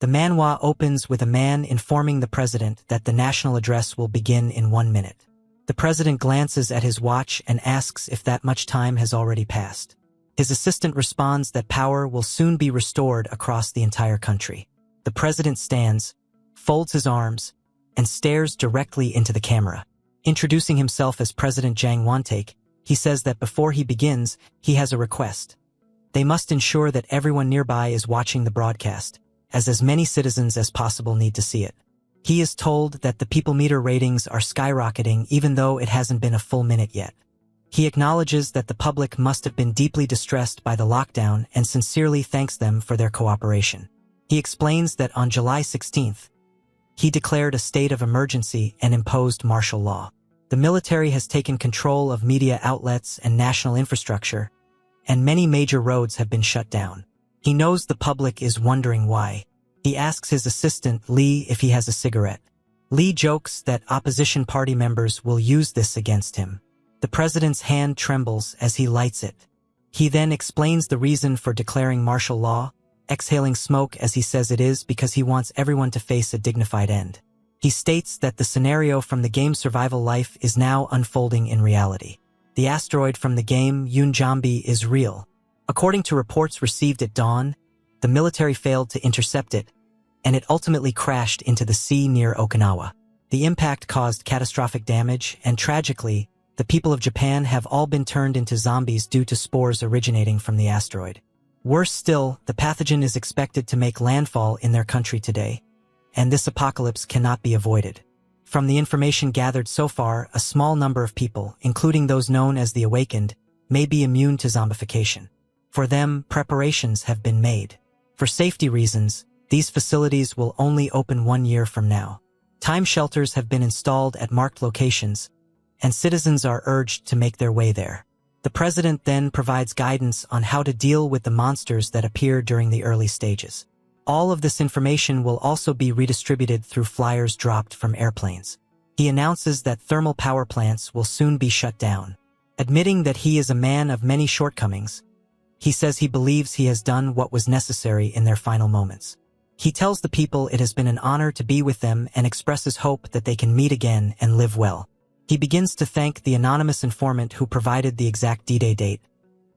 The manhwa opens with a man informing the president that the national address will begin in 1 minute. The president glances at his watch and asks if that much time has already passed. His assistant responds that power will soon be restored across the entire country. The president stands, folds his arms, and stares directly into the camera. Introducing himself as President Jang Wontaek, he says that before he begins, he has a request. They must ensure that everyone nearby is watching the broadcast, as many citizens as possible need to see it. He is told that the people meter ratings are skyrocketing even though it hasn't been a full minute yet. He acknowledges that the public must have been deeply distressed by the lockdown and sincerely thanks them for their cooperation. He explains that on July 16th, he declared a state of emergency and imposed martial law. The military has taken control of media outlets and national infrastructure, and many major roads have been shut down. He knows the public is wondering why. He asks his assistant, Lee, if he has a cigarette. Lee jokes that opposition party members will use this against him. The president's hand trembles as he lights it. He then explains the reason for declaring martial law, exhaling smoke as he says it is because he wants everyone to face a dignified end. He states that the scenario from the game's survival life is now unfolding in reality. The asteroid from the game, Yunjambi, is real. According to reports received at dawn, the military failed to intercept it, and it ultimately crashed into the sea near Okinawa. The impact caused catastrophic damage, and tragically, the people of Japan have all been turned into zombies due to spores originating from the asteroid. Worse still, the pathogen is expected to make landfall in their country today, and this apocalypse cannot be avoided. From the information gathered so far, a small number of people, including those known as the Awakened, may be immune to zombification. For them, preparations have been made. For safety reasons, these facilities will only open 1 year from now. Time shelters have been installed at marked locations, and citizens are urged to make their way there. The president then provides guidance on how to deal with the monsters that appear during the early stages. All of this information will also be redistributed through flyers dropped from airplanes. He announces that thermal power plants will soon be shut down. Admitting that he is a man of many shortcomings, he says he believes he has done what was necessary in their final moments. He tells the people it has been an honor to be with them and expresses hope that they can meet again and live well. He begins to thank the anonymous informant who provided the exact D-Day date,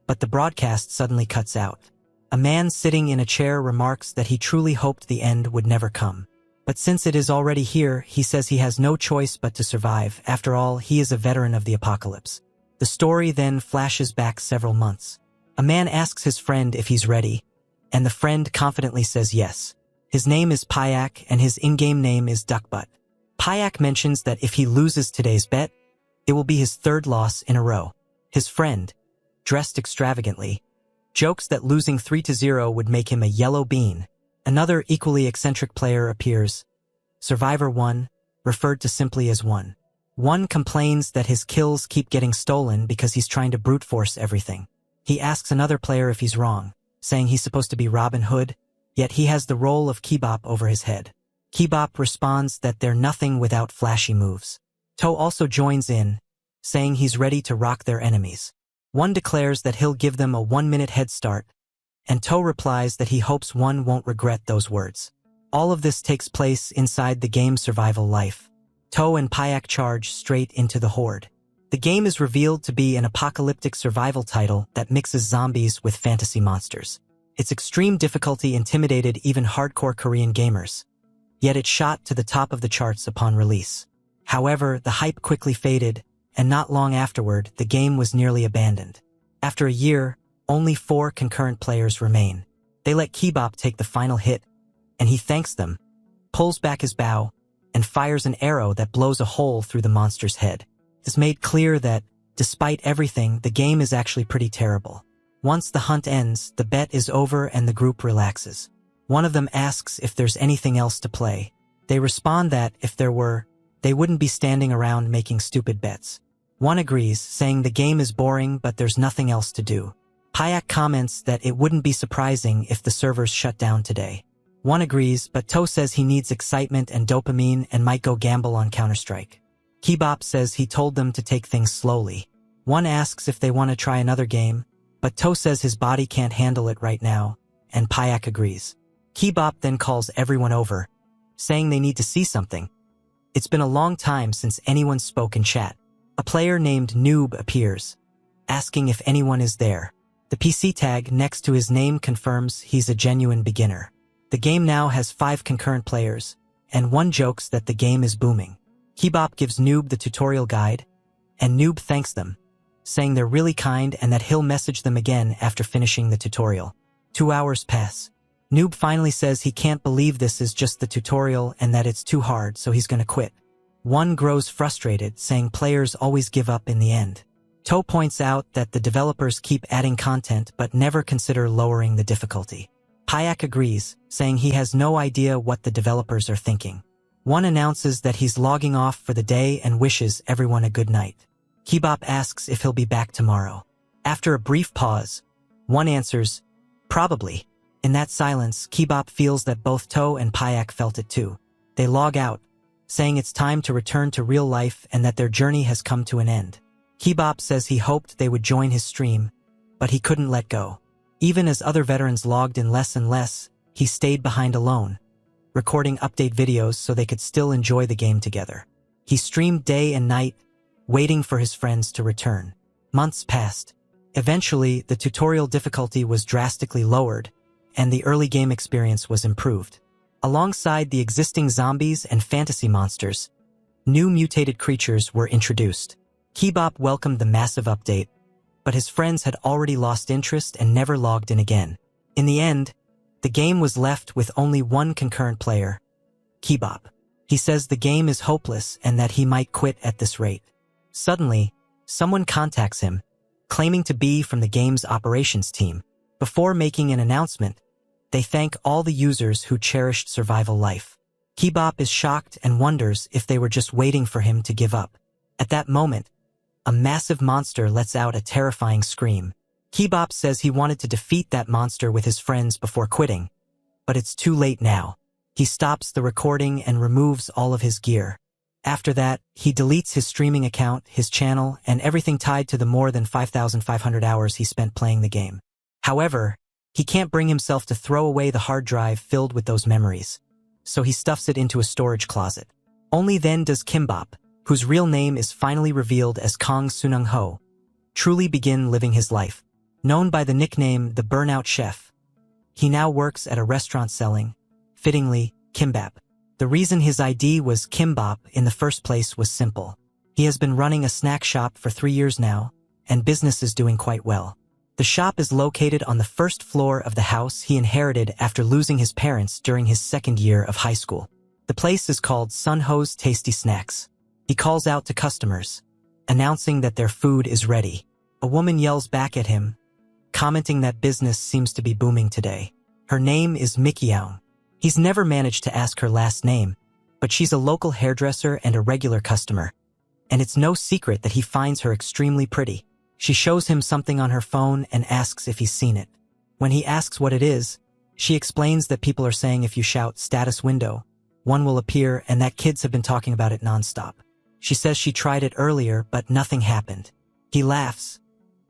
but the broadcast suddenly cuts out. A man sitting in a chair remarks that he truly hoped the end would never come. But since it is already here, he says he has no choice but to survive. After all, he is a veteran of the apocalypse. The story then flashes back several months. A man asks his friend if he's ready, and the friend confidently says yes. His name is Payak, and his in-game name is Duckbutt. Payak mentions that if he loses today's bet, it will be his 3rd loss in a row. His friend, dressed extravagantly, jokes that losing 3-0 would make him a yellow bean. Another equally eccentric player appears, Survivor 1, referred to simply as 1. 1 complains that his kills keep getting stolen because he's trying to brute force everything. He asks another player if he's wrong, saying he's supposed to be Robin Hood, yet he has the role of Kebop over his head. Kebop responds that they're nothing without flashy moves. To also joins in, saying he's ready to rock their enemies. 1 declares that he'll give them a 1-minute head start, and To replies that he hopes 1 won't regret those words. All of this takes place inside the game's survival life. To and Payak charge straight into the horde. The game is revealed to be an apocalyptic survival title that mixes zombies with fantasy monsters. Its extreme difficulty intimidated even hardcore Korean gamers. Yet it shot to the top of the charts upon release. However, the hype quickly faded, and not long afterward, the game was nearly abandoned. After a year, only 4 concurrent players remain. They let Kebop take the final hit, and he thanks them, pulls back his bow, and fires an arrow that blows a hole through the monster's head. This made clear that, despite everything, the game is actually pretty terrible. Once the hunt ends, the bet is over and the group relaxes. One of them asks if there's anything else to play. They respond that, if there were, they wouldn't be standing around making stupid bets. 1 agrees, saying the game is boring but there's nothing else to do. Payak comments that it wouldn't be surprising if the servers shut down today. 1 agrees, but To says he needs excitement and dopamine and might go gamble on Counter-Strike. Kebop says he told them to take things slowly. 1 asks if they want to try another game, but To says his body can't handle it right now, and Payak agrees. Kebop then calls everyone over, saying they need to see something. It's been a long time since anyone spoke in chat. A player named Noob appears, asking if anyone is there. The PC tag next to his name confirms he's a genuine beginner. The game now has 5 concurrent players, and one jokes that the game is booming. Kebop gives Noob the tutorial guide, and Noob thanks them, saying they're really kind and that he'll message them again after finishing the tutorial. 2 hours pass. Noob finally says he can't believe this is just the tutorial and that it's too hard, so he's gonna quit. One grows frustrated, saying players always give up in the end. To points out that the developers keep adding content but never consider lowering the difficulty. Payak agrees, saying he has no idea what the developers are thinking. One announces that he's logging off for the day and wishes everyone a good night. Kebop asks if he'll be back tomorrow. After a brief pause, one answers, "Probably." In that silence, Kebop feels that both To and Payak felt it too. They log out, saying it's time to return to real life and that their journey has come to an end. Kebop says he hoped they would join his stream, but he couldn't let go. Even as other veterans logged in less and less, he stayed behind alone, recording update videos so they could still enjoy the game together. He streamed day and night, waiting for his friends to return. Months passed. Eventually, the tutorial difficulty was drastically lowered, and the early game experience was improved. Alongside the existing zombies and fantasy monsters, new mutated creatures were introduced. Kebop welcomed the massive update, but his friends had already lost interest and never logged in again. In the end, the game was left with only one concurrent player, Kebop. He says the game is hopeless and that he might quit at this rate. Suddenly, someone contacts him, claiming to be from the game's operations team. Before making an announcement, they thank all the users who cherished survival life. Kebop is shocked and wonders if they were just waiting for him to give up. At that moment, a massive monster lets out a terrifying scream. Kebop says he wanted to defeat that monster with his friends before quitting, but it's too late now. He stops the recording and removes all of his gear. After that, he deletes his streaming account, his channel, and everything tied to the more than 5,500 hours he spent playing the game. However, he can't bring himself to throw away the hard drive filled with those memories, so he stuffs it into a storage closet. Only then does Kebop, whose real name is finally revealed as Kong Sunung Ho, truly begin living his life. Known by the nickname the Burnout Chef, he now works at a restaurant selling, fittingly, kimbap. The reason his ID was Kimbop in the first place was simple. He has been running a snack shop for 3 years now, and business is doing quite well. The shop is located on the first floor of the house he inherited after losing his parents during his second year of high school. The place is called Sun Ho's Tasty Snacks. He calls out to customers, announcing that their food is ready. A woman yells back at him, commenting that business seems to be booming today. Her name is Mikiyoung. He's never managed to ask her last name, but she's a local hairdresser and a regular customer, and it's no secret that he finds her extremely pretty. She shows him something on her phone and asks if he's seen it. When he asks what it is, she explains that people are saying if you shout status window, one will appear and that kids have been talking about it nonstop. She says she tried it earlier, but nothing happened. He laughs,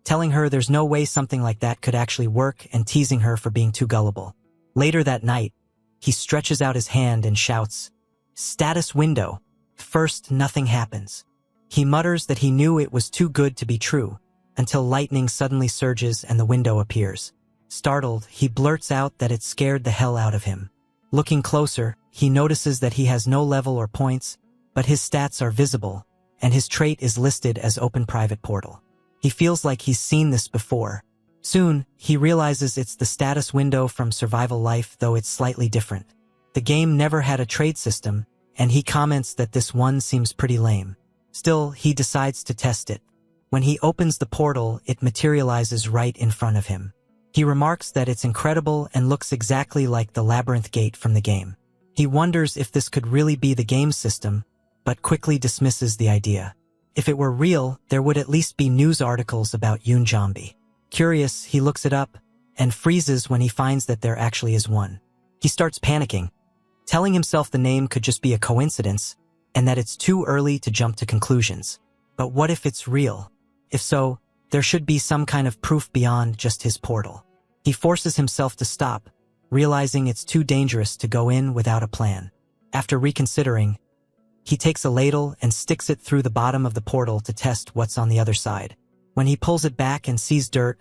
telling her there's no way something like that could actually work and teasing her for being too gullible. Later that night, he stretches out his hand and shouts, "Status window." First, nothing happens. He mutters that he knew it was too good to be true, until lightning suddenly surges and the window appears. Startled, he blurts out that it scared the hell out of him. Looking closer, he notices that he has no level or points, but his stats are visible, and his trait is listed as Open Private Portal. He feels like he's seen this before. Soon, he realizes it's the status window from Survival Life, though it's slightly different. The game never had a trade system, and he comments that this one seems pretty lame. Still, he decides to test it. When he opens the portal, it materializes right in front of him. He remarks that it's incredible and looks exactly like the labyrinth gate from the game. He wonders if this could really be the game system, but quickly dismisses the idea. If it were real, there would at least be news articles about Yoonjambi. Curious, he looks it up, and freezes when he finds that there actually is one. He starts panicking, telling himself the name could just be a coincidence, and that it's too early to jump to conclusions. But what if it's real? If so, there should be some kind of proof beyond just his portal. He forces himself to stop, realizing it's too dangerous to go in without a plan. After reconsidering, he takes a ladle and sticks it through the bottom of the portal to test what's on the other side. When he pulls it back and sees dirt,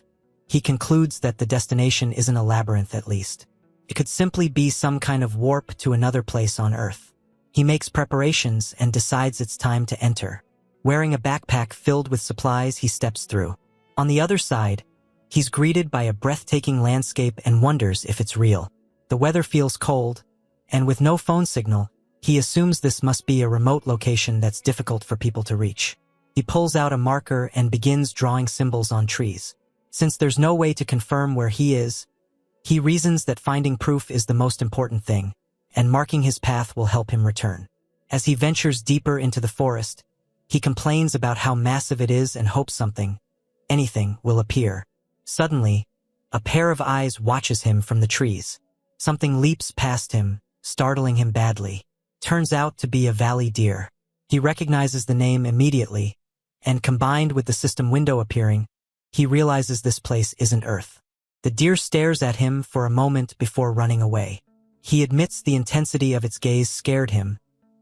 he concludes that the destination isn't a labyrinth at least. It could simply be some kind of warp to another place on Earth. He makes preparations and decides it's time to enter. Wearing a backpack filled with supplies, he steps through. On the other side, he's greeted by a breathtaking landscape and wonders if it's real. The weather feels cold, and with no phone signal, he assumes this must be a remote location that's difficult for people to reach. He pulls out a marker and begins drawing symbols on trees. Since there's no way to confirm where he is, he reasons that finding proof is the most important thing, and marking his path will help him return. As he ventures deeper into the forest, he complains about how massive it is and hopes anything will appear. Suddenly, a pair of eyes watches him from the trees. Something leaps past him, startling him badly. Turns out to be a valley deer. He recognizes the name immediately, and combined with the system window appearing, he realizes this place isn't Earth. The deer stares at him for a moment before running away. He admits the intensity of its gaze scared him,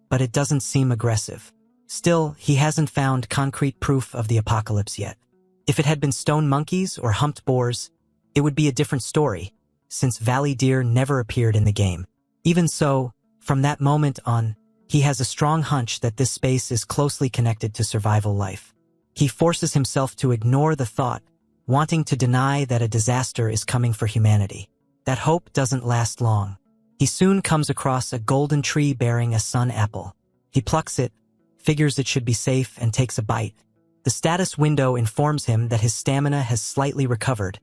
but it doesn't seem aggressive. Still, he hasn't found concrete proof of the apocalypse yet. If it had been stone monkeys or humped boars, it would be a different story, since valley deer never appeared in the game. Even so, from that moment on, he has a strong hunch that this space is closely connected to survival life. He forces himself to ignore the thought, wanting to deny that a disaster is coming for humanity. That hope doesn't last long. He soon comes across a golden tree bearing a sun apple. He plucks it, figures it should be safe, and takes a bite. The status window informs him that his stamina has slightly recovered,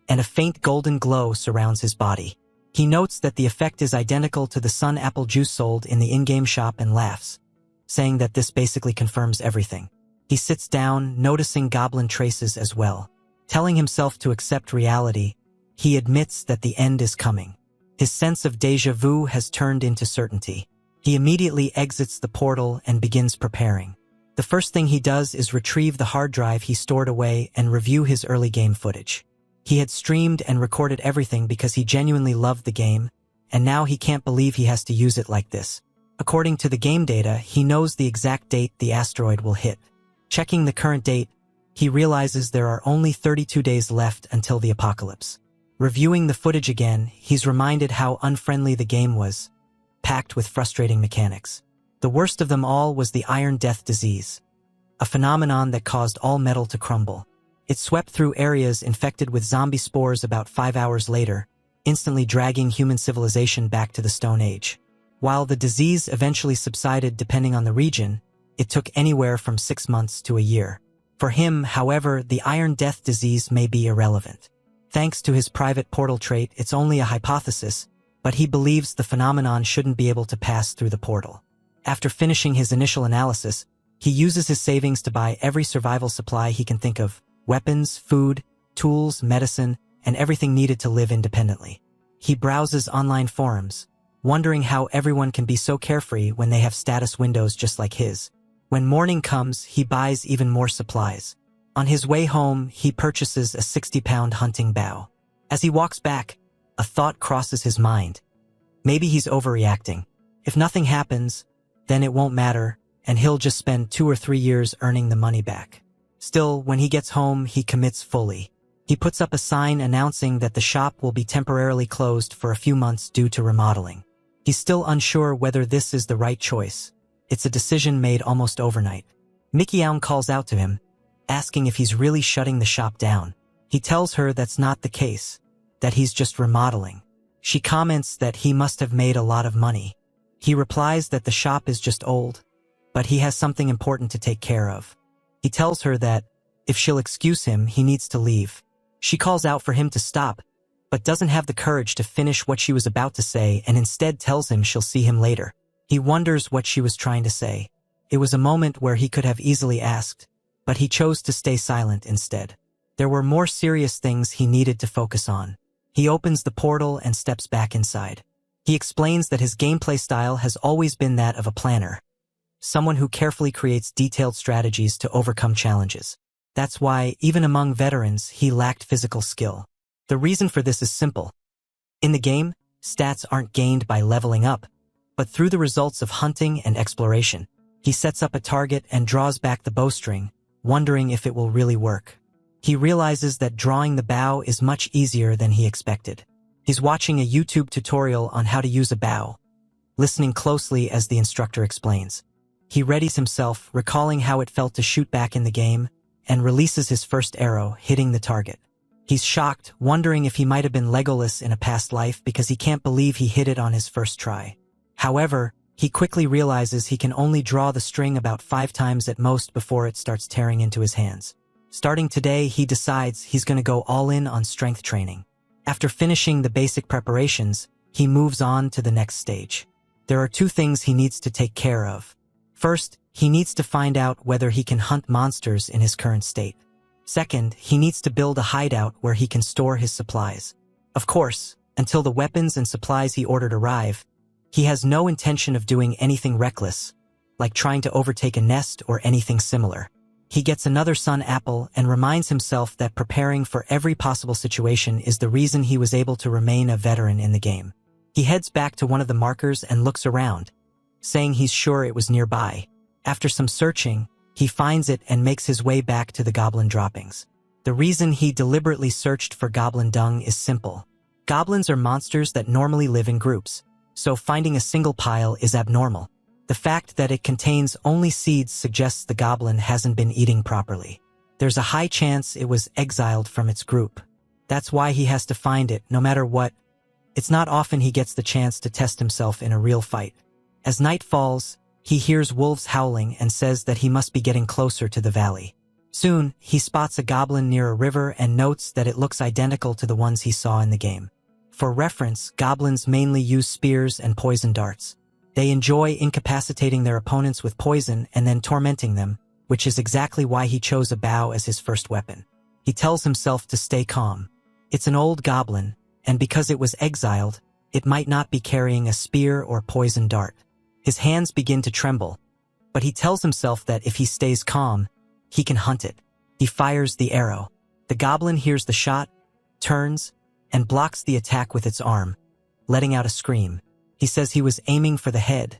and a faint golden glow surrounds his body. He notes that the effect is identical to the sun apple juice sold in the in-game shop and laughs, saying that this basically confirms everything. He sits down, noticing goblin traces as well. Telling himself to accept reality, he admits that the end is coming. His sense of déjà vu has turned into certainty. He immediately exits the portal and begins preparing. The first thing he does is retrieve the hard drive he stored away and review his early game footage. He had streamed and recorded everything because he genuinely loved the game, and now he can't believe he has to use it like this. According to the game data, he knows the exact date the asteroid will hit. Checking the current date, he realizes there are only 32 days left until the apocalypse. Reviewing the footage again, he's reminded how unfriendly the game was, packed with frustrating mechanics. The worst of them all was the Iron Death disease, a phenomenon that caused all metal to crumble. It swept through areas infected with zombie spores about 5 hours later, instantly dragging human civilization back to the Stone Age. While the disease eventually subsided depending on the region, it took anywhere from 6 months to a year. For him, however, the Iron Death disease may be irrelevant. Thanks to his private portal trait, it's only a hypothesis, but he believes the phenomenon shouldn't be able to pass through the portal. After finishing his initial analysis, he uses his savings to buy every survival supply he can think of: weapons, food, tools, medicine, and everything needed to live independently. He browses online forums, wondering how everyone can be so carefree when they have status windows just like his. When morning comes, he buys even more supplies. On his way home, he purchases a 60-pound hunting bow. As he walks back, a thought crosses his mind. Maybe he's overreacting. If nothing happens, then it won't matter, and he'll just spend 2 or 3 years earning the money back. Still, when he gets home, he commits fully. He puts up a sign announcing that the shop will be temporarily closed for a few months due to remodeling. He's still unsure whether this is the right choice. It's a decision made almost overnight. Mikiaung calls out to him, asking if he's really shutting the shop down. He tells her that's not the case, that he's just remodeling. She comments that he must have made a lot of money. He replies that the shop is just old, but he has something important to take care of. He tells her that, if she'll excuse him, he needs to leave. She calls out for him to stop, but doesn't have the courage to finish what she was about to say and instead tells him she'll see him later. He wonders what she was trying to say. It was a moment where he could have easily asked, but he chose to stay silent instead. There were more serious things he needed to focus on. He opens the portal and steps back inside. He explains that his gameplay style has always been that of a planner, someone who carefully creates detailed strategies to overcome challenges. That's why, even among veterans, he lacked physical skill. The reason for this is simple. In the game, Stats aren't gained by leveling up, but through the results of hunting and exploration. He sets up a target and draws back the bowstring, wondering if it will really work. He realizes that drawing the bow is much easier than he expected. He's watching a YouTube tutorial on how to use a bow, listening closely as the instructor explains. He readies himself, recalling how it felt to shoot back in the game, and releases his first arrow, hitting the target. He's shocked, wondering if he might have been Legolas in a past life because he can't believe he hit it on his first try. However, he quickly realizes he can only draw the string about 5 times at most before it starts tearing into his hands. Starting today, he decides he's going to go all in on strength training. After finishing the basic preparations, he moves on to the next stage. There are 2 things he needs to take care of. First, he needs to find out whether he can hunt monsters in his current state. Second, he needs to build a hideout where he can store his supplies. Of course, until the weapons and supplies he ordered arrive, he has no intention of doing anything reckless, like trying to overtake a nest or anything similar. He gets another sun apple and reminds himself that preparing for every possible situation is the reason he was able to remain a veteran in the game. He heads back to one of the markers and looks around, saying he's sure it was nearby. After some searching, he finds it and makes his way back to the goblin droppings. The reason he deliberately searched for goblin dung is simple. Goblins are monsters that normally live in groups, so finding a single pile is abnormal. The fact that it contains only seeds suggests the goblin hasn't been eating properly. There's a high chance it was exiled from its group. That's why he has to find it, no matter what. It's not often he gets the chance to test himself in a real fight. As night falls, he hears wolves howling and says that he must be getting closer to the valley. Soon, he spots a goblin near a river and notes that it looks identical to the ones he saw in the game. For reference, goblins mainly use spears and poison darts. They enjoy incapacitating their opponents with poison and then tormenting them, which is exactly why he chose a bow as his first weapon. He tells himself to stay calm. It's an old goblin, and because it was exiled, it might not be carrying a spear or poison dart. His hands begin to tremble, but he tells himself that if he stays calm, he can hunt it. He fires the arrow. The goblin hears the shot, turns, and blocks the attack with its arm, letting out a scream. He says he was aiming for the head,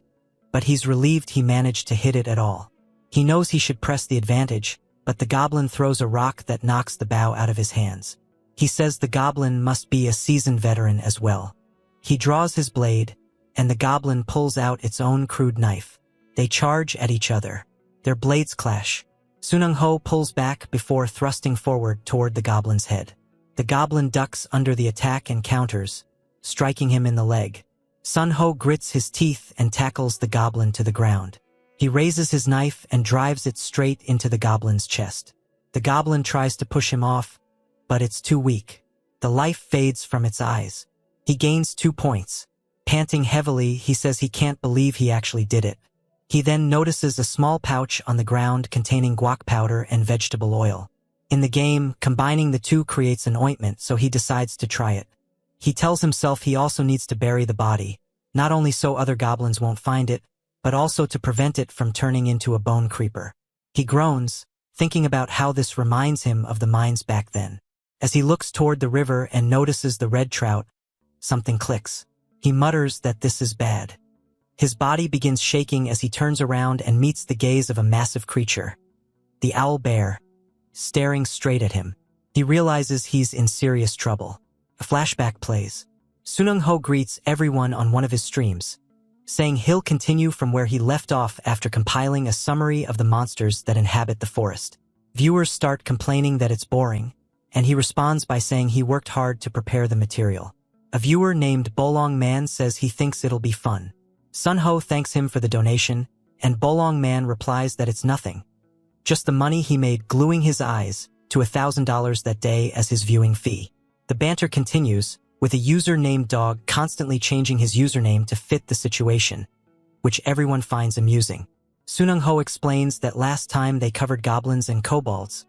but he's relieved he managed to hit it at all. He knows he should press the advantage, but the goblin throws a rock that knocks the bow out of his hands. He says the goblin must be a seasoned veteran as well. He draws his blade, and the goblin pulls out its own crude knife. They charge at each other. Their blades clash. Sunung-ho pulls back before thrusting forward toward the goblin's head. The goblin ducks under the attack and counters, striking him in the leg. Sun-ho grits his teeth and tackles the goblin to the ground. He raises his knife and drives it straight into the goblin's chest. The goblin tries to push him off, but it's too weak. The life fades from its eyes. He gains 2 points. Panting heavily, he says he can't believe he actually did it. He then notices a small pouch on the ground containing guac powder and vegetable oil. In the game, combining the 2 creates an ointment, so he decides to try it. He tells himself he also needs to bury the body, not only so other goblins won't find it, but also to prevent it from turning into a bone creeper. He groans, thinking about how this reminds him of the mines back then. As he looks toward the river and notices the red trout, something clicks. He mutters that this is bad. His body begins shaking as he turns around and meets the gaze of a massive creature, the owl bear, staring straight at him. He realizes he's in serious trouble. A flashback plays. Sunung-ho greets everyone on one of his streams, saying he'll continue from where he left off after compiling a summary of the monsters that inhabit the forest. Viewers start complaining that it's boring, and he responds by saying he worked hard to prepare the material. A viewer named Bolong Man says he thinks it'll be fun. Sun-ho thanks him for the donation, and Bolong Man replies that it's nothing. Just the money he made gluing his eyes to $1,000 that day as his viewing fee. The banter continues, with a user named Dog constantly changing his username to fit the situation, which everyone finds amusing. Sunung-ho explains that last time they covered goblins and kobolds,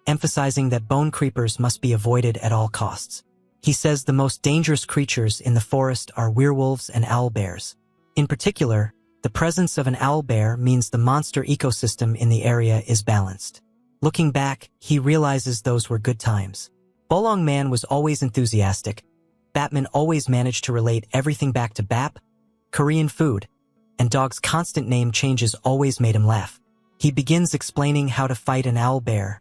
emphasizing that bone creepers must be avoided at all costs. He says the most dangerous creatures in the forest are werewolves and owlbears. In particular, the presence of an owlbear means the monster ecosystem in the area is balanced. Looking back, he realizes those were good times. Bolong Man was always enthusiastic, Batman always managed to relate everything back to Bap, Korean food, and Dog's constant name changes always made him laugh. He begins explaining how to fight an owl bear,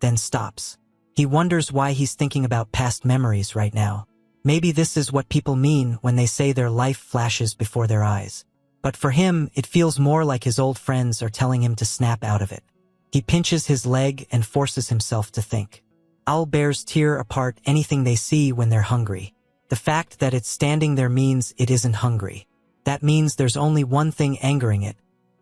then stops. He wonders why he's thinking about past memories right now. Maybe this is what people mean when they say their life flashes before their eyes. But for him, it feels more like his old friends are telling him to snap out of it. He pinches his leg and forces himself to think. Owl bears tear apart anything they see when they're hungry. The fact that it's standing there means it isn't hungry. That means there's only one thing angering it.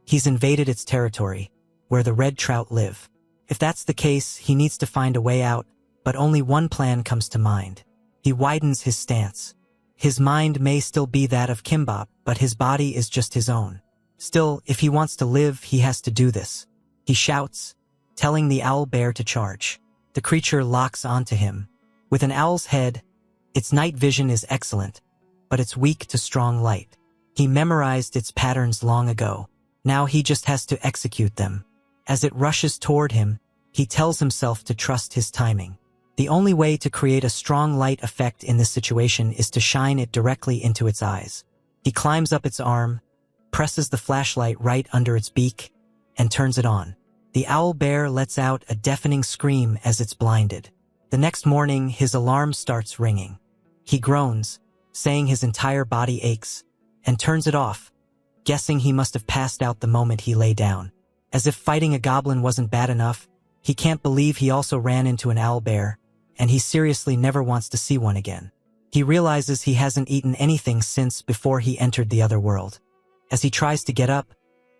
He's invaded its territory, where the red trout live. If that's the case, he needs to find a way out, but only one plan comes to mind. He widens his stance. His mind may still be that of Kimbap, but his body is just his own. Still, if he wants to live, he has to do this. He shouts, telling the owl bear to charge. The creature locks onto him. With an owl's head, its night vision is excellent, but it's weak to strong light. He memorized its patterns long ago. Now he just has to execute them. As it rushes toward him, he tells himself to trust his timing. The only way to create a strong light effect in this situation is to shine it directly into its eyes. He climbs up its arm, presses the flashlight right under its beak, and turns it on. The owl bear lets out a deafening scream as it's blinded. The next morning, his alarm starts ringing. He groans, saying his entire body aches, and turns it off, guessing he must have passed out the moment he lay down. As if fighting a goblin wasn't bad enough, he can't believe he also ran into an owl bear, and he seriously never wants to see one again. He realizes he hasn't eaten anything since before he entered the other world. As he tries to get up,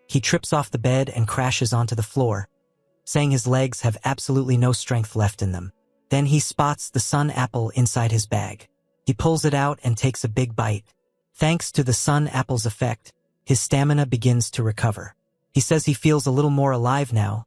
he trips off the bed and crashes onto the floor, saying his legs have absolutely no strength left in them. Then he spots the sun apple inside his bag. He pulls it out and takes a big bite. Thanks to the sun apple's effect, his stamina begins to recover. He says he feels a little more alive now,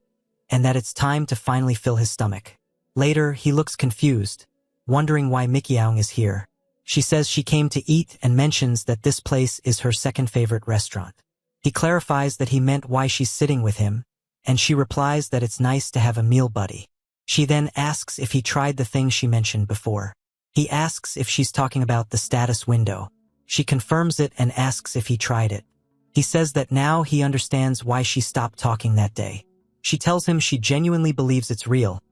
and that it's time to finally fill his stomach. Later, he looks confused, wondering why Mikiaung is here. She says she came to eat and mentions that this place is her second favorite restaurant. He clarifies that he meant why she's sitting with him, and she replies that it's nice to have a meal buddy. She then asks if he tried the thing she mentioned before. He asks if she's talking about the status window. She confirms it and asks if he tried it. He says that now he understands why she stopped talking that day. She tells him she genuinely believes it's real,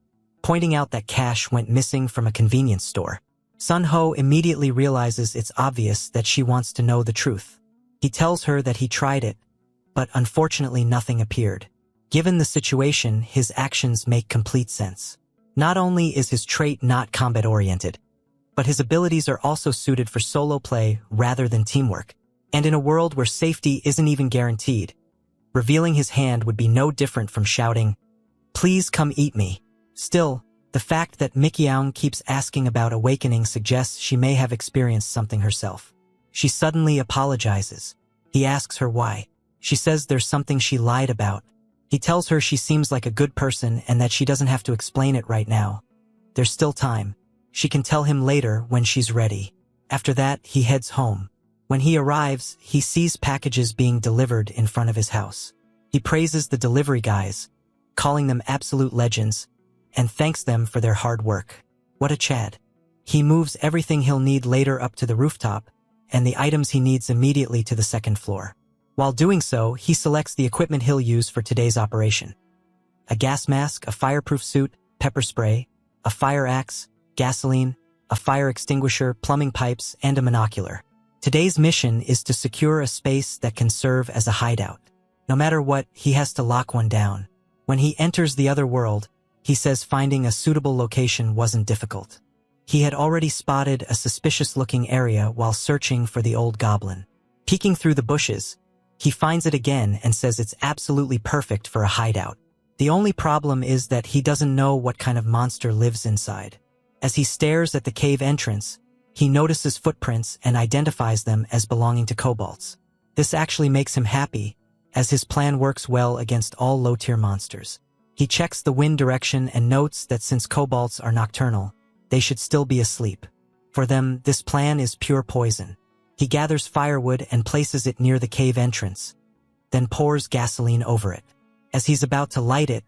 pointing out that cash went missing from a convenience store. Sun Ho immediately realizes it's obvious that she wants to know the truth. He tells her that he tried it, but unfortunately nothing appeared. Given the situation, his actions make complete sense. Not only is his trait not combat-oriented, but his abilities are also suited for solo play rather than teamwork. And in a world where safety isn't even guaranteed, revealing his hand would be no different from shouting, "Please come eat me." Still, the fact that Mikiaung keeps asking about awakening suggests she may have experienced something herself. She suddenly apologizes. He asks her why. She says there's something she lied about. He tells her she seems like a good person and that she doesn't have to explain it right now. There's still time. She can tell him later when she's ready. After that, he heads home. When he arrives, he sees packages being delivered in front of his house. He praises the delivery guys, calling them absolute legends, and thanks them for their hard work. What a Chad. He moves everything he'll need later up to the rooftop, and the items he needs immediately to the second floor. While doing so, he selects the equipment he'll use for today's operation. A gas mask, a fireproof suit, pepper spray, a fire axe, gasoline, a fire extinguisher, plumbing pipes, and a monocular. Today's mission is to secure a space that can serve as a hideout. No matter what, he has to lock one down. When he enters the other world, he says finding a suitable location wasn't difficult. He had already spotted a suspicious-looking area while searching for the old goblin. Peeking through the bushes, he finds it again and says it's absolutely perfect for a hideout. The only problem is that he doesn't know what kind of monster lives inside. As he stares at the cave entrance, he notices footprints and identifies them as belonging to kobolds. This actually makes him happy, as his plan works well against all low-tier monsters. He checks the wind direction and notes that since kobolds are nocturnal, they should still be asleep. For them, this plan is pure poison. He gathers firewood and places it near the cave entrance, then pours gasoline over it. As he's about to light it,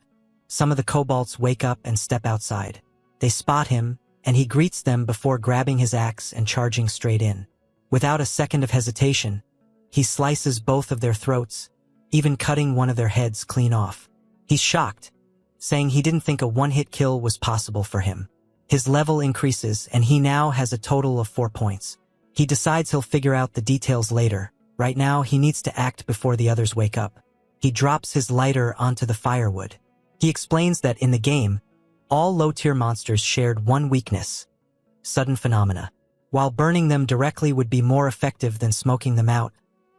some of the kobolds wake up and step outside. They spot him, and he greets them before grabbing his axe and charging straight in. Without a second of hesitation, he slices both of their throats, even cutting one of their heads clean off. He's shocked, saying he didn't think a one-hit kill was possible for him. His level increases, and he now has a total of 4 points. He decides he'll figure out the details later. Right now, he needs to act before the others wake up. He drops his lighter onto the firewood. He explains that in the game, all low-tier monsters shared one weakness: sudden phenomena. While burning them directly would be more effective than smoking them out,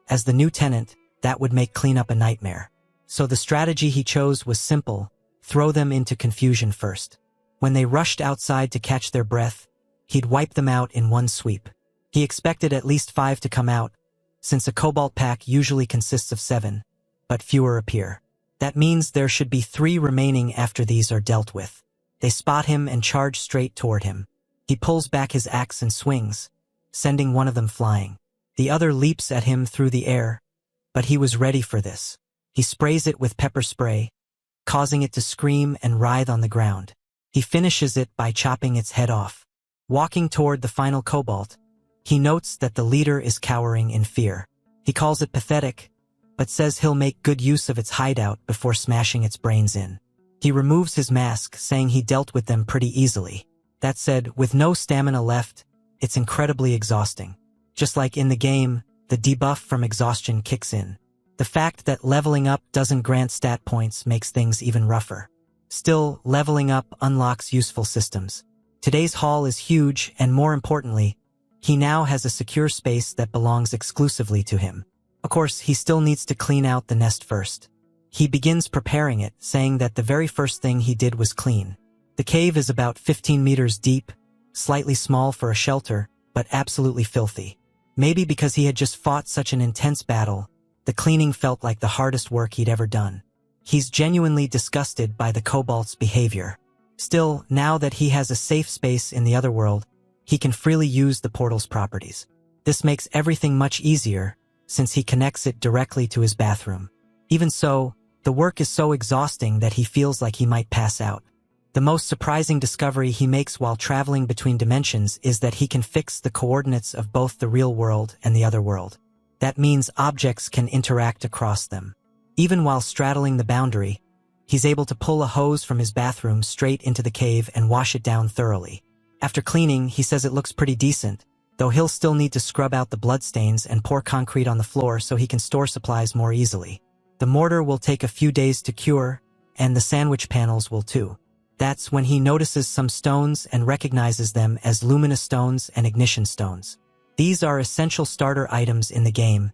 as the new tenant, that would make cleanup a nightmare. So the strategy he chose was simple: throw them into confusion first. When they rushed outside to catch their breath, he'd wipe them out in one sweep. He expected at least 5 to come out, since a cobalt pack usually consists of 7, but fewer appear. That means there should be 3 remaining after these are dealt with. They spot him and charge straight toward him. He pulls back his axe and swings, sending one of them flying. The other leaps at him through the air, but he was ready for this. He sprays it with pepper spray, causing it to scream and writhe on the ground. He finishes it by chopping its head off. Walking toward the final cobalt, he notes that the leader is cowering in fear. He calls it pathetic, but says he'll make good use of its hideout before smashing its brains in. He removes his mask, saying he dealt with them pretty easily. That said, with no stamina left, it's incredibly exhausting. Just like in the game, the debuff from exhaustion kicks in. The fact that leveling up doesn't grant stat points makes things even rougher. Still, leveling up unlocks useful systems. Today's haul is huge, and more importantly, he now has a secure space that belongs exclusively to him. Of course, he still needs to clean out the nest first. He begins preparing it, saying that the very first thing he did was clean. The cave is about 15 meters deep, slightly small for a shelter, but absolutely filthy. Maybe because he had just fought such an intense battle, the cleaning felt like the hardest work he'd ever done. He's genuinely disgusted by the kobold's behavior. Still, now that he has a safe space in the other world, he can freely use the portal's properties. This makes everything much easier, since he connects it directly to his bathroom. Even so, the work is so exhausting that he feels like he might pass out. The most surprising discovery he makes while traveling between dimensions is that he can fix the coordinates of both the real world and the other world. That means objects can interact across them. Even while straddling the boundary, he's able to pull a hose from his bathroom straight into the cave and wash it down thoroughly. After cleaning, he says it looks pretty decent, though he'll still need to scrub out the bloodstains and pour concrete on the floor so he can store supplies more easily. The mortar will take a few days to cure, and the sandwich panels will too. That's when he notices some stones and recognizes them as luminous stones and ignition stones. These are essential starter items in the game,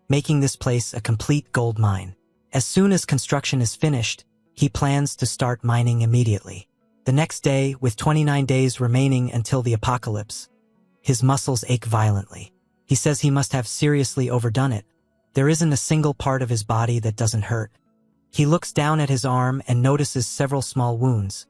making this place a complete gold mine. As soon as construction is finished, he plans to start mining immediately. The next day, with 29 days remaining until the apocalypse, his muscles ache violently. He says he must have seriously overdone it. There isn't a single part of his body that doesn't hurt. He looks down at his arm and notices several small wounds,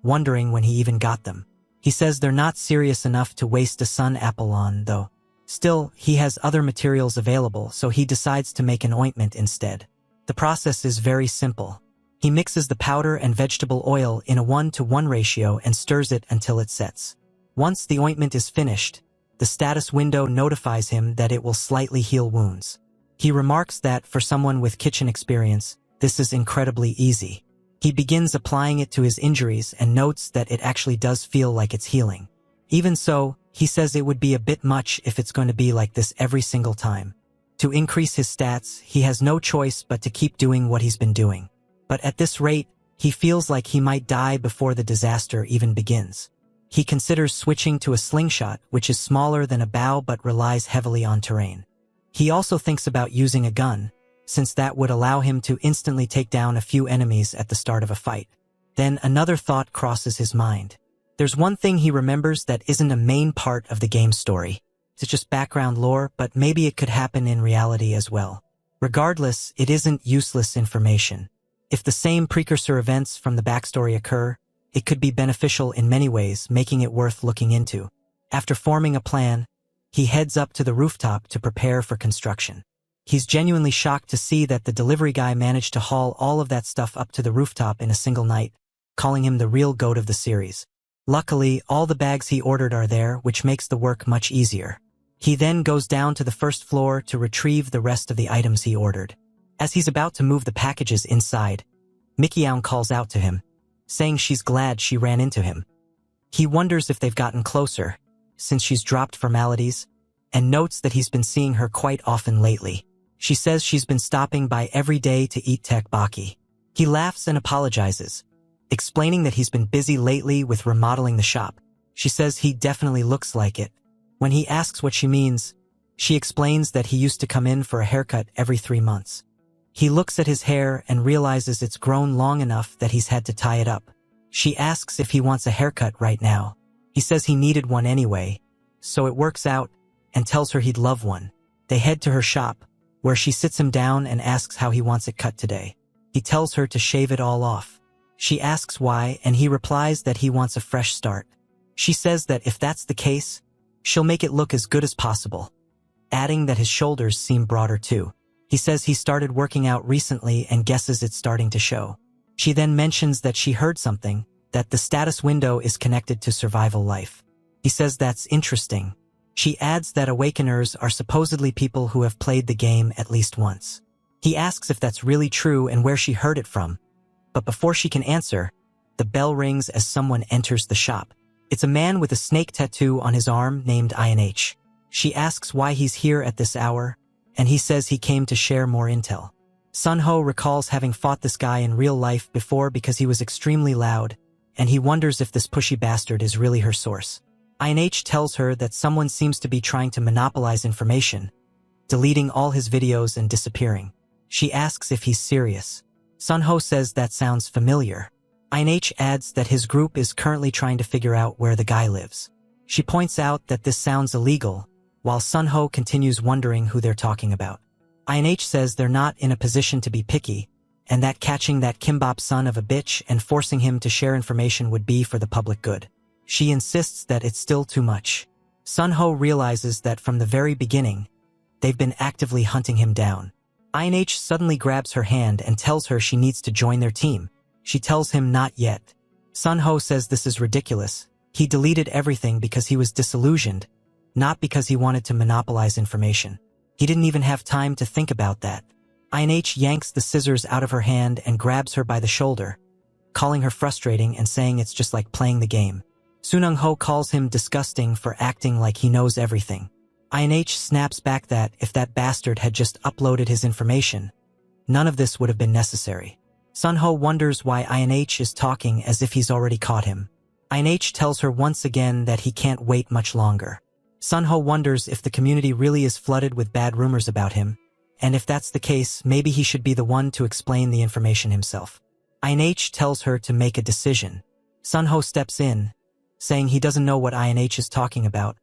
wondering when he even got them. He says they're not serious enough to waste a sun apple on, though. Still, he has other materials available, so he decides to make an ointment instead. The process is very simple. He mixes the powder and vegetable oil in a 1-to-1 ratio and stirs it until it sets. Once the ointment is finished, the status window notifies him that it will slightly heal wounds. He remarks that, for someone with kitchen experience, this is incredibly easy. He begins applying it to his injuries and notes that it actually does feel like it's healing. Even so, he says it would be a bit much if it's going to be like this every single time. To increase his stats, he has no choice but to keep doing what he's been doing. But at this rate, he feels like he might die before the disaster even begins. He considers switching to a slingshot, which is smaller than a bow but relies heavily on terrain. He also thinks about using a gun, since that would allow him to instantly take down a few enemies at the start of a fight. Then another thought crosses his mind. There's one thing he remembers that isn't a main part of the game's story. It's just background lore, but maybe it could happen in reality as well. Regardless, it isn't useless information. If the same precursor events from the backstory occur, it could be beneficial in many ways, making it worth looking into. After forming a plan, he heads up to the rooftop to prepare for construction. He's genuinely shocked to see that the delivery guy managed to haul all of that stuff up to the rooftop in a single night, calling him the real goat of the series. Luckily, all the bags he ordered are there, which makes the work much easier. He then goes down to the first floor to retrieve the rest of the items he ordered. As he's about to move the packages inside, Mikiang calls out to him, saying she's glad she ran into him. He wonders if they've gotten closer, since she's dropped formalities, and notes that he's been seeing her quite often lately. She says she's been stopping by every day to eat tekkbokki. He laughs and apologizes, explaining that he's been busy lately with remodeling the shop. She says he definitely looks like it. When he asks what she means, she explains that he used to come in for a haircut every 3 months. He looks at his hair and realizes it's grown long enough that he's had to tie it up. She asks if he wants a haircut right now. He says he needed one anyway, so it works out, and tells her he'd love one. They head to her shop, where she sits him down and asks how he wants it cut today. He tells her to shave it all off. She asks why, and he replies that he wants a fresh start. She says that if that's the case, she'll make it look as good as possible, adding that his shoulders seem broader too. He says he started working out recently and guesses it's starting to show. She then mentions that she heard something, that the status window is connected to survival life. He says that's interesting. She adds that awakeners are supposedly people who have played the game at least once. He asks if that's really true and where she heard it from, but before she can answer, the bell rings as someone enters the shop. It's a man with a snake tattoo on his arm named INH. She asks why he's here at this hour, and he says he came to share more intel. Sunho recalls having fought this guy in real life before because he was extremely loud, and he wonders if this pushy bastard is really her source. INH tells her that someone seems to be trying to monopolize information, deleting all his videos and disappearing. She asks if he's serious. Sunho says that sounds familiar. INH adds that his group is currently trying to figure out where the guy lives. She points out that this sounds illegal, while Sunho continues wondering who they're talking about. INH says they're not in a position to be picky, and that catching that Kimbap son of a bitch and forcing him to share information would be for the public good. She insists that it's still too much. Sunho realizes that from the very beginning, they've been actively hunting him down. INH suddenly grabs her hand and tells her she needs to join their team. She tells him not yet. Sunho says this is ridiculous. He deleted everything because he was disillusioned, not because he wanted to monopolize information. He didn't even have time to think about that. INH yanks the scissors out of her hand and grabs her by the shoulder, calling her frustrating and saying it's just like playing the game. Sunung-ho calls him disgusting for acting like he knows everything. INH snaps back that if that bastard had just uploaded his information, none of this would have been necessary. Sunho wonders why INH is talking as if he's already caught him. INH tells her once again that he can't wait much longer. Sunho wonders if the community really is flooded with bad rumors about him, and if that's the case, maybe he should be the one to explain the information himself. INH tells her to make a decision. Sunho steps in, saying he doesn't know what INH is talking about,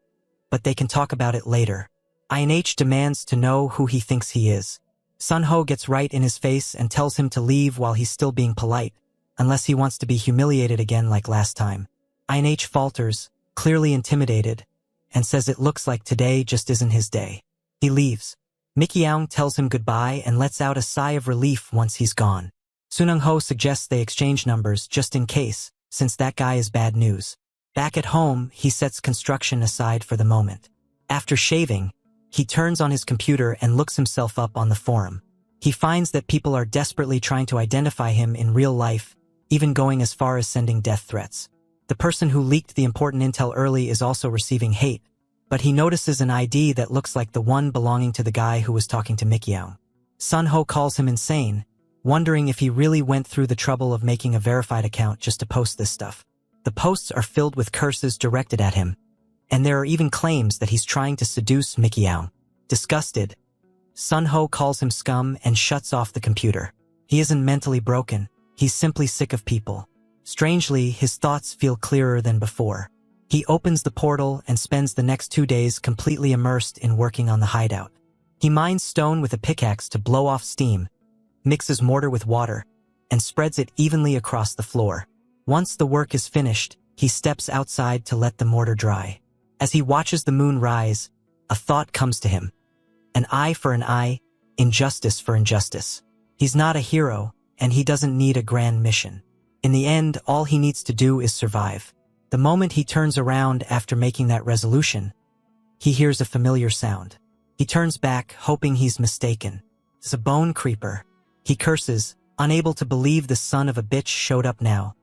but they can talk about it later. INH demands to know who he thinks he is. Sunho gets right in his face and tells him to leave while he's still being polite, unless he wants to be humiliated again like last time. INH falters, clearly intimidated, and says it looks like today just isn't his day. He leaves. Mikiang tells him goodbye and lets out a sigh of relief once he's gone. Sunung-ho suggests they exchange numbers just in case, since that guy is bad news. Back at home, he sets construction aside for the moment. After shaving, he turns on his computer and looks himself up on the forum. He finds that people are desperately trying to identify him in real life, even going as far as sending death threats. The person who leaked the important intel early is also receiving hate, but he notices an ID that looks like the one belonging to the guy who was talking to Mikiang. Sunho calls him insane, wondering if he really went through the trouble of making a verified account just to post this stuff. The posts are filled with curses directed at him, and there are even claims that he's trying to seduce Mikiang. Disgusted, Sunho calls him scum and shuts off the computer. He isn't mentally broken, he's simply sick of people. Strangely, his thoughts feel clearer than before. He opens the portal and spends the next 2 days completely immersed in working on the hideout. He mines stone with a pickaxe to blow off steam, mixes mortar with water, and spreads it evenly across the floor. Once the work is finished, he steps outside to let the mortar dry. As he watches the moon rise, a thought comes to him. An eye for an eye, injustice for injustice. He's not a hero, and he doesn't need a grand mission. In the end, all he needs to do is survive. The moment he turns around after making that resolution, he hears a familiar sound. He turns back, hoping he's mistaken. It's a bone creeper. He curses, unable to believe the son of a bitch showed up now,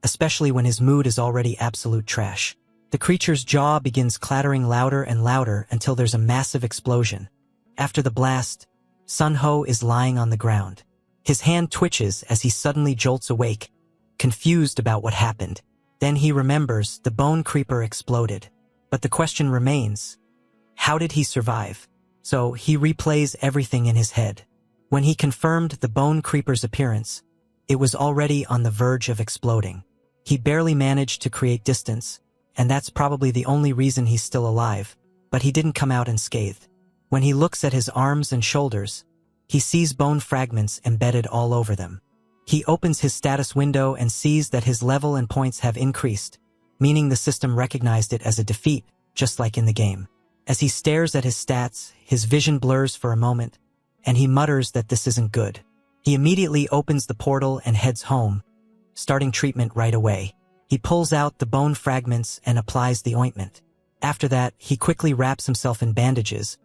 especially when his mood is already absolute trash. The creature's jaw begins clattering louder and louder until there's a massive explosion. After the blast, Sunho is lying on the ground. His hand twitches as he suddenly jolts awake, confused about what happened. Then he remembers the bone creeper exploded. But the question remains, how did he survive? So he replays everything in his head. When he confirmed the bone creeper's appearance, it was already on the verge of exploding. He barely managed to create distance, and that's probably the only reason he's still alive, but he didn't come out unscathed. When he looks at his arms and shoulders, he sees bone fragments embedded all over them. He opens his status window and sees that his level and points have increased, meaning the system recognized it as a defeat, just like in the game. As he stares at his stats, his vision blurs for a moment, and he mutters that this isn't good. He immediately opens the portal and heads home, starting treatment right away. He pulls out the bone fragments and applies the ointment. After that, he quickly wraps himself in bandages,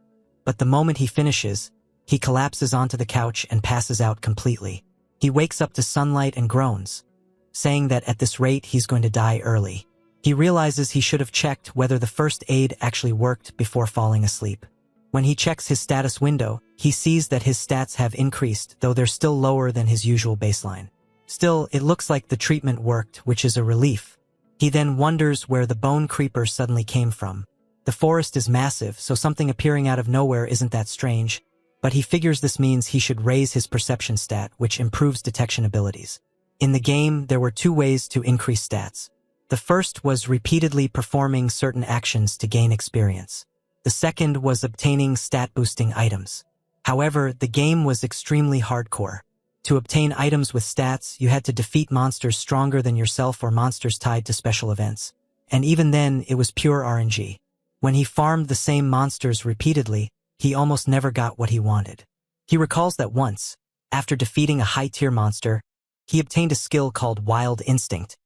but the moment he finishes, he collapses onto the couch and passes out completely. He wakes up to sunlight and groans, saying that at this rate he's going to die early. He realizes he should have checked whether the first aid actually worked before falling asleep. When he checks his status window, he sees that his stats have increased, though they're still lower than his usual baseline. Still, it looks like the treatment worked, which is a relief. He then wonders where the bone creeper suddenly came from. The forest is massive, so something appearing out of nowhere isn't that strange, but he figures this means he should raise his perception stat, which improves detection abilities. In the game, there were two ways to increase stats. The first was repeatedly performing certain actions to gain experience. The second was obtaining stat-boosting items. However, the game was extremely hardcore. To obtain items with stats, you had to defeat monsters stronger than yourself or monsters tied to special events. And even then, it was pure RNG. When he farmed the same monsters repeatedly, he almost never got what he wanted. He recalls that once, after defeating a high-tier monster, he obtained a skill called Wild Instinct.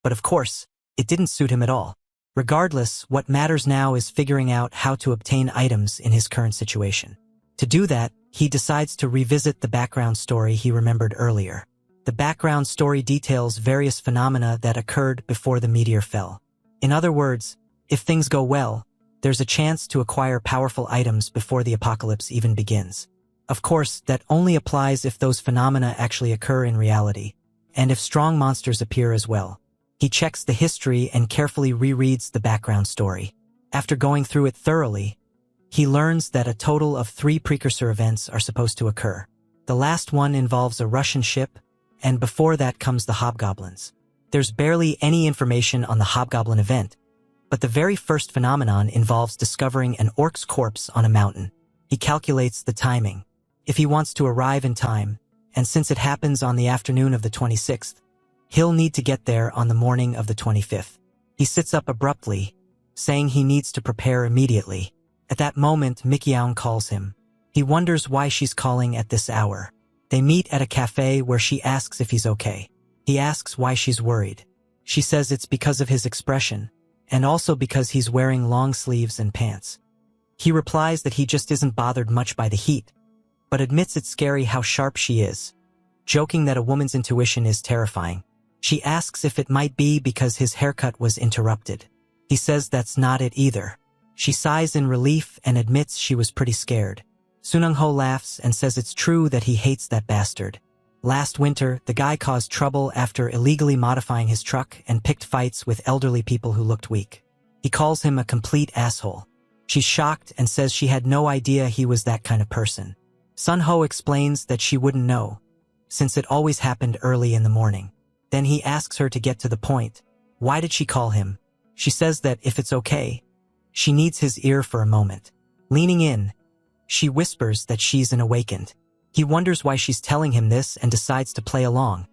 But of course, it didn't suit him at all. Regardless, what matters now is figuring out how to obtain items in his current situation. To do that, he decides to revisit the background story he remembered earlier. The background story details various phenomena that occurred before the meteor fell. In other words, if things go well, there's a chance to acquire powerful items before the apocalypse even begins. Of course, that only applies if those phenomena actually occur in reality, and if strong monsters appear as well. He checks the history and carefully rereads the background story. After going through it thoroughly, he learns that a total of 3 precursor events are supposed to occur. The last one involves a Russian ship, and before that comes the hobgoblins. There's barely any information on the hobgoblin event, but the very first phenomenon involves discovering an orc's corpse on a mountain. He calculates the timing. If he wants to arrive in time, and since it happens on the afternoon of the 26th, he'll need to get there on the morning of the 25th. He sits up abruptly, saying he needs to prepare immediately. At that moment, Mikyaung calls him. He wonders why she's calling at this hour. They meet at a cafe where she asks if he's okay. He asks why she's worried. She says it's because of his expression, and also because he's wearing long sleeves and pants. He replies that he just isn't bothered much by the heat, but admits it's scary how sharp she is, joking that a woman's intuition is terrifying. She asks if it might be because his haircut was interrupted. He says that's not it either. She sighs in relief and admits she was pretty scared. Sunung-ho laughs and says it's true that he hates that bastard. Last winter, the guy caused trouble after illegally modifying his truck and picked fights with elderly people who looked weak. He calls him a complete asshole. She's shocked and says she had no idea he was that kind of person. Sun-ho explains that she wouldn't know, since it always happened early in the morning. Then he asks her to get to the point. Why did she call him? She says that if it's okay, she needs his ear for a moment. Leaning in, she whispers that she's an awakened. He wonders why she's telling him this and decides to play along,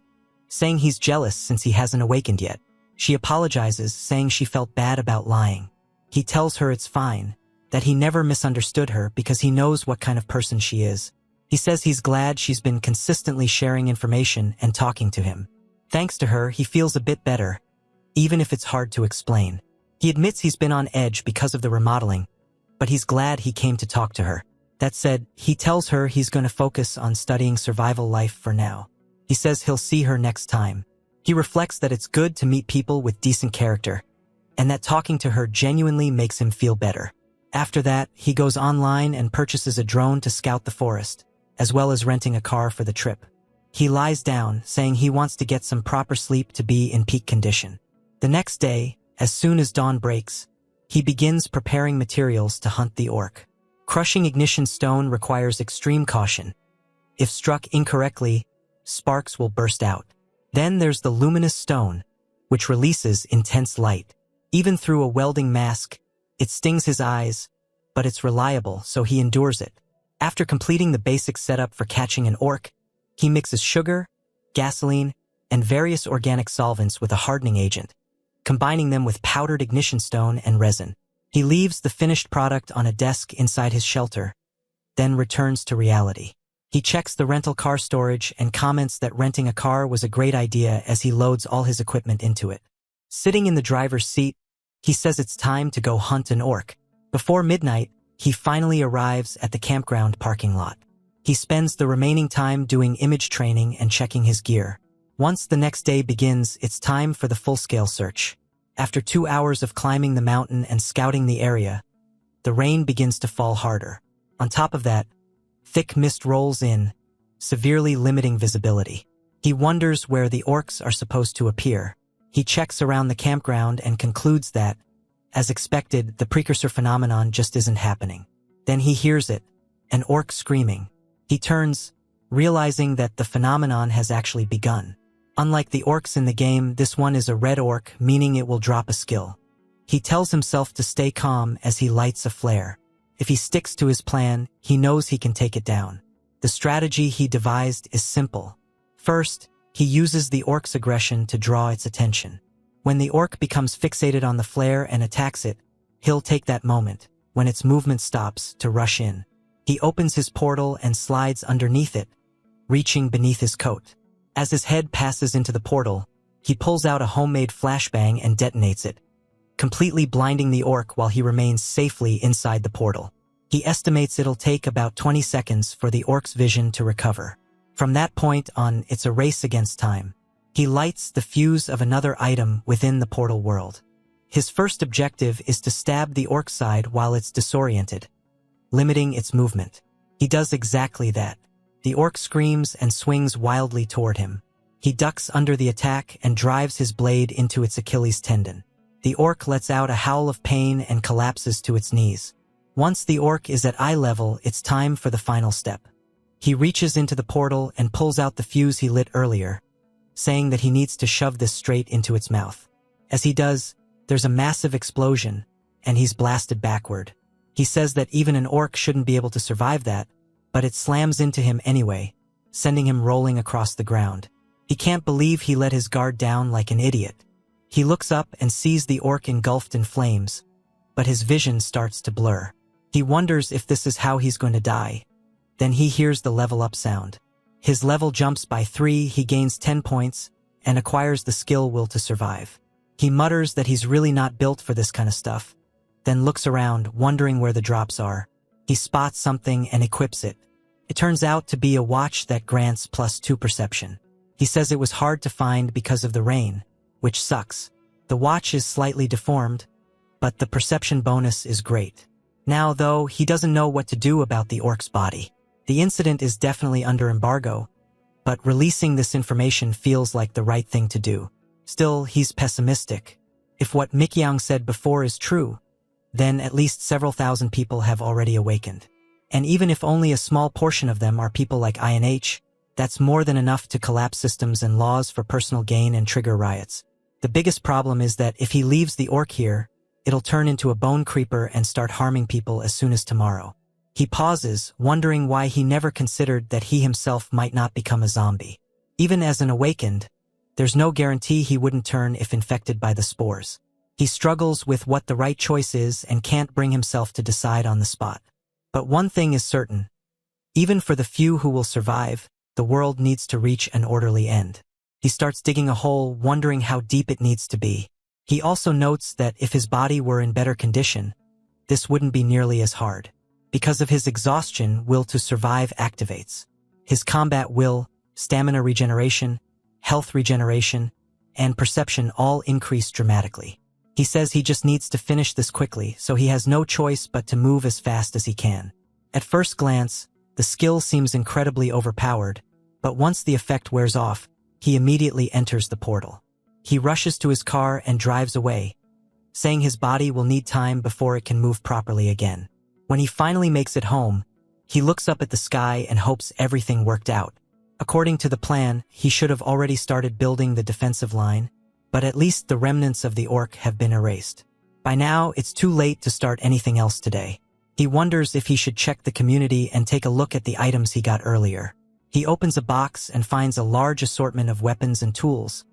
saying he's jealous since he hasn't awakened yet. She apologizes, saying she felt bad about lying. He tells her it's fine, that he never misunderstood her because he knows what kind of person she is. He says he's glad she's been consistently sharing information and talking to him. Thanks to her, he feels a bit better, even if it's hard to explain. He admits he's been on edge because of the remodeling, but he's glad he came to talk to her. That said, he tells her he's going to focus on studying survival life for now. He says he'll see her next time. He reflects that it's good to meet people with decent character, and that talking to her genuinely makes him feel better. After that, he goes online and purchases a drone to scout the forest, as well as renting a car for the trip. He lies down, saying he wants to get some proper sleep to be in peak condition. The next day, as soon as dawn breaks, he begins preparing materials to hunt the orc. Crushing ignition stone requires extreme caution. If struck incorrectly, sparks will burst out. Then there's the luminous stone, which releases intense light. Even through a welding mask, it stings his eyes, but it's reliable, so he endures it. After completing the basic setup for catching an orc, he mixes sugar, gasoline, and various organic solvents with a hardening agent, combining them with powdered ignition stone and resin. He leaves the finished product on a desk inside his shelter, then returns to reality. He checks the rental car storage and comments that renting a car was a great idea as he loads all his equipment into it. Sitting in the driver's seat, he says it's time to go hunt an orc. Before midnight, he finally arrives at the campground parking lot. He spends the remaining time doing image training and checking his gear. Once the next day begins, it's time for the full-scale search. After 2 hours of climbing the mountain and scouting the area, the rain begins to fall harder. On top of that, thick mist rolls in, severely limiting visibility. He wonders where the orcs are supposed to appear. He checks around the campground and concludes that, as expected, the precursor phenomenon just isn't happening. Then he hears it, an orc screaming. He turns, realizing that the phenomenon has actually begun. Unlike the orcs in the game, this one is a red orc, meaning it will drop a skill. He tells himself to stay calm as he lights a flare. If he sticks to his plan, he knows he can take it down. The strategy he devised is simple. First, he uses the orc's aggression to draw its attention. When the orc becomes fixated on the flare and attacks it, he'll take that moment, when its movement stops, to rush in. He opens his portal and slides underneath it, reaching beneath his coat. As his head passes into the portal, he pulls out a homemade flashbang and detonates it, completely blinding the orc while he remains safely inside the portal. He estimates it'll take about 20 seconds for the orc's vision to recover. From that point on, it's a race against time. He lights the fuse of another item within the portal world. His first objective is to stab the orc side while it's disoriented, limiting its movement. He does exactly that. The orc screams and swings wildly toward him. He ducks under the attack and drives his blade into its Achilles tendon. The orc lets out a howl of pain and collapses to its knees. Once the orc is at eye level, it's time for the final step. He reaches into the portal and pulls out the fuse he lit earlier, saying that he needs to shove this straight into its mouth. As he does, there's a massive explosion, and he's blasted backward. He says that even an orc shouldn't be able to survive that, but it slams into him anyway, sending him rolling across the ground. He can't believe he let his guard down like an idiot. He looks up and sees the orc engulfed in flames, but his vision starts to blur. He wonders if this is how he's going to die. Then he hears the level up sound. His level jumps by 3, he gains 10 points, and acquires the skill Will to Survive. He mutters that he's really not built for this kind of stuff, then looks around, wondering where the drops are. He spots something and equips it. It turns out to be a watch that grants +2 perception. He says it was hard to find because of the rain, which sucks. The watch is slightly deformed, but the perception bonus is great. Now, though, he doesn't know what to do about the orc's body. The incident is definitely under embargo, but releasing this information feels like the right thing to do. Still, he's pessimistic. If what Mikyang said before is true, then at least several thousand people have already awakened. And even if only a small portion of them are people like INH, that's more than enough to collapse systems and laws for personal gain and trigger riots. The biggest problem is that if he leaves the orc here, it'll turn into a bone creeper and start harming people as soon as tomorrow. He pauses, wondering why he never considered that he himself might not become a zombie. Even as an awakened, there's no guarantee he wouldn't turn if infected by the spores. He struggles with what the right choice is and can't bring himself to decide on the spot. But one thing is certain. Even for the few who will survive, the world needs to reach an orderly end. He starts digging a hole, wondering how deep it needs to be. He also notes that if his body were in better condition, this wouldn't be nearly as hard. Because of his exhaustion, will to survive activates. His combat will, stamina regeneration, health regeneration, and perception all increase dramatically. He says he just needs to finish this quickly, so he has no choice but to move as fast as he can. At first glance, the skill seems incredibly overpowered, but once the effect wears off, he immediately enters the portal. He rushes to his car and drives away, saying his body will need time before it can move properly again. When he finally makes it home, he looks up at the sky and hopes everything worked out. According to the plan, he should have already started building the defensive line, but at least the remnants of the orc have been erased. By now, it's too late to start anything else today. He wonders if he should check the community and take a look at the items he got earlier. He opens a box and finds a large assortment of weapons and tools,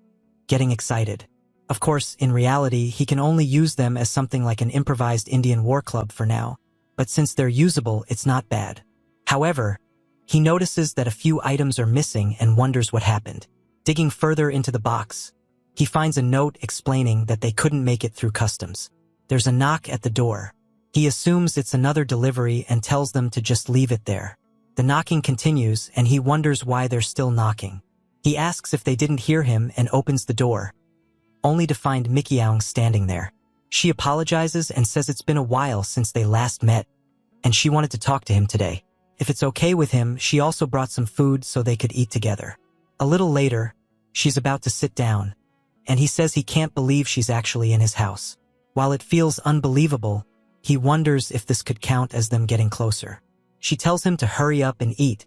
getting excited. Of course, in reality, he can only use them as something like an improvised Indian war club for now, but since they're usable, it's not bad. However, he notices that a few items are missing and wonders what happened. Digging further into the box, he finds a note explaining that they couldn't make it through customs. There's a knock at the door. He assumes it's another delivery and tells them to just leave it there. The knocking continues and he wonders why they're still knocking. He asks if they didn't hear him and opens the door, only to find Mikiaung standing there. She apologizes and says it's been a while since they last met, and she wanted to talk to him today. If it's okay with him, she also brought some food so they could eat together. A little later, she's about to sit down, and he says he can't believe she's actually in his house. While it feels unbelievable, he wonders if this could count as them getting closer. She tells him to hurry up and eat,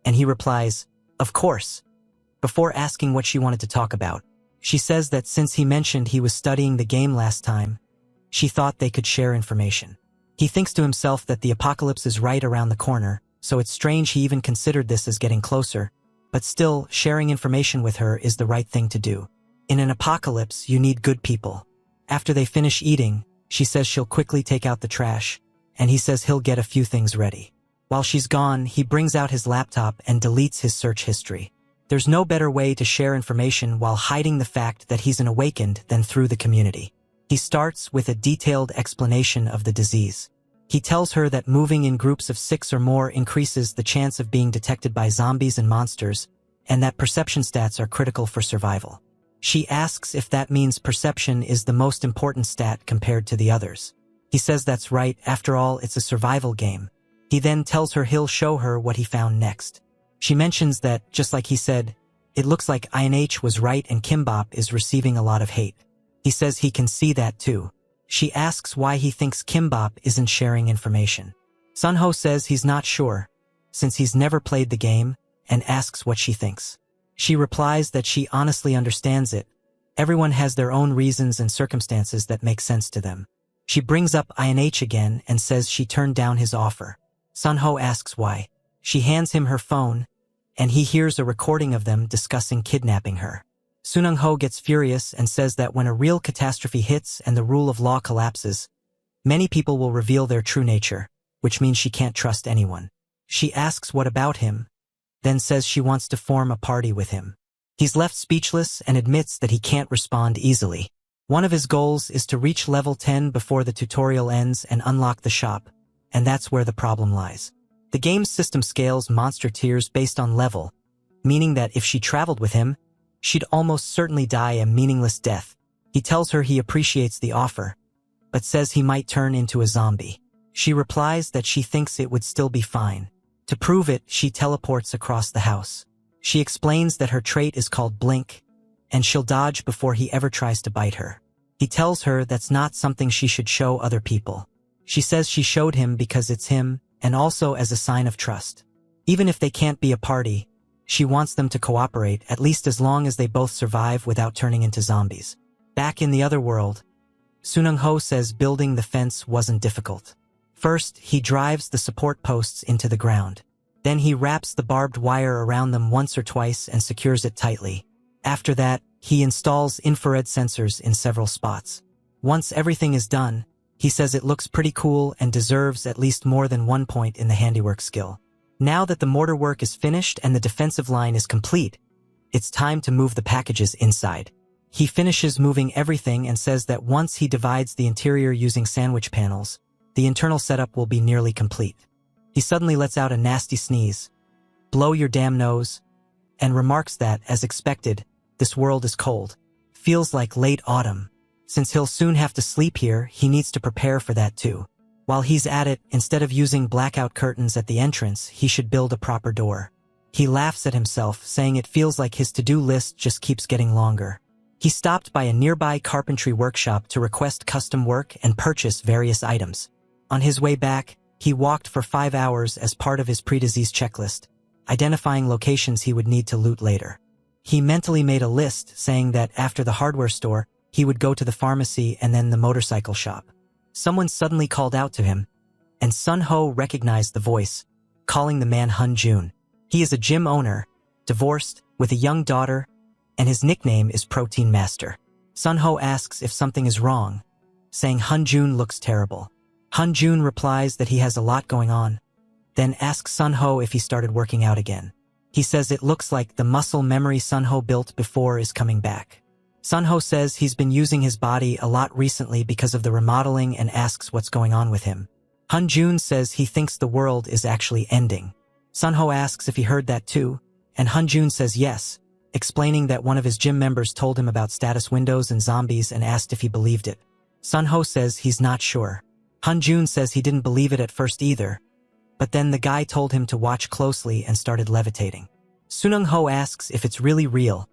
and he replies, "Of course," before asking what she wanted to talk about. She says that since he mentioned he was studying the game last time, she thought they could share information. He thinks to himself that the apocalypse is right around the corner, so it's strange he even considered this as getting closer, but still, sharing information with her is the right thing to do. In an apocalypse, you need good people. After they finish eating, she says she'll quickly take out the trash, and he says he'll get a few things ready. While she's gone, he brings out his laptop and deletes his search history. There's no better way to share information while hiding the fact that he's an awakened than through the community. He starts with a detailed explanation of the disease. He tells her that moving in groups of 6 or more increases the chance of being detected by zombies and monsters, and that perception stats are critical for survival. She asks if that means perception is the most important stat compared to the others. He says that's right, after all, it's a survival game. He then tells her he'll show her what he found next. She mentions that, just like he said, it looks like INH was right and Kimbap is receiving a lot of hate. He says he can see that too. She asks why he thinks Kimbap isn't sharing information. Sunho says he's not sure, since he's never played the game, and asks what she thinks. She replies that she honestly understands it. Everyone has their own reasons and circumstances that make sense to them. She brings up INH again and says she turned down his offer. Sunho asks why. She hands him her phone, and he hears a recording of them discussing kidnapping her. Sunung-ho gets furious and says that when a real catastrophe hits and the rule of law collapses, many people will reveal their true nature, which means she can't trust anyone. She asks what about him, then says she wants to form a party with him. He's left speechless and admits that he can't respond easily. One of his goals is to reach level 10 before the tutorial ends and unlock the shop, and that's where the problem lies. The game's system scales monster tiers based on level, meaning that if she traveled with him, she'd almost certainly die a meaningless death. He tells her he appreciates the offer, but says he might turn into a zombie. She replies that she thinks it would still be fine. To prove it, she teleports across the house. She explains that her trait is called Blink, and she'll dodge before he ever tries to bite her. He tells her that's not something she should show other people. She says she showed him because it's him, and also as a sign of trust. Even if they can't be a party, she wants them to cooperate, at least as long as they both survive without turning into zombies. Back in the other world, Sunung-ho says building the fence wasn't difficult. First, he drives the support posts into the ground. Then he wraps the barbed wire around them once or twice and secures it tightly. After that, he installs infrared sensors in several spots. Once everything is done, he says it looks pretty cool and deserves at least more than 1 point in the handiwork skill. Now that the mortar work is finished and the defensive line is complete, it's time to move the packages inside. He finishes moving everything and says that once he divides the interior using sandwich panels, the internal setup will be nearly complete. He suddenly lets out a nasty sneeze. "Blow your damn nose," and remarks that, as expected, this world is cold. Feels like late autumn. Since he'll soon have to sleep here, he needs to prepare for that too. While he's at it, instead of using blackout curtains at the entrance, he should build a proper door. He laughs at himself, saying it feels like his to-do list just keeps getting longer. He stopped by a nearby carpentry workshop to request custom work and purchase various items. On his way back, he walked for 5 hours as part of his pre-disease checklist, identifying locations he would need to loot later. He mentally made a list saying that after the hardware store, he would go to the pharmacy and then the motorcycle shop. Someone suddenly called out to him, and Sun Ho recognized the voice, calling the man Hun Jun. He is a gym owner, divorced, with a young daughter, and his nickname is Protein Master. Sun Ho asks if something is wrong, saying Hun Jun looks terrible. Hun Jun replies that he has a lot going on, then asks Sun Ho if he started working out again. He says it looks like the muscle memory Sun Ho built before is coming back. Sun Ho says he's been using his body a lot recently because of the remodeling and asks what's going on with him. Hun Jun says he thinks the world is actually ending. Sun Ho asks if he heard that too, and Hun Jun says yes, explaining that one of his gym members told him about status windows and zombies and asked if he believed it. Sun Ho says he's not sure. Hun Jun says he didn't believe it at first either, but then the guy told him to watch closely and started levitating. Sunung Ho asks if it's really real,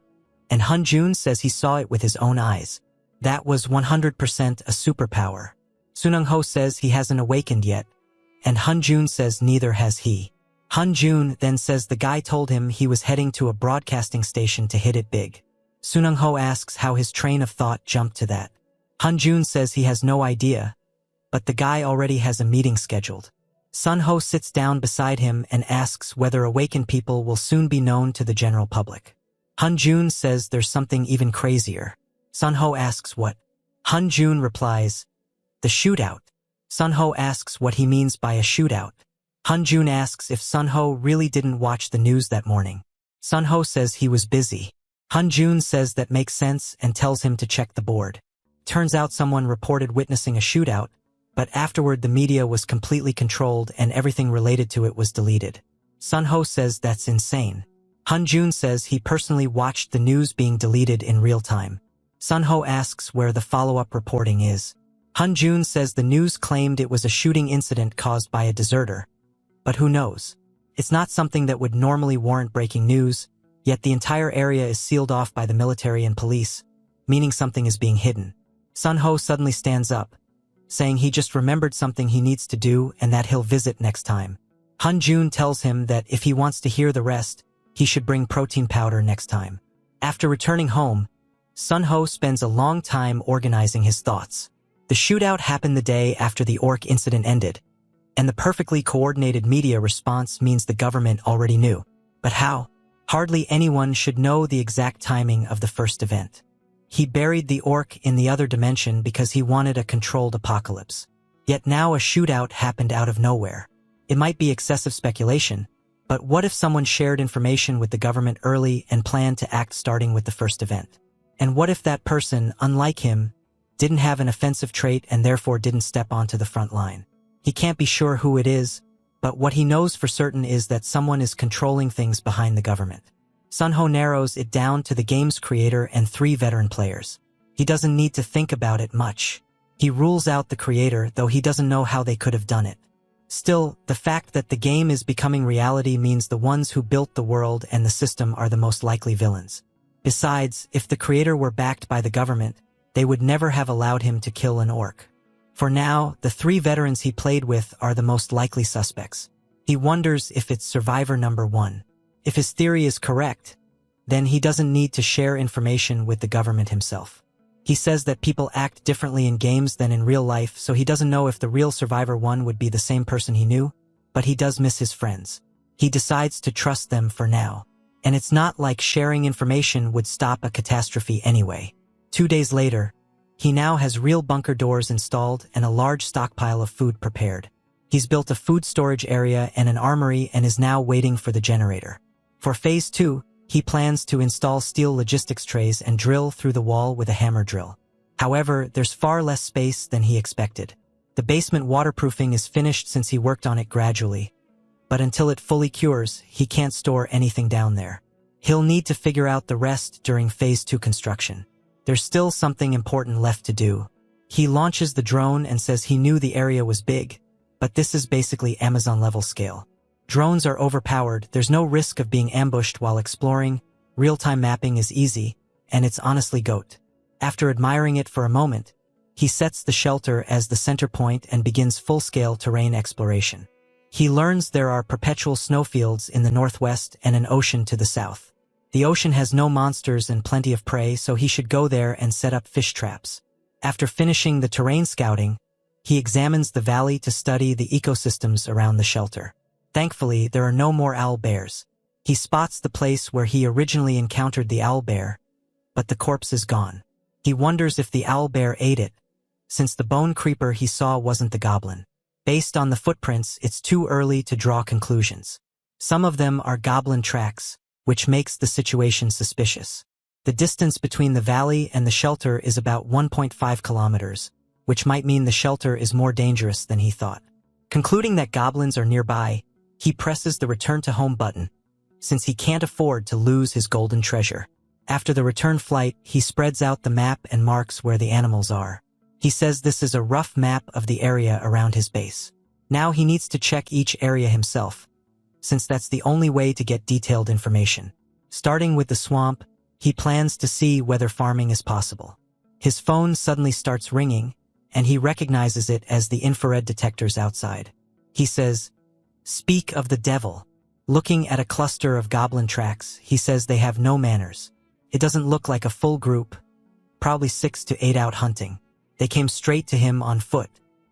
and Hun Jun says he saw it with his own eyes. That was 100% a superpower. Sunung Ho says he hasn't awakened yet, and Hun Jun says neither has he. Hun Jun then says the guy told him he was heading to a broadcasting station to hit it big. Sunung Ho asks how his train of thought jumped to that. Hun Jun says he has no idea, but the guy already has a meeting scheduled. Sun Ho sits down beside him and asks whether awakened people will soon be known to the general public. Hun Jun says there's something even crazier. Sun Ho asks what? Hun Jun replies, the shootout. Sun Ho asks what he means by a shootout. Hun Jun asks if Sun Ho really didn't watch the news that morning. Sun Ho says he was busy. Hun Jun says that makes sense and tells him to check the board. Turns out someone reported witnessing a shootout, but afterward the media was completely controlled and everything related to it was deleted. Sun Ho says that's insane. Hun Jun says he personally watched the news being deleted in real time. Sun Ho asks where the follow-up reporting is. Hun Jun says the news claimed it was a shooting incident caused by a deserter. But who knows? It's not something that would normally warrant breaking news, yet the entire area is sealed off by the military and police, meaning something is being hidden. Sun Ho suddenly stands up, saying he just remembered something he needs to do and that he'll visit next time. Hun Jun tells him that if he wants to hear the rest, he should bring protein powder next time. After returning home, Sun Ho spends a long time organizing his thoughts. The shootout happened the day after the orc incident ended, and the perfectly coordinated media response means the government already knew. But how? Hardly anyone should know the exact timing of the first event. He buried the orc in the other dimension because he wanted a controlled apocalypse. Yet now a shootout happened out of nowhere. It might be excessive speculation, but what if someone shared information with the government early and planned to act starting with the first event? And what if that person, unlike him, didn't have an offensive trait and therefore didn't step onto the front line? He can't be sure who it is, but what he knows for certain is that someone is controlling things behind the government. Sun Ho narrows it down to the game's creator and 3 veteran players. He doesn't need to think about it much. He rules out the creator, though he doesn't know how they could have done it. Still, the fact that the game is becoming reality means the ones who built the world and the system are the most likely villains. Besides, if the creator were backed by the government, they would never have allowed him to kill an orc. For now, the 3 veterans he played with are the most likely suspects. He wonders if it's survivor number 1. If his theory is correct, then he doesn't need to share information with the government himself. He says that people act differently in games than in real life, so he doesn't know if the real survivor 1 would be the same person he knew, but he does miss his friends. He decides to trust them for now. And it's not like sharing information would stop a catastrophe anyway. 2 days later, he now has real bunker doors installed and a large stockpile of food prepared. He's built a food storage area and an armory and is now waiting for the generator. For Phase 2, He plans to install steel logistics trays and drill through the wall with a hammer drill. However, there's far less space than he expected. The basement waterproofing is finished since he worked on it gradually, but until it fully cures, he can't store anything down there. He'll need to figure out the rest during Phase 2 construction. There's still something important left to do. He launches the drone and says he knew the area was big, but this is basically Amazon-level scale. Drones are overpowered, there's no risk of being ambushed while exploring, real-time mapping is easy, and it's honestly GOAT. After admiring it for a moment, he sets the shelter as the center point and begins full-scale terrain exploration. He learns there are perpetual snowfields in the northwest and an ocean to the south. The ocean has no monsters and plenty of prey, so he should go there and set up fish traps. After finishing the terrain scouting, he examines the valley to study the ecosystems around the shelter. Thankfully, there are no more owl bears. He spots the place where he originally encountered the owl bear, but the corpse is gone. He wonders if the owl bear ate it, since the bone creeper he saw wasn't the goblin. Based on the footprints, it's too early to draw conclusions. Some of them are goblin tracks, which makes the situation suspicious. The distance between the valley and the shelter is about 1.5 kilometers, which might mean the shelter is more dangerous than he thought. Concluding that goblins are nearby, he presses the Return to Home button, since he can't afford to lose his golden treasure. After the return flight, he spreads out the map and marks where the animals are. He says this is a rough map of the area around his base. Now he needs to check each area himself, since that's the only way to get detailed information. Starting with the swamp, he plans to see whether farming is possible. His phone suddenly starts ringing, and he recognizes it as the infrared detectors outside. He says, "Speak of the devil." Looking at a cluster of goblin tracks, he says they have no manners. It doesn't look like a full group, probably 6 to 8 out hunting. They came straight to him on foot.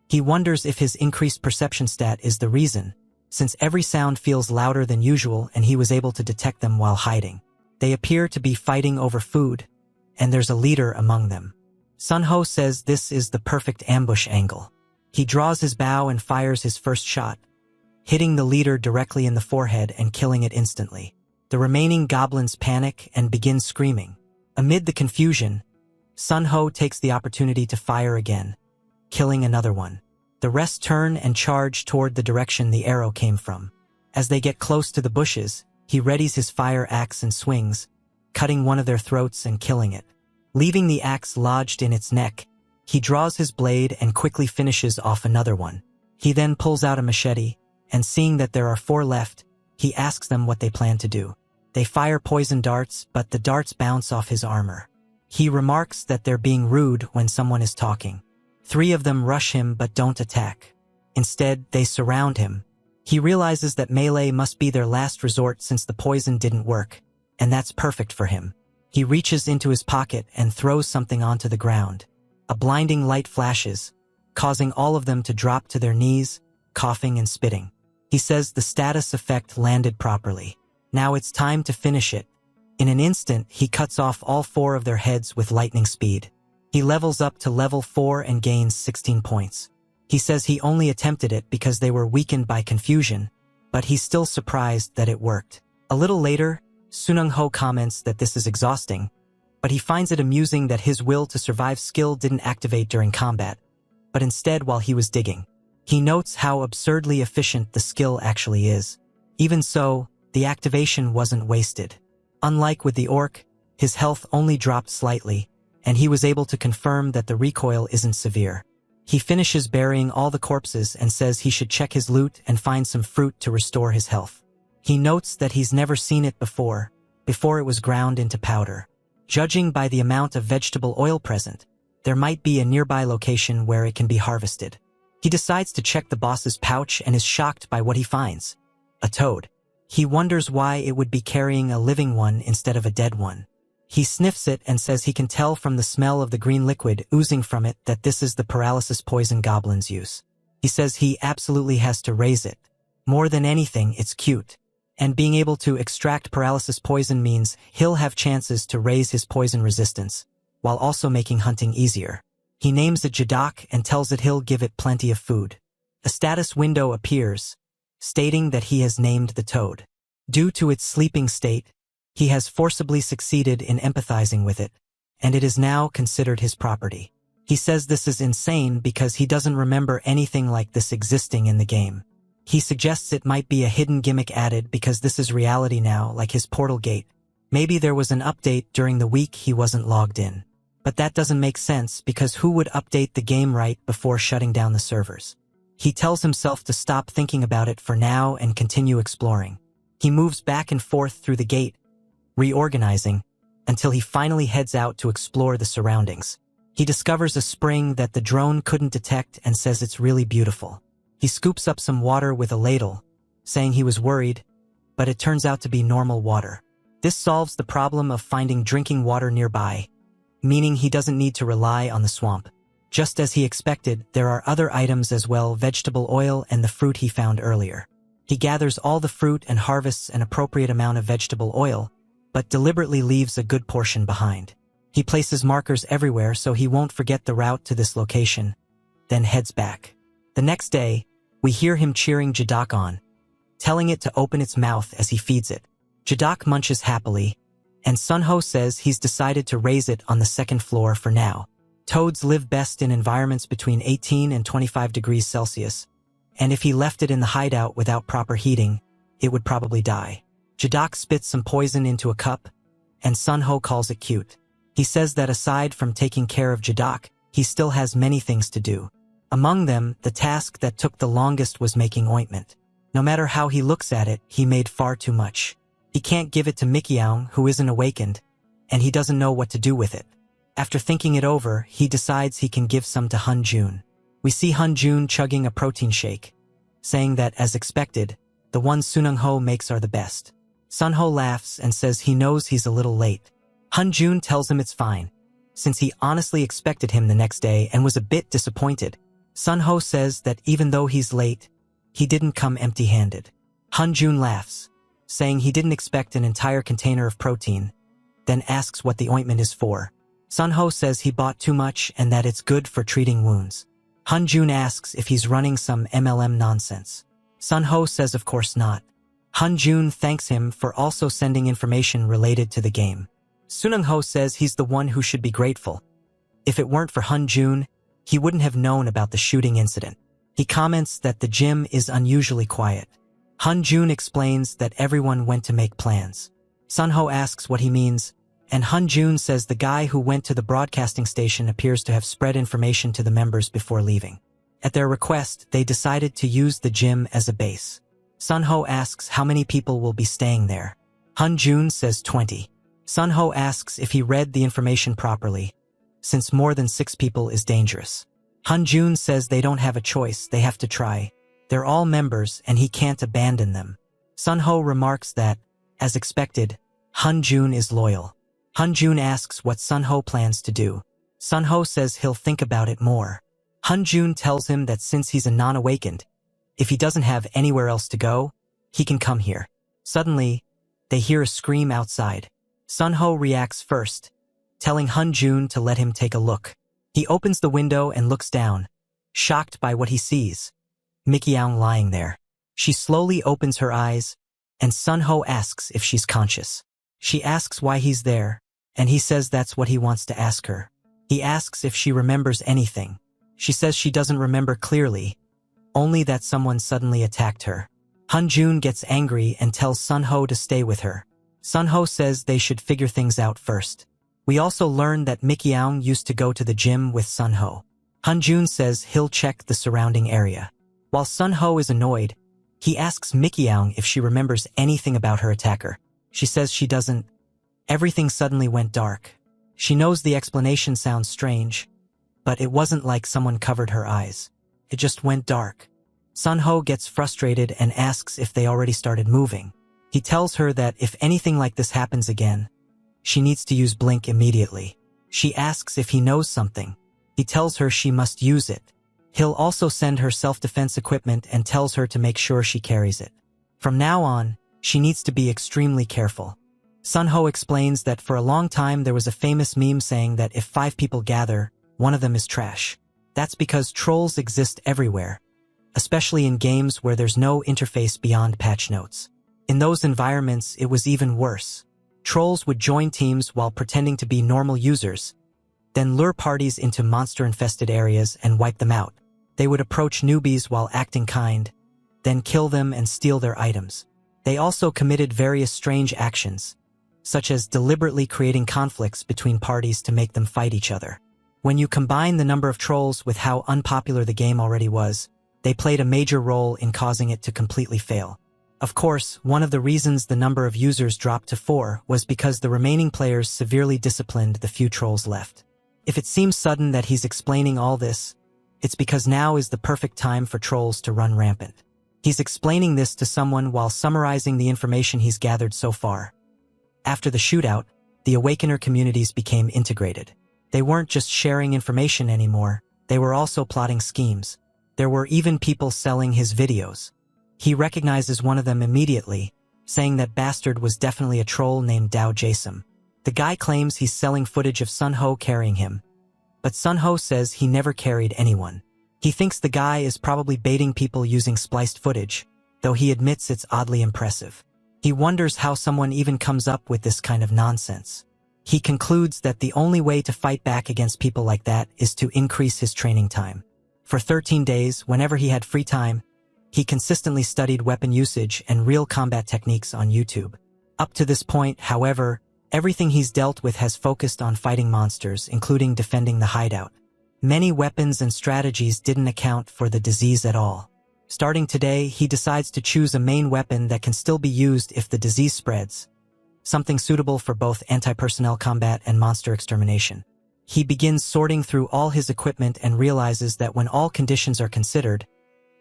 He wonders if his increased perception stat is the reason, since every sound feels louder than usual and he was able to detect them while hiding. They appear to be fighting over food, and there's a leader among them. Sunho says this is the perfect ambush angle. He draws his bow and fires his first shot, hitting the leader directly in the forehead and killing it instantly. The remaining goblins panic and begin screaming. Amid the confusion, Sunho takes the opportunity to fire again, killing another one. The rest turn and charge toward the direction the arrow came from. As they get close to the bushes, he readies his fire axe and swings, cutting one of their throats and killing it. Leaving the axe lodged in its neck, he draws his blade and quickly finishes off another one. He then pulls out a machete, and seeing that there are 4 left, he asks them what they plan to do. They fire poison darts, but the darts bounce off his armor. He remarks that they're being rude when someone is talking. 3 of them rush him but don't attack. Instead, they surround him. He realizes that melee must be their last resort since the poison didn't work, and that's perfect for him. He reaches into his pocket and throws something onto the ground. A blinding light flashes, causing all of them to drop to their knees, coughing and spitting. He says the status effect landed properly. Now it's time to finish it. In an instant, he cuts off all 4 of their heads with lightning speed. He levels up to level 4 and gains 16 points. He says he only attempted it because they were weakened by confusion, but he's still surprised that it worked. A little later, Sunung-ho comments that this is exhausting, but he finds it amusing that his will to survive skill didn't activate during combat, but instead while he was digging. He notes how absurdly efficient the skill actually is. Even so, the activation wasn't wasted. Unlike with the orc, his health only dropped slightly, and he was able to confirm that the recoil isn't severe. He finishes burying all the corpses and says he should check his loot and find some fruit to restore his health. He notes that he's never seen it before it was ground into powder. Judging by the amount of vegetable oil present, there might be a nearby location where it can be harvested. He decides to check the boss's pouch and is shocked by what he finds: a toad. He wonders why it would be carrying a living one instead of a dead one. He sniffs it and says he can tell from the smell of the green liquid oozing from it that this is the paralysis poison goblins use. He says he absolutely has to raise it. More than anything, it's cute. And being able to extract paralysis poison means he'll have chances to raise his poison resistance, while also making hunting easier. He names it Jadok and tells it he'll give it plenty of food. A status window appears, stating that he has named the toad. Due to its sleeping state, He has forcibly succeeded in empathizing with it, and it is now considered his property. He says this is insane because he doesn't remember anything like this existing in the game. He suggests it might be a hidden gimmick added because this is reality now, like his portal gate. Maybe there was an update during the week he wasn't logged in. But that doesn't make sense because who would update the game right before shutting down the servers? He tells himself to stop thinking about it for now and continue exploring. He moves back and forth through the gate, reorganizing, until he finally heads out to explore the surroundings. He discovers a spring that the drone couldn't detect and says it's really beautiful. He scoops up some water with a ladle, saying he was worried, but it turns out to be normal water. This solves the problem of finding drinking water nearby, meaning he doesn't need to rely on the swamp. Just as he expected, there are other items as well, vegetable oil and the fruit he found earlier. He gathers all the fruit and harvests an appropriate amount of vegetable oil, but deliberately leaves a good portion behind. He places markers everywhere so he won't forget the route to this location, then heads back. The next day, we hear him cheering Jadok on, telling it to open its mouth as he feeds it. Jadok munches happily, and Sunho says he's decided to raise it on the second floor for now. Toads live best in environments between 18 and 25 degrees Celsius, and if he left it in the hideout without proper heating, it would probably die. Jadok spits some poison into a cup, and Sunho calls it cute. He says that aside from taking care of Jadok, he still has many things to do. Among them, the task that took the longest was making ointment. No matter how he looks at it, he made far too much. He can't give it to Mikiang, who isn't awakened, and he doesn't know what to do with it. After thinking it over, he decides he can give some to Hunjun. We see Hunjun chugging a protein shake, saying that, as expected, the ones Sunungho makes are the best. Sunho laughs and says he knows he's a little late. Hunjun tells him it's fine, since he honestly expected him the next day and was a bit disappointed. Sunho says that even though he's late, he didn't come empty-handed. Hunjun laughs, saying he didn't expect an entire container of protein, then asks what the ointment is for. Sunho says he bought too much and that it's good for treating wounds. Hunjun asks if he's running some MLM nonsense. Sunho says of course not. Hunjun thanks him for also sending information related to the game. Sunungho says he's the one who should be grateful. If it weren't for Hunjun, he wouldn't have known about the shooting incident. He comments that the gym is unusually quiet. Hunjun explains that everyone went to make plans. Sunho asks what he means, and Hunjun says the guy who went to the broadcasting station appears to have spread information to the members before leaving. At their request, they decided to use the gym as a base. Sunho asks how many people will be staying there. Hunjun says 20. Sunho asks if he read the information properly, since more than 6 people is dangerous. Hunjun says they don't have a choice, they have to try. They're all members and he can't abandon them. Sunho remarks that, as expected, Hunjun is loyal. Hunjun asks what Sunho plans to do. Sunho says he'll think about it more. Hunjun tells him that since he's a non-awakened, if he doesn't have anywhere else to go, he can come here. Suddenly, they hear a scream outside. Sunho reacts first, telling Hunjun to let him take a look. He opens the window and looks down, shocked by what he sees. Mikiang lying there. She slowly opens her eyes, and Sunho asks if she's conscious. She asks why he's there, and he says that's what he wants to ask her. He asks if she remembers anything. She says she doesn't remember clearly, only that someone suddenly attacked her. Hunjun gets angry and tells Sunho to stay with her. Sunho says they should figure things out first. We also learn that Mikiang used to go to the gym with Sunho. Hunjun says he'll check the surrounding area. While Sunho is annoyed, he asks Mikiang if she remembers anything about her attacker. She says she doesn't. Everything suddenly went dark. She knows the explanation sounds strange, but it wasn't like someone covered her eyes. It just went dark. Sunho gets frustrated and asks if they already started moving. He tells her that if anything like this happens again, she needs to use Blink immediately. She asks if he knows something. He tells her she must use it. He'll also send her self-defense equipment and tells her to make sure she carries it. From now on, she needs to be extremely careful. Sunho explains that for a long time there was a famous meme saying that if 5 people gather, one of them is trash. That's because trolls exist everywhere, especially in games where there's no interface beyond patch notes. In those environments, it was even worse. Trolls would join teams while pretending to be normal users, then lure parties into monster-infested areas and wipe them out. They would approach newbies while acting kind, then kill them and steal their items. They also committed various strange actions, such as deliberately creating conflicts between parties to make them fight each other. When you combine the number of trolls with how unpopular the game already was, they played a major role in causing it to completely fail. Of course, one of the reasons the number of users dropped to 4 was because the remaining players severely disciplined the few trolls left. If it seems sudden that he's explaining all this, it's because now is the perfect time for trolls to run rampant. He's explaining this to someone while summarizing the information he's gathered so far. After the shootout, the Awakener communities became integrated. They weren't just sharing information anymore, they were also plotting schemes. There were even people selling his videos. He recognizes one of them immediately, saying that bastard was definitely a troll named Dao Jason. The guy claims he's selling footage of Sunho carrying him, but Sunho says he never carried anyone. He thinks the guy is probably baiting people using spliced footage, though he admits it's oddly impressive. He wonders how someone even comes up with this kind of nonsense. He concludes that the only way to fight back against people like that is to increase his training time. For 13 days, whenever he had free time, he consistently studied weapon usage and real combat techniques on YouTube. Up to this point, however, everything he's dealt with has focused on fighting monsters, including defending the hideout. Many weapons and strategies didn't account for the disease at all. Starting today, he decides to choose a main weapon that can still be used if the disease spreads, something suitable for both anti-personnel combat and monster extermination. He begins sorting through all his equipment and realizes that when all conditions are considered,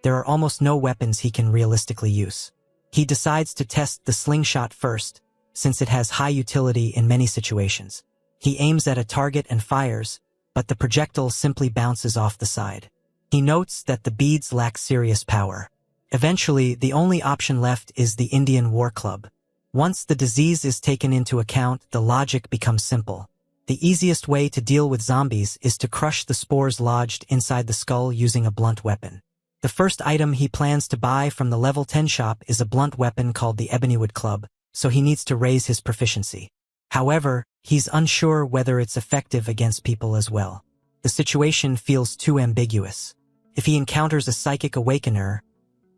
there are almost no weapons he can realistically use. He decides to test the slingshot first, since it has high utility in many situations. He aims at a target and fires, but the projectile simply bounces off the side. He notes that the beads lack serious power. Eventually, the only option left is the Indian War Club. Once the disease is taken into account, the logic becomes simple. The easiest way to deal with zombies is to crush the spores lodged inside the skull using a blunt weapon. The first item he plans to buy from the level 10 shop is a blunt weapon called the Ebonywood Club, so he needs to raise his proficiency. However, he's unsure whether it's effective against people as well. The situation feels too ambiguous. If he encounters a psychic awakener,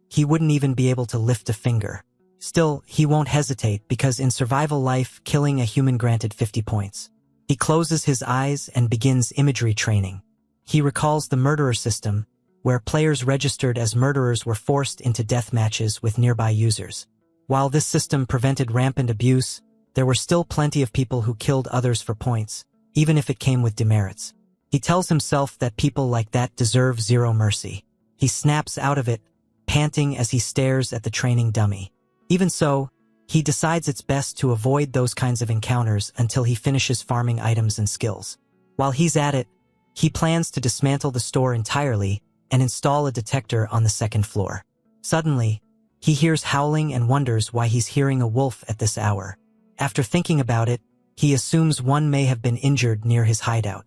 he wouldn't even be able to lift a finger. Still, he won't hesitate because in survival life, killing a human granted 50 points. He closes his eyes and begins imagery training. He recalls the murderer system, where players registered as murderers were forced into death matches with nearby users. While this system prevented rampant abuse, there were still plenty of people who killed others for points, even if it came with demerits. He tells himself that people like that deserve zero mercy. He snaps out of it, panting as he stares at the training dummy. Even so, he decides it's best to avoid those kinds of encounters until he finishes farming items and skills. While he's at it, he plans to dismantle the store entirely and install a detector on the second floor. Suddenly, he hears howling and wonders why he's hearing a wolf at this hour. After thinking about it, he assumes one may have been injured near his hideout.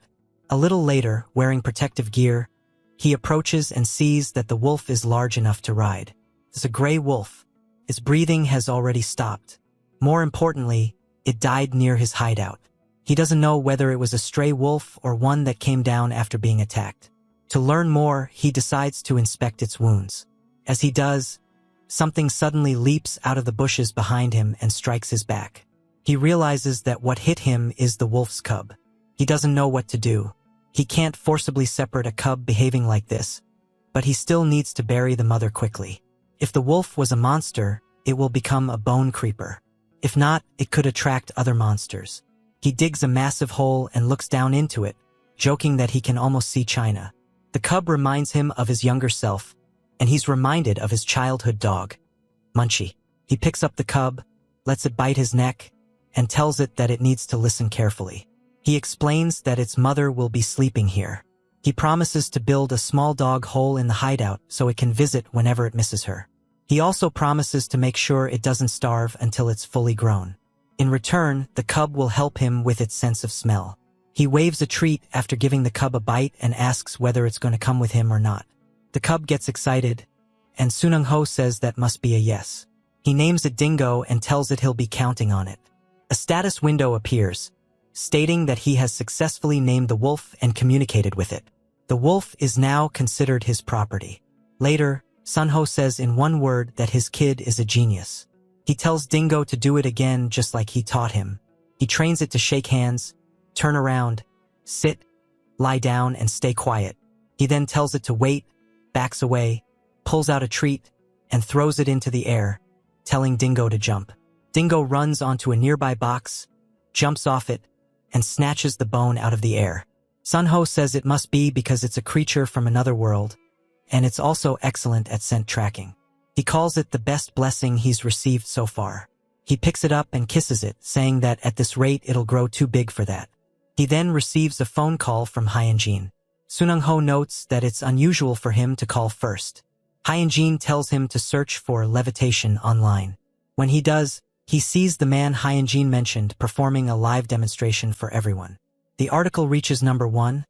A little later, wearing protective gear, he approaches and sees that the wolf is large enough to ride. It's a gray wolf. Its breathing has already stopped. More importantly, it died near his hideout. He doesn't know whether it was a stray wolf or one that came down after being attacked. To learn more, he decides to inspect its wounds. As he does, something suddenly leaps out of the bushes behind him and strikes his back. He realizes that what hit him is the wolf's cub. He doesn't know what to do. He can't forcibly separate a cub behaving like this, but he still needs to bury the mother quickly. If the wolf was a monster, it will become a bone creeper. If not, it could attract other monsters. He digs a massive hole and looks down into it, joking that he can almost see China. The cub reminds him of his younger self, and he's reminded of his childhood dog, Munchie. He picks up the cub, lets it bite his neck, and tells it that it needs to listen carefully. He explains that its mother will be sleeping here. He promises to build a small dog hole in the hideout so it can visit whenever it misses her. He also promises to make sure it doesn't starve until it's fully grown. In return, the cub will help him with its sense of smell. He waves a treat after giving the cub a bite and asks whether it's going to come with him or not. The cub gets excited, and Sunung Ho says that must be a yes. He names it Dingo and tells it he'll be counting on it. A status window appears, stating that he has successfully named the wolf and communicated with it. The wolf is now considered his property. Later, Sunho says in one word that his kid is a genius. He tells Dingo to do it again just like he taught him. He trains it to shake hands, turn around, sit, lie down, and stay quiet. He then tells it to wait, backs away, pulls out a treat, and throws it into the air, telling Dingo to jump. Dingo runs onto a nearby box, jumps off it, and snatches the bone out of the air. Sunho says it must be because it's a creature from another world, and it's also excellent at scent tracking. He calls it the best blessing he's received so far. He picks it up and kisses it, saying that at this rate it'll grow too big for that. He then receives a phone call from Hyunjin. Sunho notes that it's unusual for him to call first. Hyunjin tells him to search for levitation online. When he does, he sees the man Hyunjin mentioned performing a live demonstration for everyone. The article reaches number 1,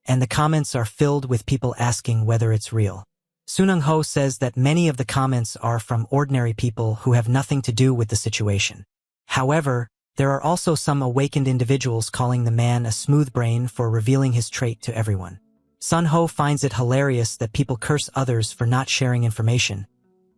and the comments are filled with people asking whether it's real. Sunho says that many of the comments are from ordinary people who have nothing to do with the situation. However, there are also some awakened individuals calling the man a smooth brain for revealing his trait to everyone. Sunho finds it hilarious that people curse others for not sharing information,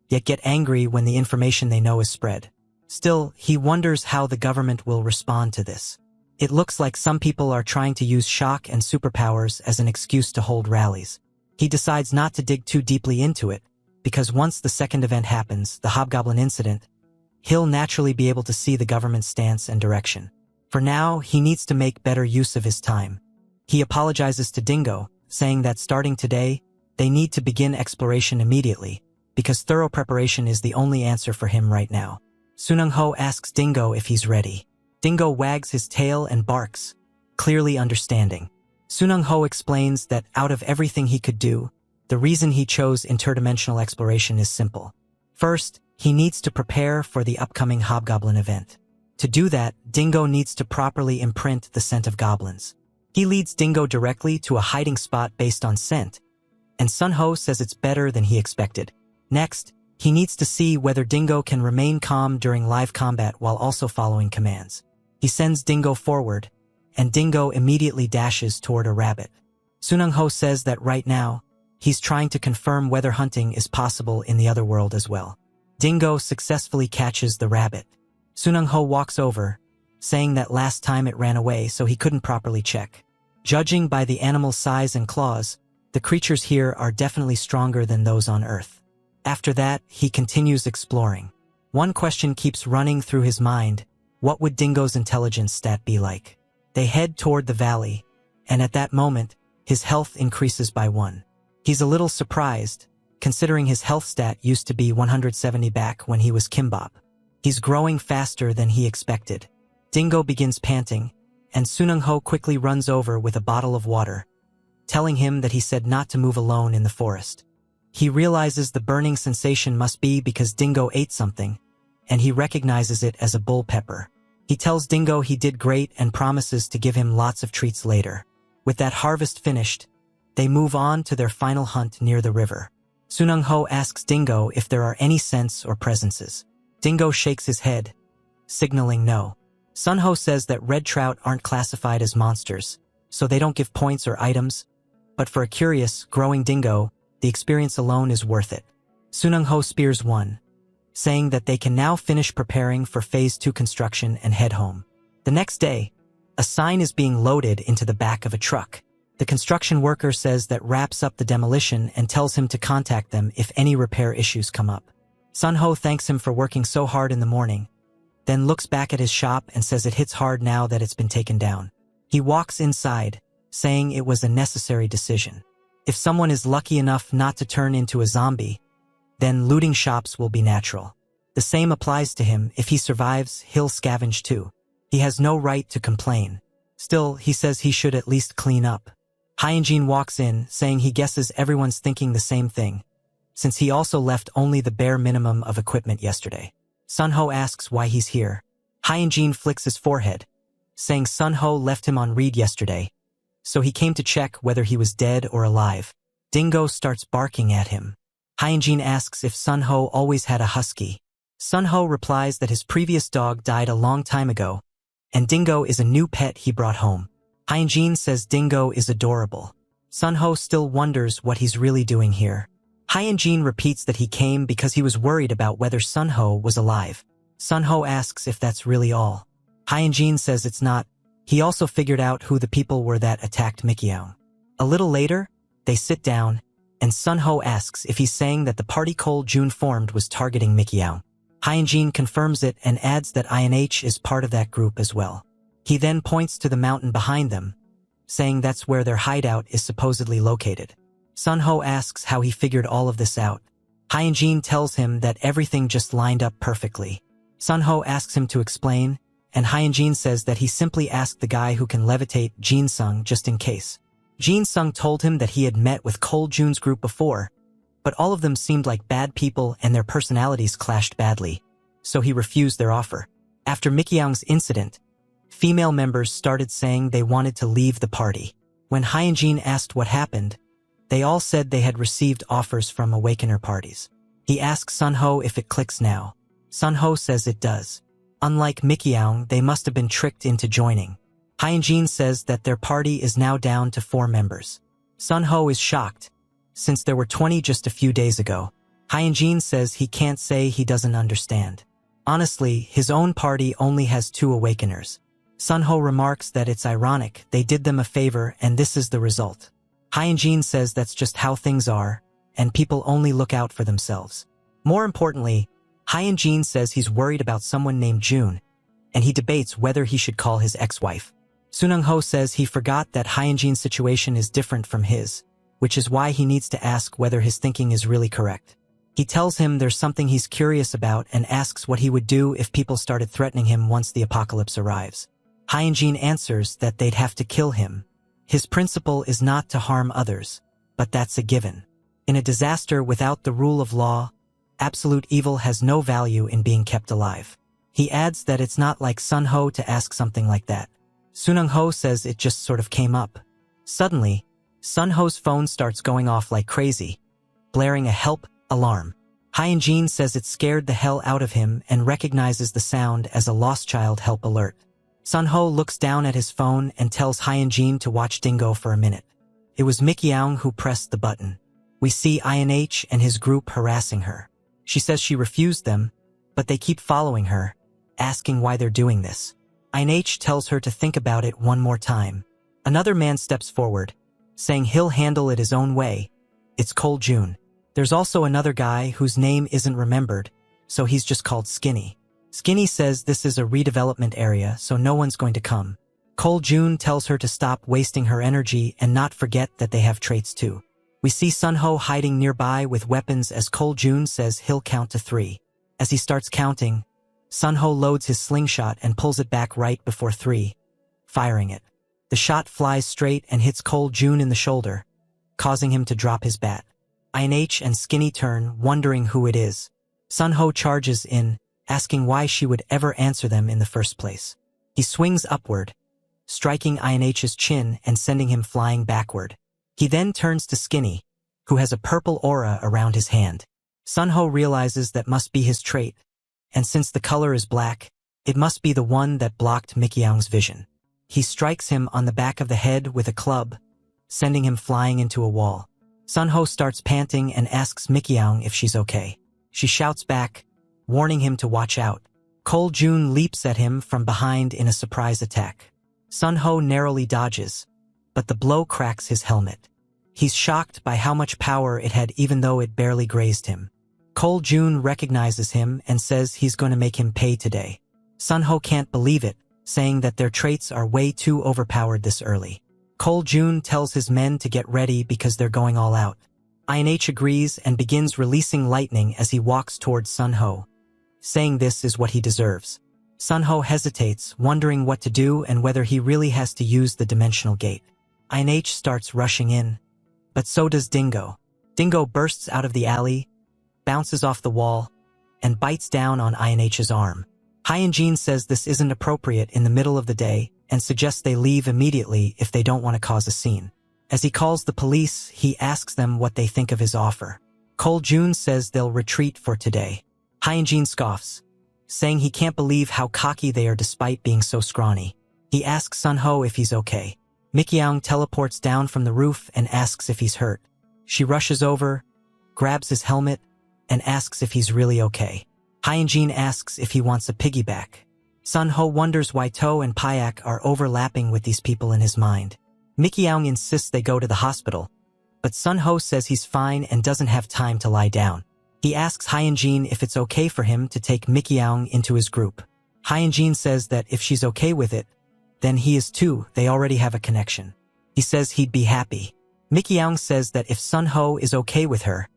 yet get angry when the information they know is spread. Still, he wonders how the government will respond to this. It looks like some people are trying to use shock and superpowers as an excuse to hold rallies. He decides not to dig too deeply into it, because once the second event happens, the Hobgoblin incident, he'll naturally be able to see the government's stance and direction. For now, he needs to make better use of his time. He apologizes to Dingo, saying that starting today, they need to begin exploration immediately, because thorough preparation is the only answer for him right now. Sunho asks Dingo if he's ready. Dingo wags his tail and barks, clearly understanding. Sunho explains that out of everything he could do, the reason he chose interdimensional exploration is simple. First, he needs to prepare for the upcoming Hobgoblin event. To do that, Dingo needs to properly imprint the scent of goblins. He leads Dingo directly to a hiding spot based on scent, and Sunho says it's better than he expected. Next, he needs to see whether Dingo can remain calm during live combat while also following commands. He sends Dingo forward, and Dingo immediately dashes toward a rabbit. Sunho says that right now, he's trying to confirm whether hunting is possible in the other world as well. Dingo successfully catches the rabbit. Sunho walks over, saying that last time it ran away so he couldn't properly check. Judging by the animal's size and claws, the creatures here are definitely stronger than those on Earth. After that, he continues exploring. One question keeps running through his mind: what would Dingo's intelligence stat be like? They head toward the valley, and at that moment, his health increases by 1. He's a little surprised, considering his health stat used to be 170 back when he was Kimbop. He's growing faster than he expected. Dingo begins panting, and Sunho quickly runs over with a bottle of water, telling him that he said not to move alone in the forest. He realizes the burning sensation must be because Dingo ate something, and he recognizes it as a bull pepper. He tells Dingo he did great and promises to give him lots of treats later. With that harvest finished, they move on to their final hunt near the river. Sunho asks Dingo if there are any scents or presences. Dingo shakes his head, signaling no. Sunho says that red trout aren't classified as monsters, so they don't give points or items, but for a curious, growing Dingo, the experience alone is worth it. Sunho spears one, saying that they can now finish preparing for Phase 2 construction and head home. The next day, a sign is being loaded into the back of a truck. The construction worker says that wraps up the demolition and tells him to contact them if any repair issues come up. Sunho thanks him for working so hard in the morning, then looks back at his shop and says it hits hard now that it's been taken down. He walks inside, saying it was a necessary decision. If someone is lucky enough not to turn into a zombie, then looting shops will be natural. The same applies to him. If he survives, he'll scavenge too. He has no right to complain. Still, he says he should at least clean up. Hyunjin walks in, saying he guesses everyone's thinking the same thing, since he also left only the bare minimum of equipment yesterday. Sunho asks why he's here. Hyunjin flicks his forehead, saying Sunho left him on read yesterday, so he came to check whether he was dead or alive. Dingo starts barking at him. Hyunjin asks if Sunho always had a husky. Sunho replies that his previous dog died a long time ago, and Dingo is a new pet he brought home. Hyunjin says Dingo is adorable. Sunho still wonders what he's really doing here. Hyunjin repeats that he came because he was worried about whether Sunho was alive. Sunho asks if that's really all. Hyunjin says it's not. He also figured out who the people were that attacked Mikyung. A little later, they sit down, and Sunho asks if he's saying that the party Cole June formed was targeting Mikyung. Hyunjin confirms it and adds that INH is part of that group as well. He then points to the mountain behind them, saying that's where their hideout is supposedly located. Sunho asks how he figured all of this out. Hyunjin tells him that everything just lined up perfectly. Sunho asks him to explain, and Hyunjin says that he simply asked the guy who can levitate Jin-sung just in case. Jin-sung told him that he had met with Cole Jun's group before, but all of them seemed like bad people and their personalities clashed badly, so he refused their offer. After Mikyung's incident, female members started saying they wanted to leave the party. When Hyunjin asked what happened, they all said they had received offers from awakener parties. He asks Sunho if it clicks now. Sunho says it does. Unlike Mikyung, they must have been tricked into joining. Hyunjin says that their party is now down to 4 members. Sunho is shocked, since there were 20 just a few days ago. Hyunjin says he can't say he doesn't understand. Honestly, his own party only has 2 awakeners. Sunho remarks that it's ironic, they did them a favor and this is the result. Hyunjin says that's just how things are, and people only look out for themselves. More importantly, Hyunjin says he's worried about someone named June, and he debates whether he should call his ex-wife. Sunungho says he forgot that Hyunjin's situation is different from his, which is why he needs to ask whether his thinking is really correct. He tells him there's something he's curious about and asks what he would do if people started threatening him once the apocalypse arrives. Hyunjin answers that they'd have to kill him. His principle is not to harm others, but that's a given. In a disaster without the rule of law, absolute evil has no value in being kept alive. He adds that it's not like Sunho to ask something like that. Sunungho says it just sort of came up. Suddenly, Sunho's phone starts going off like crazy, blaring a help alarm. Hyunjin says it scared the hell out of him and recognizes the sound as a lost child help alert. Sunho looks down at his phone and tells Hyunjin to watch Dingo for a minute. It was Mikyung who pressed the button. We see INH and his group harassing her. She says she refused them, but they keep following her, asking why they're doing this. INH tells her to think about it one more time. Another man steps forward, saying he'll handle it his own way. It's Cole June. There's also another guy whose name isn't remembered, so he's just called Skinny. Skinny says this is a redevelopment area, so no one's going to come. Cole June tells her to stop wasting her energy and not forget that they have traits too. We see Sunho hiding nearby with weapons as Cole June says he'll count to 3. As he starts counting, Sunho loads his slingshot and pulls it back right before 3, firing it. The shot flies straight and hits Cole June in the shoulder, causing him to drop his bat. INH and Skinny turn, wondering who it is. Sunho charges in, asking why she would ever answer them in the first place. He swings upward, striking INH's chin and sending him flying backward. He then turns to Skinny, who has a purple aura around his hand. Sunho realizes that must be his trait, and since the color is black, it must be the one that blocked Mikyung's vision. He strikes him on the back of the head with a club, sending him flying into a wall. Sunho starts panting and asks Mikyung if she's okay. She shouts back, warning him to watch out. Cole June leaps at him from behind in a surprise attack. Sunho narrowly dodges, but the blow cracks his helmet. He's shocked by how much power it had even though it barely grazed him. Cole June recognizes him and says he's going to make him pay today. Sunho can't believe it, saying that their traits are way too overpowered this early. Cole June tells his men to get ready because they're going all out. INH agrees and begins releasing lightning as he walks towards Sunho, saying this is what he deserves. Sunho hesitates, wondering what to do and whether he really has to use the dimensional gate. INH starts rushing in, but so does Dingo. Dingo bursts out of the alley, bounces off the wall, and bites down on INH's arm. Hyunjin says this isn't appropriate in the middle of the day and suggests they leave immediately if they don't want to cause a scene. As he calls the police, he asks them what they think of his offer. Cole June says they'll retreat for today. Hyunjin scoffs, saying he can't believe how cocky they are despite being so scrawny. He asks Sunho if he's okay. Mikyoung teleports down from the roof and asks if he's hurt. She rushes over, grabs his helmet, and asks if he's really okay. Hyunjin asks if he wants a piggyback. Sunho wonders why To and Payak are overlapping with these people in his mind. Mikyoung insists they go to the hospital, but Sunho says he's fine and doesn't have time to lie down. He asks Hyunjin if it's okay for him to take Mikyoung into his group. Hyunjin says that if she's okay with it, then he is too, they already have a connection. He says he'd be happy. Mikyoung says that if Sunho is okay with her,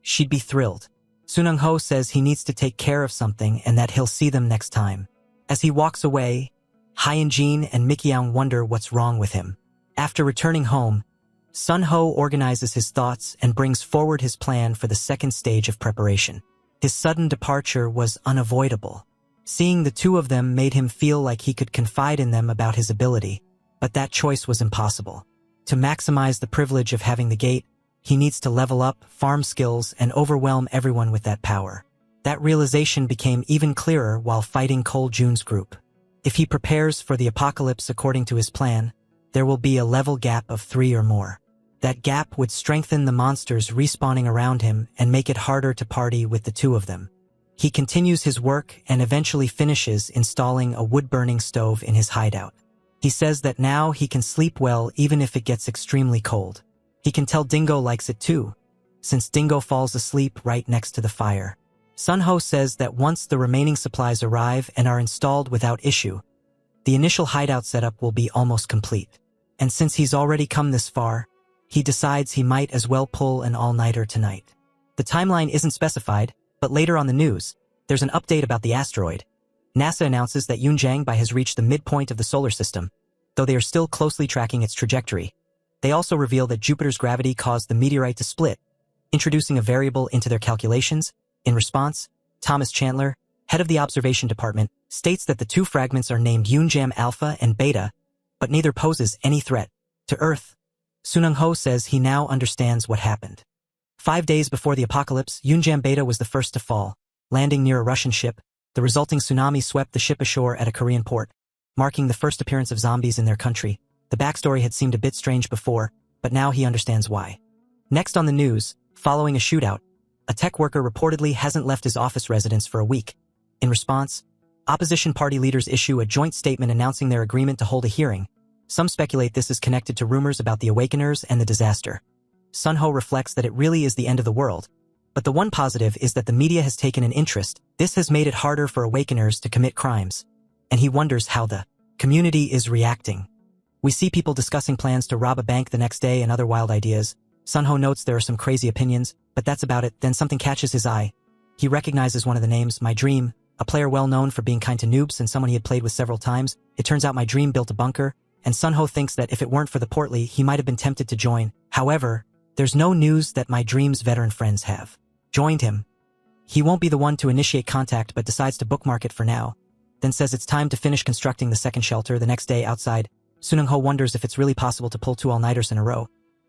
she'd be thrilled. Sunho says he needs to take care of something and that he'll see them next time. As he walks away, Hyunjin and Mikyoung wonder what's wrong with him. After returning home, Sunho organizes his thoughts and brings forward his plan for the second stage of preparation. His sudden departure was unavoidable. Seeing the two of them made him feel like he could confide in them about his ability, but that choice was impossible. To maximize the privilege of having the gate, he needs to level up, farm skills, and overwhelm everyone with that power. That realization became even clearer while fighting Cole Jun's group. If he prepares for the apocalypse according to his plan, there will be a level gap of 3 or more. That gap would strengthen the monsters respawning around him and make it harder to party with the two of them. He continues his work and eventually finishes installing a wood-burning stove in his hideout. He says that now he can sleep well even if it gets extremely cold. He can tell Dingo likes it too, since Dingo falls asleep right next to the fire. Sunho says that once the remaining supplies arrive and are installed without issue, the initial hideout setup will be almost complete. And since he's already come this far, he decides he might as well pull an all-nighter tonight. The timeline isn't specified, but later on the news, there's an update about the asteroid. NASA announces that Yunjiangbai has reached the midpoint of the solar system, though they are still closely tracking its trajectory. They also reveal that Jupiter's gravity caused the meteorite to split, introducing a variable into their calculations. In response, Thomas Chandler, head of the observation department, states that the two fragments are named Yunjam Alpha and Beta, but neither poses any threat to Earth. Sunho says he now understands what happened. 5 days before the apocalypse, Yunjam Beta was the first to fall, landing near a Russian ship. The resulting tsunami swept the ship ashore at a Korean port, marking the first appearance of zombies in their country. The backstory had seemed a bit strange before, but now he understands why. Next on the news, following a shootout, a tech worker reportedly hasn't left his office residence for a week. In response, opposition party leaders issue a joint statement announcing their agreement to hold a hearing. Some speculate this is connected to rumors about the Awakeners and the disaster. Sunho reflects that it really is the end of the world. But the one positive is that the media has taken an interest. This has made it harder for Awakeners to commit crimes. And he wonders how the community is reacting. We see people discussing plans to rob a bank the next day and other wild ideas. Sunho notes there are some crazy opinions, but that's about it. Then something catches his eye. He recognizes one of the names, My Dream, a player well known for being kind to noobs and someone he had played with several times. It turns out My Dream built a bunker, and Sunho thinks that if it weren't for the portly, he might have been tempted to join. However, there's no news that My Dream's veteran friends have joined him. He won't be the one to initiate contact but decides to bookmark it for now, then says it's time to finish constructing the second shelter. The next day outside, Sunho wonders if it's really possible to pull 2 all-nighters in a row.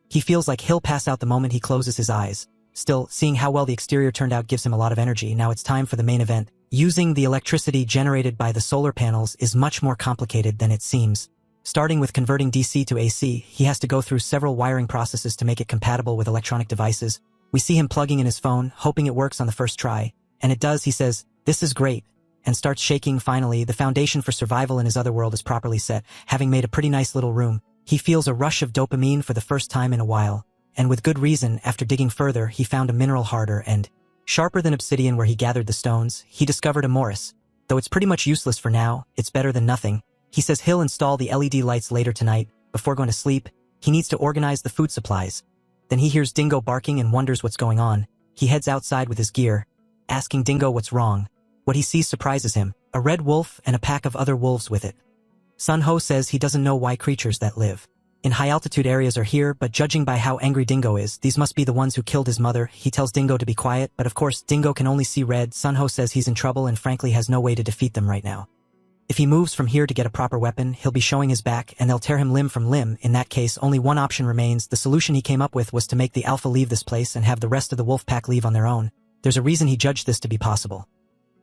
He feels like he'll pass out the moment he closes his eyes. Still, seeing how well the exterior turned out gives him a lot of energy. Now it's time for the main event. Using the electricity generated by the solar panels is much more complicated than it seems. Starting with converting DC to AC, he has to go through several wiring processes to make it compatible with electronic devices. We see him plugging in his phone, hoping it works on the first try. And it does. He says, "This is great," and starts shaking. Finally, the foundation for survival in his other world is properly set. Having made a pretty nice little room, he feels a rush of dopamine for the first time in a while. And with good reason. After digging further, he found a mineral harder and sharper than obsidian where he gathered the stones. He discovered a Morris. Though it's pretty much useless for now, it's better than nothing. He says he'll install the LED lights later tonight. Before going to sleep, he needs to organize the food supplies. Then he hears Dingo barking and wonders what's going on. He heads outside with his gear, asking Dingo what's wrong. What he sees surprises him, a red wolf and a pack of other wolves with it. Sunho says he doesn't know why creatures that live in high-altitude areas are here, but judging by how angry Dingo is, these must be the ones who killed his mother. He tells Dingo to be quiet, but of course Dingo can only see red. Sunho says he's in trouble and frankly has no way to defeat them right now. If he moves from here to get a proper weapon, he'll be showing his back and they'll tear him limb from limb. In that case, only one option remains. The solution he came up with was to make the Alpha leave this place and have the rest of the wolf pack leave on their own. There's a reason he judged this to be possible.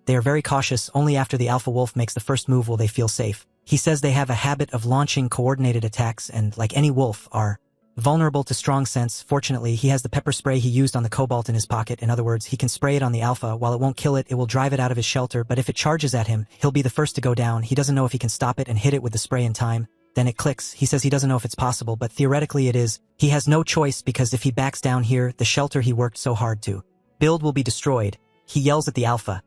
They are very cautious. Only after the alpha wolf makes the first move will they feel safe. He says they have a habit of launching coordinated attacks and, like any wolf, are vulnerable to strong scents. Fortunately, he has the pepper spray he used on the cobalt in his pocket. In other words, he can spray it on the alpha. While it won't kill it, it will drive it out of his shelter, but if it charges at him, he'll be the first to go down. He doesn't know if he can stop it and hit it with the spray in time. Then it clicks. He says he doesn't know if it's possible, but theoretically it is. He has no choice because if he backs down here, the shelter he worked so hard to build will be destroyed. He yells at the alpha,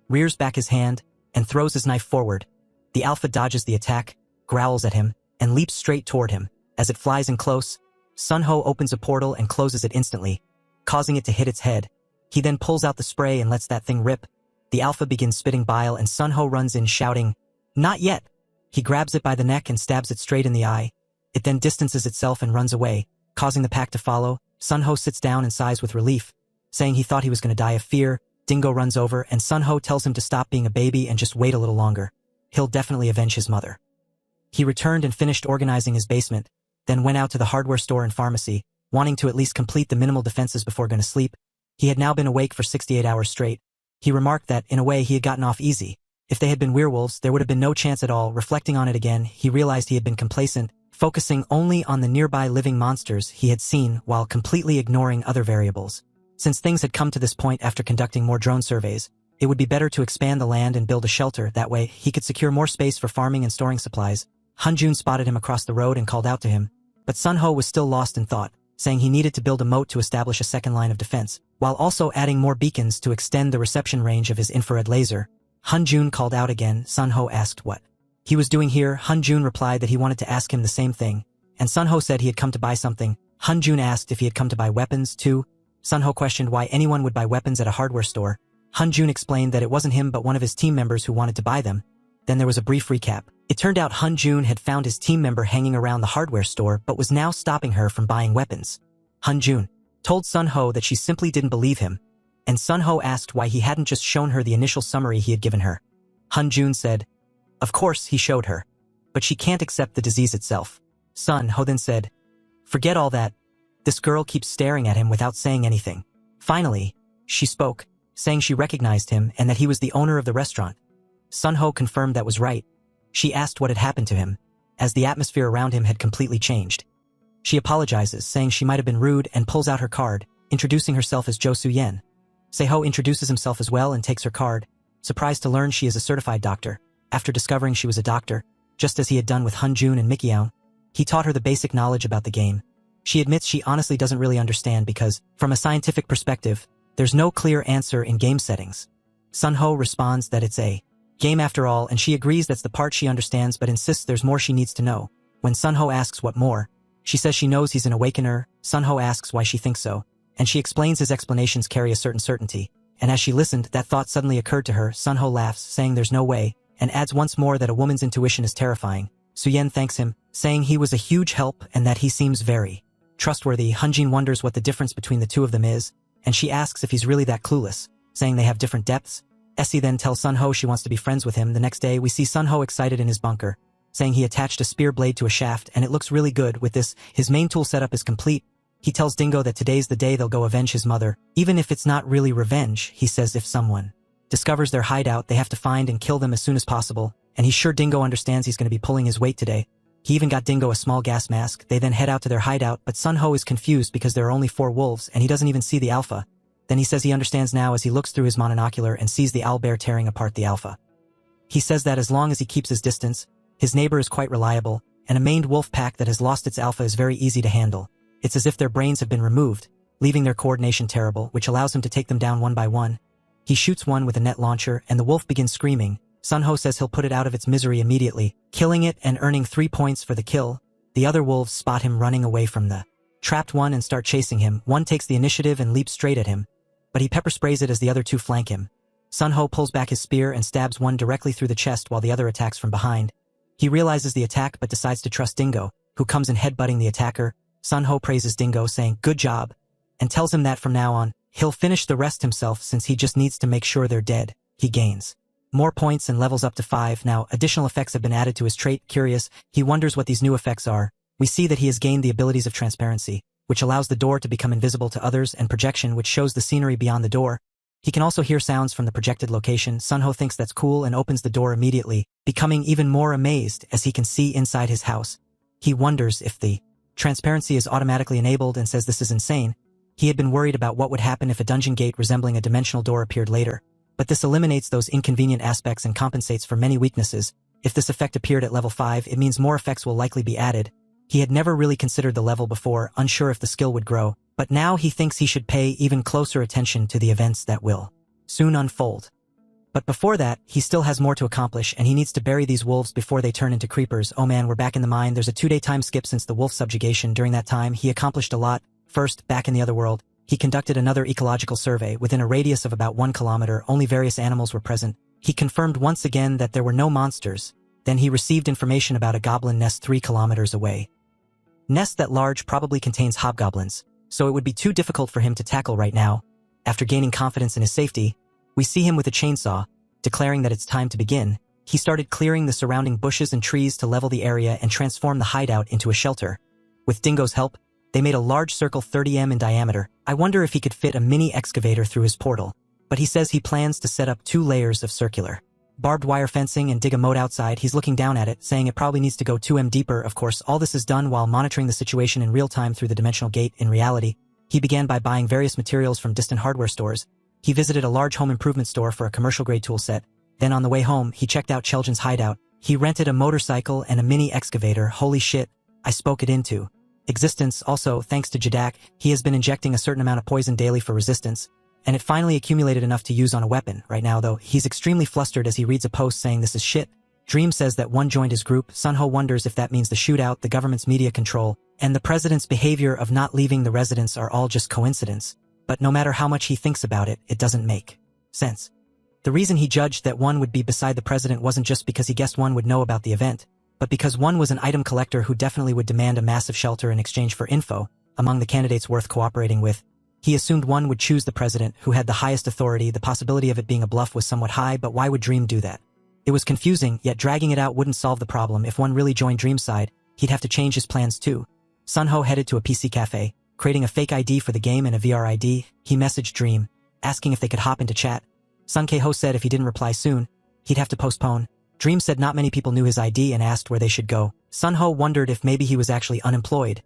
rears back his hand, and throws his knife forward. The alpha dodges the attack, growls at him, and leaps straight toward him. As it flies in close, Sunho opens a portal and closes it instantly, causing it to hit its head. He then pulls out the spray and lets that thing rip. The alpha begins spitting bile and Sunho runs in shouting, "Not yet!" He grabs it by the neck and stabs it straight in the eye. It then distances itself and runs away, causing the pack to follow. Sunho sits down and sighs with relief, saying he thought he was going to die of fear. Dingo runs over and Sunho tells him to stop being a baby and just wait a little longer. He'll definitely avenge his mother. He returned and finished organizing his basement, then went out to the hardware store and pharmacy, wanting to at least complete the minimal defenses before going to sleep. He had now been awake for 68 hours straight. He remarked that, in a way, he had gotten off easy. If they had been werewolves, there would have been no chance at all. Reflecting on it again, he realized he had been complacent, focusing only on the nearby living monsters he had seen while completely ignoring other variables. Since things had come to this point after conducting more drone surveys, it would be better to expand the land and build a shelter. That way, he could secure more space for farming and storing supplies. Hanjun spotted him across the road and called out to him, but Sunho was still lost in thought, saying he needed to build a moat to establish a second line of defense, while also adding more beacons to extend the reception range of his infrared laser. Hanjun called out again. Sunho asked what he was doing here. Hanjun replied that he wanted to ask him the same thing, and Sunho said he had come to buy something. Hanjun asked if he had come to buy weapons too. Sunho questioned why anyone would buy weapons at a hardware store. Hanjun explained that it wasn't him but one of his team members who wanted to buy them. Then there was a brief recap. It turned out Hanjun had found his team member hanging around the hardware store but was now stopping her from buying weapons. Hanjun told Sunho that she simply didn't believe him, and Sunho asked why he hadn't just shown her the initial summary he had given her. Hanjun said, "Of course he showed her, but she can't accept the disease itself." Sunho then said, "Forget all that. This girl keeps staring at him without saying anything." Finally, she spoke, saying she recognized him and that he was the owner of the restaurant. Sunho confirmed that was right. She asked what had happened to him, as the atmosphere around him had completely changed. She apologizes, saying she might have been rude, and pulls out her card, introducing herself as Jo Su-yen. Seiho introduces himself as well and takes her card, surprised to learn she is a certified doctor. After discovering she was a doctor, just as he had done with Hanjun and Mikiao, he taught her the basic knowledge about the game. She admits she honestly doesn't really understand because, from a scientific perspective, there's no clear answer in game settings. Sunho responds that it's a game after all, and she agrees that's the part she understands but insists there's more she needs to know. When Sunho asks what more, she says she knows he's an awakener. Sunho asks why she thinks so, and she explains his explanations carry a certain certainty. And as she listened, that thought suddenly occurred to her. Sunho laughs, saying there's no way, and adds once more that a woman's intuition is terrifying. Su-yen thanks him, saying he was a huge help and that he seems very trustworthy. Hanjin wonders what the difference between the two of them is, and she asks if he's really that clueless, saying they have different depths. Essie then tells Sunho she wants to be friends with him. The next day, we see Sunho excited in his bunker, saying he attached a spear blade to a shaft and it looks really good. With this, his main tool setup is complete. He tells Dingo that today's the day they'll go avenge his mother. Even if it's not really revenge, he says if someone discovers their hideout, they have to find and kill them as soon as possible, and he's sure Dingo understands he's going to be pulling his weight today. He even got Dingo a small gas mask. They then head out to their hideout, but Sunho is confused because there are only 4 wolves and he doesn't even see the alpha. Then he says he understands now as he looks through his monocular and sees the owlbear tearing apart the alpha. He says that as long as he keeps his distance, his neighbor is quite reliable, and a maned wolf pack that has lost its alpha is very easy to handle. It's as if their brains have been removed, leaving their coordination terrible, which allows him to take them down one by one. He shoots one with a net launcher and the wolf begins screaming. Sunho says he'll put it out of its misery immediately, killing it and earning 3 points for the kill. The other wolves spot him running away from the trapped one and start chasing him. One takes the initiative and leaps straight at him, but he pepper sprays it as the other 2 flank him. Sunho pulls back his spear and stabs one directly through the chest while the other attacks from behind. He realizes the attack but decides to trust Dingo, who comes in headbutting the attacker. Sunho praises Dingo, saying good job, and tells him that from now on, he'll finish the rest himself since he just needs to make sure they're dead. He gains more points and levels up to 5. Now, additional effects have been added to his trait. Curious, he wonders what these new effects are. We see that he has gained the abilities of transparency, which allows the door to become invisible to others, and projection, which shows the scenery beyond the door. He can also hear sounds from the projected location. Sunho thinks that's cool and opens the door immediately, becoming even more amazed as he can see inside his house. He wonders if the transparency is automatically enabled and says this is insane. He had been worried about what would happen if a dungeon gate resembling a dimensional door appeared later, but this eliminates those inconvenient aspects and compensates for many weaknesses. If this effect appeared at level 5, it means more effects will likely be added. He had never really considered the level before, unsure if the skill would grow, but now he thinks he should pay even closer attention to the events that will soon unfold. But before that, he still has more to accomplish and he needs to bury these wolves before they turn into creepers. Oh man, we're back in the mine. There's a 2-day time skip since the wolf subjugation. During that time, he accomplished a lot. First, back in the other world, he conducted another ecological survey. Within a radius of about 1 kilometer, only various animals were present. He confirmed once again that there were no monsters. Then he received information about a goblin nest 3 kilometers away. Nest that large probably contains hobgoblins, so it would be too difficult for him to tackle right now. After gaining confidence in his safety, we see him with a chainsaw, declaring that it's time to begin. He started clearing the surrounding bushes and trees to level the area and transform the hideout into a shelter. With Dingo's help, they made a large circle 30 m in diameter. I wonder if he could fit a mini excavator through his portal, but he says he plans to set up 2 layers of circular barbed wire fencing and dig a moat outside. He's looking down at it, saying it probably needs to go 2 m deeper. Of course, all this is done while monitoring the situation in real time through the dimensional gate. In reality, he began by buying various materials from distant hardware stores. He visited a large home improvement store for a commercial-grade tool set. Then on the way home, he checked out Chelgen's hideout. He rented a motorcycle and a mini excavator. Holy shit, I spoke it into existence. Also, thanks to Jadak, he has been injecting a certain amount of poison daily for resistance, and it finally accumulated enough to use on a weapon. Right now, though, he's extremely flustered as he reads a post saying this is shit. Dream says that one joined his group. Sunho wonders if that means the shootout, the government's media control, and the president's behavior of not leaving the residence are all just coincidence. But no matter how much he thinks about it, it doesn't make sense. The reason he judged that one would be beside the president wasn't just because he guessed one would know about the event, but because one was an item collector who definitely would demand a massive shelter in exchange for info. Among the candidates worth cooperating with, he assumed one would choose the president, who had the highest authority. The possibility of it being a bluff was somewhat high, but why would Dream do that? It was confusing, yet dragging it out wouldn't solve the problem. If one really joined Dream's side, he'd have to change his plans too. Sunho headed to a PC cafe, creating a fake ID for the game and a VR ID. He messaged Dream, asking if they could hop into chat. Sunkeho said if he didn't reply soon, he'd have to postpone. Dream said not many people knew his ID and asked where they should go. Sunho wondered if maybe he was actually unemployed,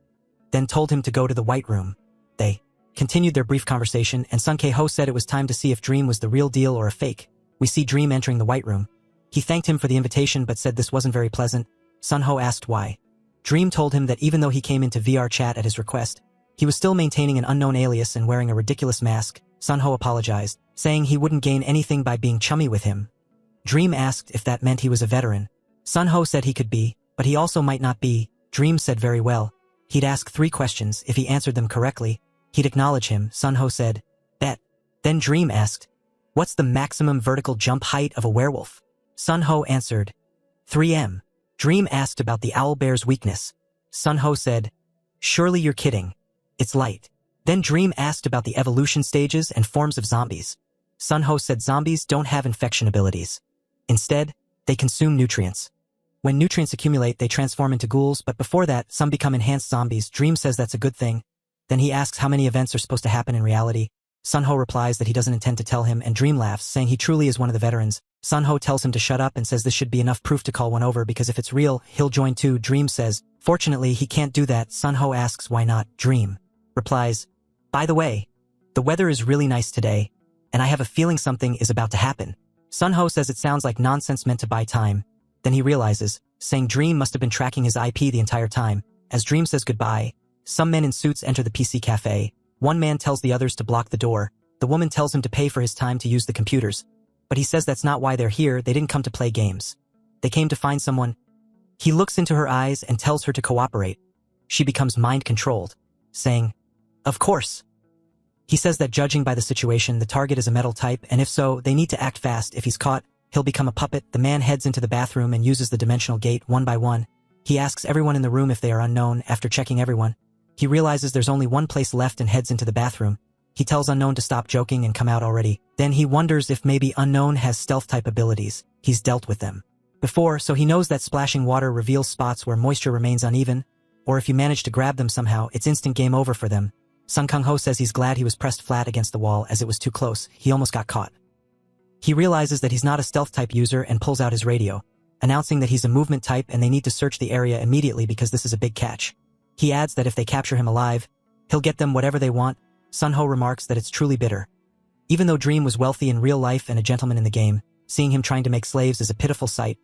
then told him to go to the White Room. They continued their brief conversation, and Sunkeho said it was time to see if Dream was the real deal or a fake. We see Dream entering the White Room. He thanked him for the invitation but said this wasn't very pleasant. Sunho asked why. Dream told him that even though he came into VR chat at his request, he was still maintaining an unknown alias and wearing a ridiculous mask. Sunho apologized, saying he wouldn't gain anything by being chummy with him. Dream asked if that meant he was a veteran. Sunho said he could be, but he also might not be. Dream said very well. He'd ask 3 questions. If he answered them correctly, he'd acknowledge him. Sunho said, bet. Then Dream asked, what's the maximum vertical jump height of a werewolf? Sunho answered, 3 m. Dream asked about the owlbear's weakness. Sunho said, surely you're kidding. It's light. Then Dream asked about the evolution stages and forms of zombies. Sunho said zombies don't have infection abilities. Instead, they consume nutrients. When nutrients accumulate, they transform into ghouls, but before that, some become enhanced zombies. Dream says that's a good thing. Then he asks how many events are supposed to happen in reality. Sunho replies that he doesn't intend to tell him, and Dream laughs, saying he truly is one of the veterans. Sunho tells him to shut up and says this should be enough proof to call one over because if it's real, he'll join too. Dream says, fortunately, he can't do that. Sunho asks why not. Dream replies, by the way, the weather is really nice today, and I have a feeling something is about to happen. Sunho says it sounds like nonsense meant to buy time. Then he realizes, saying Dream must have been tracking his IP the entire time. As Dream says goodbye, some men in suits enter the PC cafe. One man tells the others to block the door. The woman tells him to pay for his time to use the computers. But he says that's not why they're here. They didn't come to play games. They came to find someone. He looks into her eyes and tells her to cooperate. She becomes mind-controlled, saying, of course. He says that judging by the situation, the target is a metal type, and if so, they need to act fast. If he's caught, he'll become a puppet. The man heads into the bathroom and uses the dimensional gate one by one. He asks everyone in the room if they are unknown. After checking everyone, he realizes there's only one place left and heads into the bathroom. He tells Unknown to stop joking and come out already. Then he wonders if maybe Unknown has stealth-type abilities. He's dealt with them before, so he knows that splashing water reveals spots where moisture remains uneven, or if you manage to grab them somehow, it's instant game over for them. Sun Kung-ho says he's glad he was pressed flat against the wall as it was too close, he almost got caught. He realizes that he's not a stealth type user and pulls out his radio, announcing that he's a movement type and they need to search the area immediately because this is a big catch. He adds that if they capture him alive, he'll get them whatever they want. Sun-ho remarks that it's truly bitter. Even though Dream was wealthy in real life and a gentleman in the game, seeing him trying to make slaves is a pitiful sight.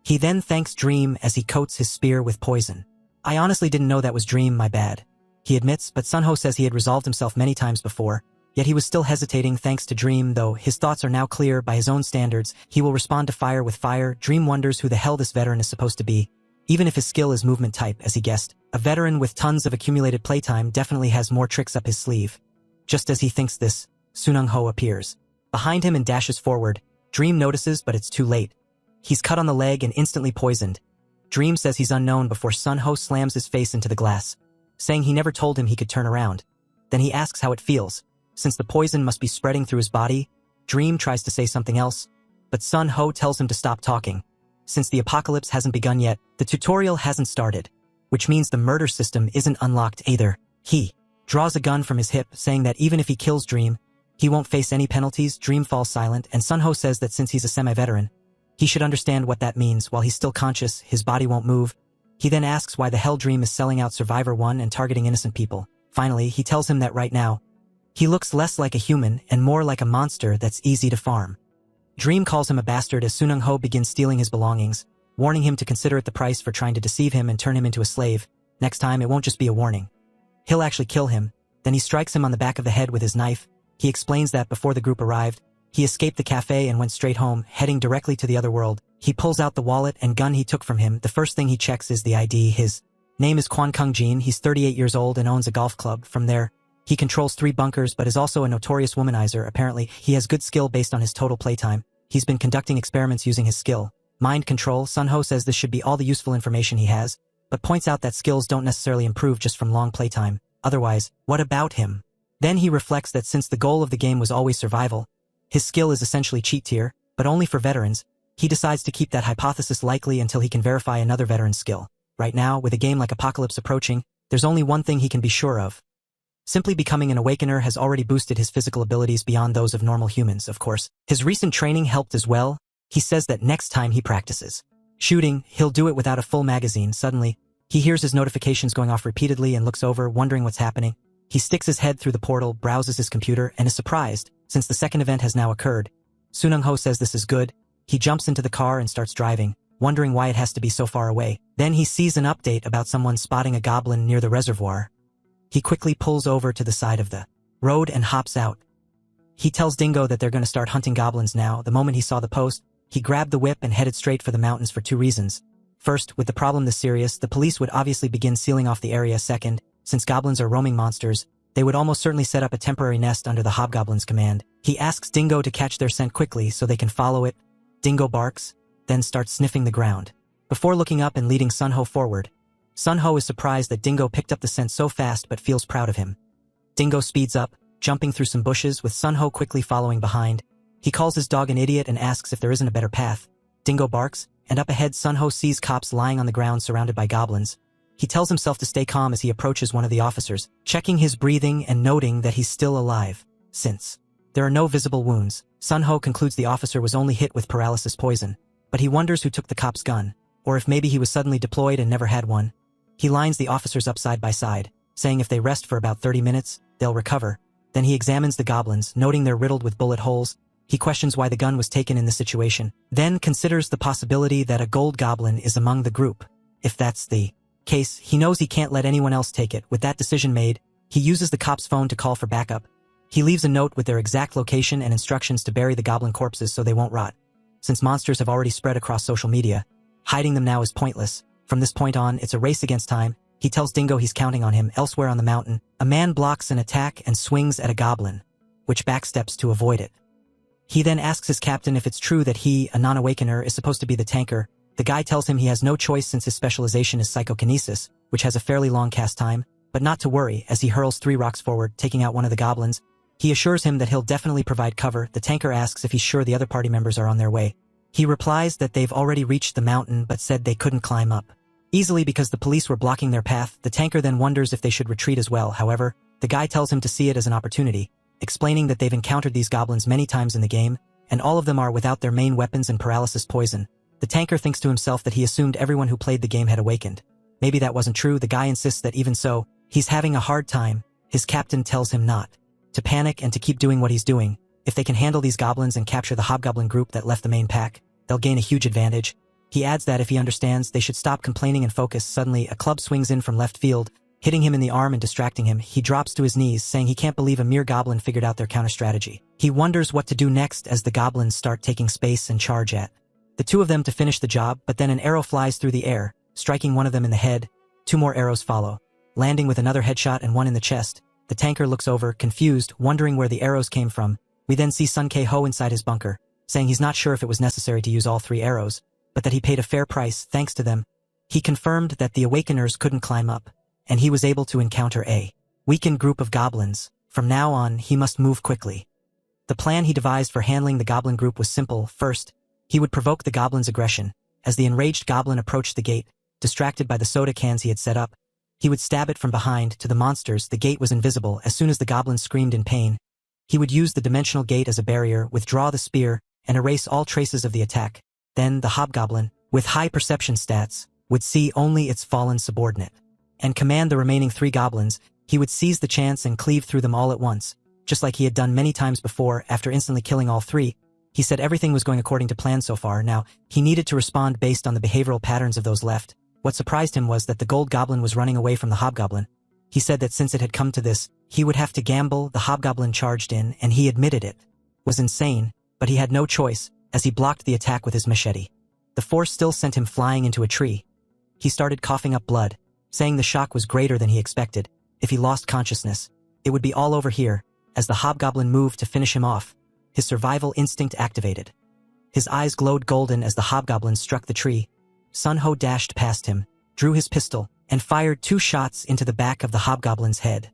He then thanks Dream as he coats his spear with poison. I honestly didn't know that was Dream, my bad. He admits, but Sun-ho says he had resolved himself many times before, yet he was still hesitating thanks to Dream, though his thoughts are now clear by his own standards. He will respond to fire with fire. Dream wonders who the hell this veteran is supposed to be. Even if his skill is movement type, as he guessed, a veteran with tons of accumulated playtime definitely has more tricks up his sleeve. Just as he thinks this, Sunung-ho appears. Behind him and dashes forward. Dream notices, but it's too late. He's cut on the leg and instantly poisoned. Dream says he's unknown before Sun-ho slams his face into the glass, saying he never told him he could turn around. Then he asks how it feels. Since the poison must be spreading through his body, Dream tries to say something else, but Sun-ho tells him to stop talking. Since the apocalypse hasn't begun yet, the tutorial hasn't started, which means the murder system isn't unlocked either. He draws a gun from his hip, saying that even if he kills Dream, he won't face any penalties. Dream falls silent, and Sun-ho says that since he's a semi-veteran, he should understand what that means. While he's still conscious, his body won't move. He then asks why the hell Dream is selling out Survivor 1 and targeting innocent people. Finally, he tells him that right now, he looks less like a human and more like a monster that's easy to farm. Dream calls him a bastard as Sunung-ho begins stealing his belongings, warning him to consider it the price for trying to deceive him and turn him into a slave. Next time, it won't just be a warning. He'll actually kill him. Then he strikes him on the back of the head with his knife. He explains that before the group arrived, he escaped the cafe and went straight home, heading directly to the other world. He pulls out the wallet and gun he took from him. The first thing he checks is the ID. His name is Kwon Kung-jin. He's 38 years old and owns a golf club. From there, he controls 3 bunkers but is also a notorious womanizer. Apparently, he has good skill based on his total playtime. He's been conducting experiments using his skill. Mind control. Sun-ho says this should be all the useful information he has, but points out that skills don't necessarily improve just from long playtime. Otherwise, what about him? Then he reflects that since the goal of the game was always survival, his skill is essentially cheat tier, but only for veterans. He decides to keep that hypothesis likely until he can verify another veteran's skill. Right now, with a game like Apocalypse approaching, there's only one thing he can be sure of. Simply becoming an Awakener has already boosted his physical abilities beyond those of normal humans, of course. His recent training helped as well. He says that next time he practices shooting, he'll do it without a full magazine. Suddenly, he hears his notifications going off repeatedly and looks over, wondering what's happening. He sticks his head through the portal, browses his computer, and is surprised, since the second event has now occurred. Sunung-ho says this is good. He jumps into the car and starts driving, wondering why it has to be so far away. Then he sees an update about someone spotting a goblin near the reservoir. He quickly pulls over to the side of the road and hops out. He tells Dingo that they're going to start hunting goblins now. The moment he saw the post, he grabbed the whip and headed straight for the mountains for 2 reasons. First, with the problem this serious, the police would obviously begin sealing off the area. Second, since goblins are roaming monsters, they would almost certainly set up a temporary nest under the hobgoblin's command. He asks Dingo to catch their scent quickly so they can follow it. Dingo barks, then starts sniffing the ground. Before looking up and leading Sun-ho forward, Sun-ho is surprised that Dingo picked up the scent so fast but feels proud of him. Dingo speeds up, jumping through some bushes with Sun-ho quickly following behind. He calls his dog an idiot and asks if there isn't a better path. Dingo barks, and up ahead Sun-ho sees cops lying on the ground surrounded by goblins. He tells himself to stay calm as he approaches one of the officers, checking his breathing and noting that he's still alive. Since there are no visible wounds, Sun-ho concludes the officer was only hit with paralysis poison, but he wonders who took the cop's gun, or if maybe he was suddenly deployed and never had one. He lines the officers up side by side, saying if they rest for about 30 minutes, they'll recover. Then he examines the goblins, noting they're riddled with bullet holes. He questions why the gun was taken in this situation, then considers the possibility that a gold goblin is among the group. If that's the case, he knows he can't let anyone else take it. With that decision made, he uses the cop's phone to call for backup. He leaves a note with their exact location and instructions to bury the goblin corpses so they won't rot. Since monsters have already spread across social media, hiding them now is pointless. From this point on, it's a race against time. He tells Dingo he's counting on him. Elsewhere on the mountain, a man blocks an attack and swings at a goblin, which backsteps to avoid it. He then asks his captain if it's true that he, a non-awakener, is supposed to be the tanker. The guy tells him he has no choice since his specialization is psychokinesis, which has a fairly long cast time, but not to worry as he hurls 3 rocks forward, taking out one of the goblins. He assures him that he'll definitely provide cover. The tanker asks if he's sure the other party members are on their way. He replies that they've already reached the mountain but said they couldn't climb up easily because the police were blocking their path. The tanker then wonders if they should retreat as well. However, The guy tells him to see it as an opportunity, explaining that they've encountered these goblins many times in the game, and all of them are without their main weapons and paralysis poison. The tanker thinks to himself that he assumed everyone who played the game had awakened. Maybe that wasn't true. The guy insists that even so, he's having a hard time. His captain tells him not to panic and to keep doing what he's doing. If they can handle these goblins and capture the hobgoblin group that left the main pack, they'll gain a huge advantage. He adds that if he understands, they should stop complaining and focus. Suddenly, a club swings in from left field, hitting him in the arm and distracting him. He drops to his knees, saying he can't believe a mere goblin figured out their counter-strategy. He wonders what to do next as the goblins start taking space and charge at the two of them to finish the job, but then an arrow flies through the air, striking one of them in the head. 2 more arrows follow, landing with another headshot and one in the chest. The tanker looks over, confused, wondering where the arrows came from. We then see Sun K-ho inside his bunker, saying he's not sure if it was necessary to use all 3 arrows, but that he paid a fair price thanks to them. He confirmed that the Awakeners couldn't climb up, and he was able to encounter a weakened group of goblins. From now on, he must move quickly. The plan he devised for handling the goblin group was simple. First, he would provoke the goblins' aggression. As the enraged goblin approached the gate, distracted by the soda cans he had set up, he would stab it from behind. To the monsters, the gate was invisible. As soon as the goblins screamed in pain, he would use the dimensional gate as a barrier, withdraw the spear, and erase all traces of the attack. Then the hobgoblin, with high perception stats, would see only its fallen subordinate and command the remaining 3 goblins. He would seize the chance and cleave through them all at once, just like he had done many times before. After instantly killing all 3, he said everything was going according to plan so far. Now, he needed to respond based on the behavioral patterns of those left. What surprised him was that the gold goblin was running away from the hobgoblin. He said that since it had come to this, he would have to gamble. The hobgoblin charged in, and he admitted it was insane, but he had no choice, as he blocked the attack with his machete. The force still sent him flying into a tree. He started coughing up blood, saying the shock was greater than he expected. If he lost consciousness, it would be all over here. As the hobgoblin moved to finish him off, his survival instinct activated. His eyes glowed golden as the hobgoblin struck the tree. Sun Ho dashed past him, drew his pistol, and fired 2 shots into the back of the hobgoblin's head.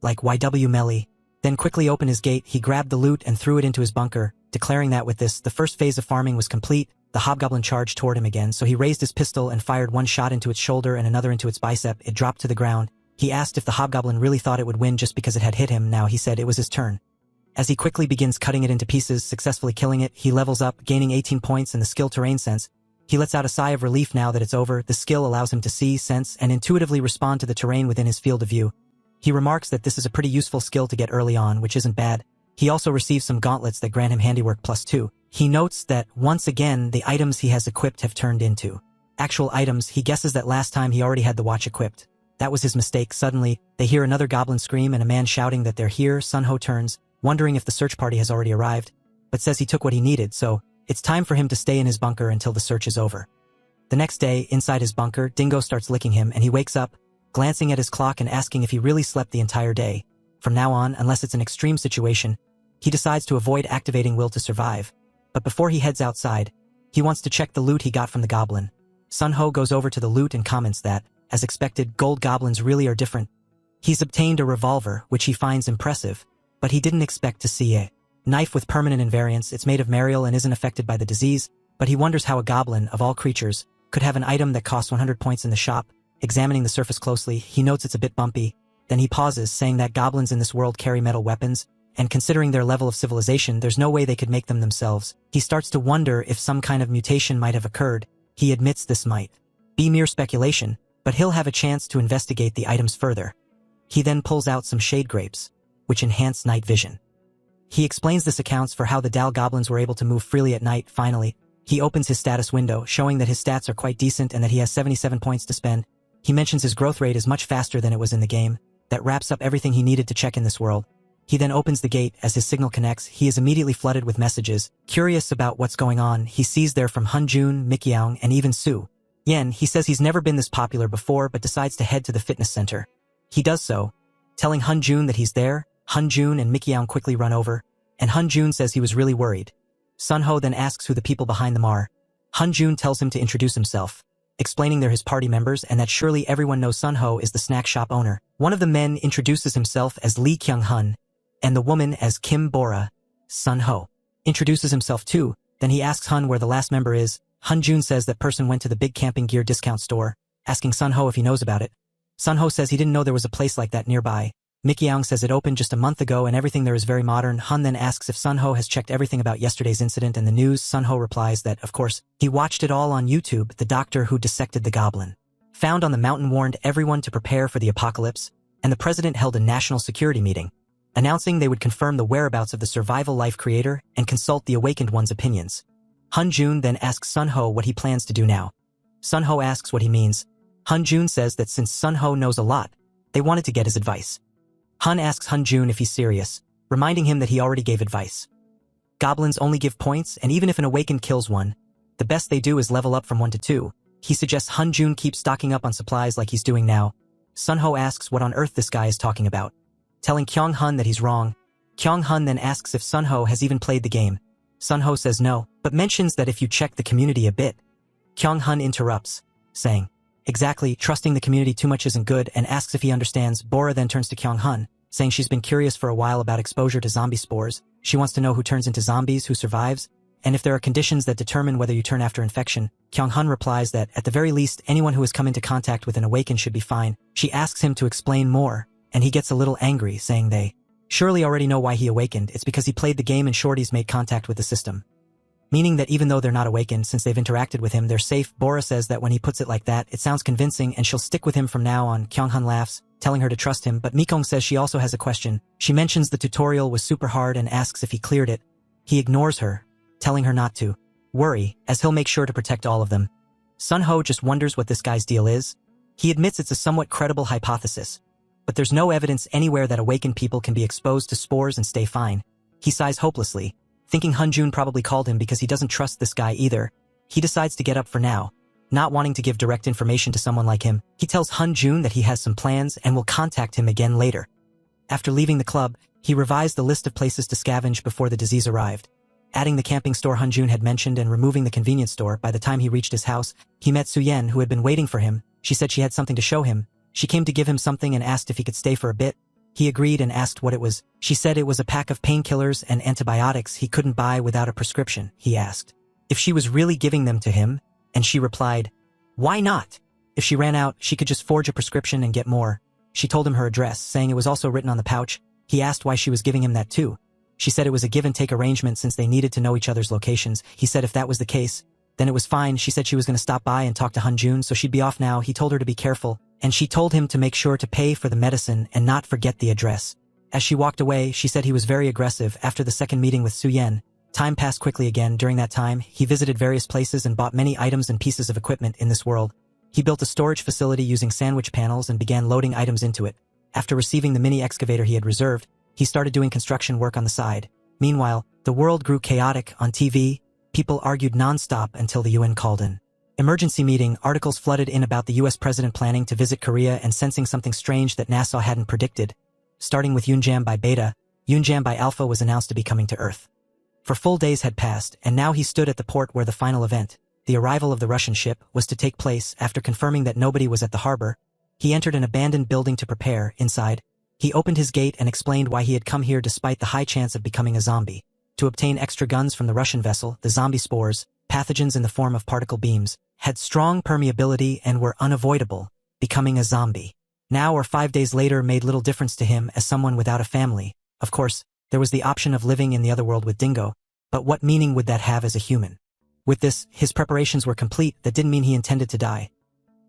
Like YW Melly, then quickly opened his gate. He grabbed the loot and threw it into his bunker, declaring that with this, the first phase of farming was complete. The hobgoblin charged toward him again, so he raised his pistol and fired 1 shot into its shoulder and another into its bicep. It dropped to the ground. He asked if the hobgoblin really thought it would win just because it had hit him. Now he said it was his turn. As he quickly begins cutting it into pieces, successfully killing it, he levels up, gaining 18 points in the skill terrain sense. He lets out a sigh of relief now that it's over. The skill allows him to see, sense, and intuitively respond to the terrain within his field of view. He remarks that this is a pretty useful skill to get early on, which isn't bad. He also receives some gauntlets that grant him handiwork +2. He notes that, once again, the items he has equipped have turned into actual items. He guesses that last time he already had the watch equipped. That was his mistake. Suddenly, they hear another goblin scream and a man shouting that they're here. Sun Ho turns, wondering if the search party has already arrived, but says he took what he needed, so it's time for him to stay in his bunker until the search is over. The next day, inside his bunker, Dingo starts licking him and he wakes up, glancing at his clock and asking if he really slept the entire day. From now on, unless it's an extreme situation, he decides to avoid activating Will to survive. But before he heads outside, he wants to check the loot he got from the goblin. Sun Ho goes over to the loot and comments that, as expected, gold goblins really are different. He's obtained a revolver, which he finds impressive, but he didn't expect to see a knife with permanent invariance. It's made of mariel and isn't affected by the disease, but he wonders how a goblin, of all creatures, could have an item that costs 100 points in the shop. Examining the surface closely, he notes it's a bit bumpy. Then he pauses, saying that goblins in this world carry metal weapons, and considering their level of civilization, there's no way they could make them themselves. He starts to wonder if some kind of mutation might have occurred. He admits this might be mere speculation, but he'll have a chance to investigate the items further. He then pulls out some shade grapes, which enhance night vision. He explains this accounts for how the Dal goblins were able to move freely at night. Finally, he opens his status window, showing that his stats are quite decent and that he has 77 points to spend. He mentions his growth rate is much faster than it was in the game. That wraps up everything he needed to check in this world. He then opens the gate. As his signal connects, he is immediately flooded with messages. Curious about what's going on, he sees there from Hunjun, Mikyang, and even Su Yen. He says he's never been this popular before but decides to head to the fitness center. He does so, telling Hunjun that he's there. Hunjun and Mikyang quickly run over, and Hunjun says he was really worried. Sun Ho then asks who the people behind them are. Hunjun tells him to introduce himself, explaining they're his party members and that surely everyone knows Sun Ho is the snack shop owner. One of the men introduces himself as Lee Kyung-hun, and the woman as Kim Bora. Sun Ho introduces himself too, then he asks Hun where the last member is. Hunjun says that person went to the big camping gear discount store, asking Sun Ho if he knows about it. Sun Ho says he didn't know there was a place like that nearby. Mikyang says it opened just a month ago and everything there is very modern. Han then asks if Sunho has checked everything about yesterday's incident and the news. Sunho replies that, of course, he watched it all on YouTube. The doctor who dissected the goblin found on the mountain warned everyone to prepare for the apocalypse, and the president held a national security meeting, announcing they would confirm the whereabouts of the survival life creator and consult the awakened one's opinions. Hunjun then asks Sunho what he plans to do now. Sunho asks what he means. Hunjun says that since Sunho knows a lot, they wanted to get his advice. Hun asks Hunjun if he's serious, reminding him that he already gave advice. Goblins only give points, and even if an awakened kills one, the best they do is level up from 1 to 2. He suggests Hunjun keep stocking up on supplies like he's doing now. Sunho asks what on earth this guy is talking about, telling Kyung-hun that he's wrong. Kyung-hun then asks if Sunho has even played the game. Sunho says no, but mentions that if you check the community a bit. Kyung-hun interrupts, saying, "Exactly, trusting the community too much isn't good," and asks if he understands. Bora then turns to Kyung-hun, saying she's been curious for a while about exposure to zombie spores. She wants to know who turns into zombies, who survives, and if there are conditions that determine whether you turn after infection. Kyung-hun replies that, at the very least, anyone who has come into contact with an awakened should be fine. She asks him to explain more, and he gets a little angry, saying they surely already know why he awakened. It's because he played the game and shorties made contact with the system. Meaning that even though they're not awakened, since they've interacted with him, they're safe. Bora says that when he puts it like that, it sounds convincing and she'll stick with him from now on. Kyung-hun laughs, telling her to trust him, but Mikong says she also has a question. She mentions the tutorial was super hard and asks if he cleared it. He ignores her, telling her not to worry, as he'll make sure to protect all of them. Sunho just wonders what this guy's deal is. He admits it's a somewhat credible hypothesis, but there's no evidence anywhere that awakened people can be exposed to spores and stay fine. He sighs hopelessly, thinking Hunjun probably called him because he doesn't trust this guy either. He decides to get up for now, not wanting to give direct information to someone like him. He tells Hunjun that he has some plans and will contact him again later. After leaving the club, he revised the list of places to scavenge before the disease arrived, adding the camping store Hunjun had mentioned and removing the convenience store. By the time he reached his house, he met Suyen, who had been waiting for him. She said she had something to show him. She came to give him something and asked if he could stay for a bit. He agreed and asked what it was. She said it was a pack of painkillers and antibiotics he couldn't buy without a prescription. He asked if she was really giving them to him, and she replied, "Why not? If she ran out, she could just forge a prescription and get more." She told him her address, saying it was also written on the pouch. He asked why she was giving him that too. She said it was a give-and-take arrangement since they needed to know each other's locations. He said if that was the case, then it was fine. She said she was going to stop by and talk to Hunjun, so she'd be off now. He told her to be careful, and she told him to make sure to pay for the medicine and not forget the address. As she walked away, she said he was very aggressive. After the second meeting with Suyen, time passed quickly again. During that time, he visited various places and bought many items and pieces of equipment in this world. He built a storage facility using sandwich panels and began loading items into it. After receiving the mini excavator he had reserved, he started doing construction work on the side. Meanwhile, the world grew chaotic. On TV, people argued non-stop until the UN called in emergency meeting. Articles flooded in about the US president planning to visit Korea and sensing something strange that NASA hadn't predicted. Starting with Yunjam by Beta, Yunjam by Alpha was announced to be coming to Earth. For full days had passed, and now he stood at the port where the final event, the arrival of the Russian ship, was to take place. After confirming that nobody was at the harbor, he entered an abandoned building to prepare. Inside, he opened his gate and explained why he had come here despite the high chance of becoming a zombie. To obtain extra guns from the Russian vessel, the zombie spores, pathogens in the form of particle beams, had strong permeability and were unavoidable. Becoming a zombie now or 5 days later made little difference to him as someone without a family. Of course, there was the option of living in the other world with Dingo, but what meaning would that have as a human? With this, his preparations were complete. That didn't mean he intended to die.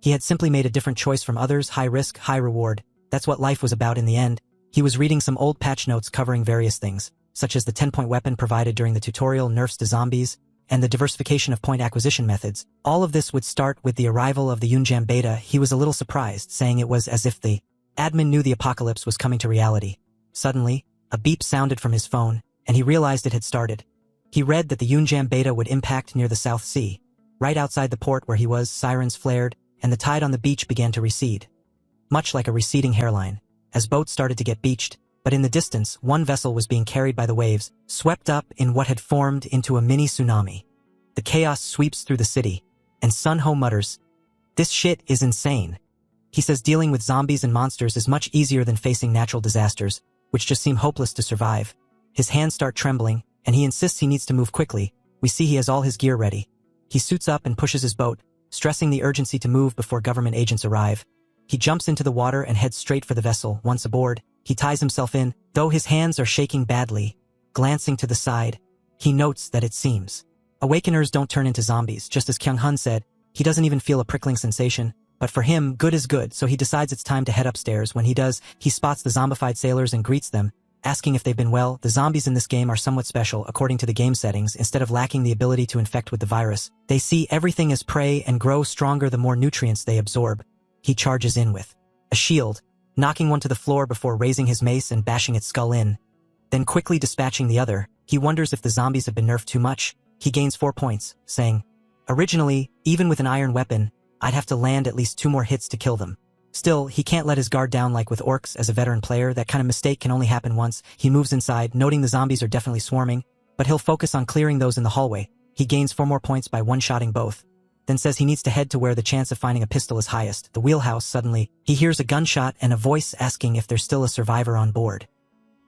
He had simply made a different choice from others. High risk, high reward. That's what life was about in the end. He was reading some old patch notes covering various things, such as the 10-point weapon provided during the tutorial, nerfs to zombies, and the diversification of point acquisition methods. All of this would start with the arrival of the Yunjam Beta. He was a little surprised, saying it was as if the admin knew the apocalypse was coming to reality. Suddenly, a beep sounded from his phone, and he realized it had started. He read that the Yunjam Beta would impact near the South Sea. Right outside the port where he was, sirens flared, and the tide on the beach began to recede, much like a receding hairline, as boats started to get beached. But in the distance, one vessel was being carried by the waves, swept up in what had formed into a mini tsunami. The chaos sweeps through the city, and Sunho mutters, "This shit is insane." He says dealing with zombies and monsters is much easier than facing natural disasters, which just seem hopeless to survive. His hands start trembling, and he insists he needs to move quickly. We see he has all his gear ready. He suits up and pushes his boat, stressing the urgency to move before government agents arrive. He jumps into the water and heads straight for the vessel. Once aboard, He ties himself in, though his hands are shaking badly. Glancing to the side, he notes that it seems awakeners don't turn into zombies. Just as Kyung-hun said, he doesn't even feel a prickling sensation, but for him, good is good, so he decides it's time to head upstairs. When he does, he spots the zombified sailors and greets them, asking if they've been well. The zombies in this game are somewhat special according to the game settings. Instead of lacking the ability to infect with the virus, they see everything as prey and grow stronger the more nutrients they absorb. He charges in with a shield, knocking one to the floor before raising his mace and bashing its skull in. Then quickly dispatching the other, he wonders if the zombies have been nerfed too much. He gains 4 points, saying, "Originally, even with an iron weapon, I'd have to land at least 2 more hits to kill them." Still, he can't let his guard down like with orcs. As a veteran player, that kind of mistake can only happen once. He moves inside, noting the zombies are definitely swarming, but he'll focus on clearing those in the hallway. He gains 4 more points by one-shotting both, then says he needs to head to where the chance of finding a pistol is highest, the wheelhouse. Suddenly, he hears a gunshot and a voice asking if there's still a survivor on board.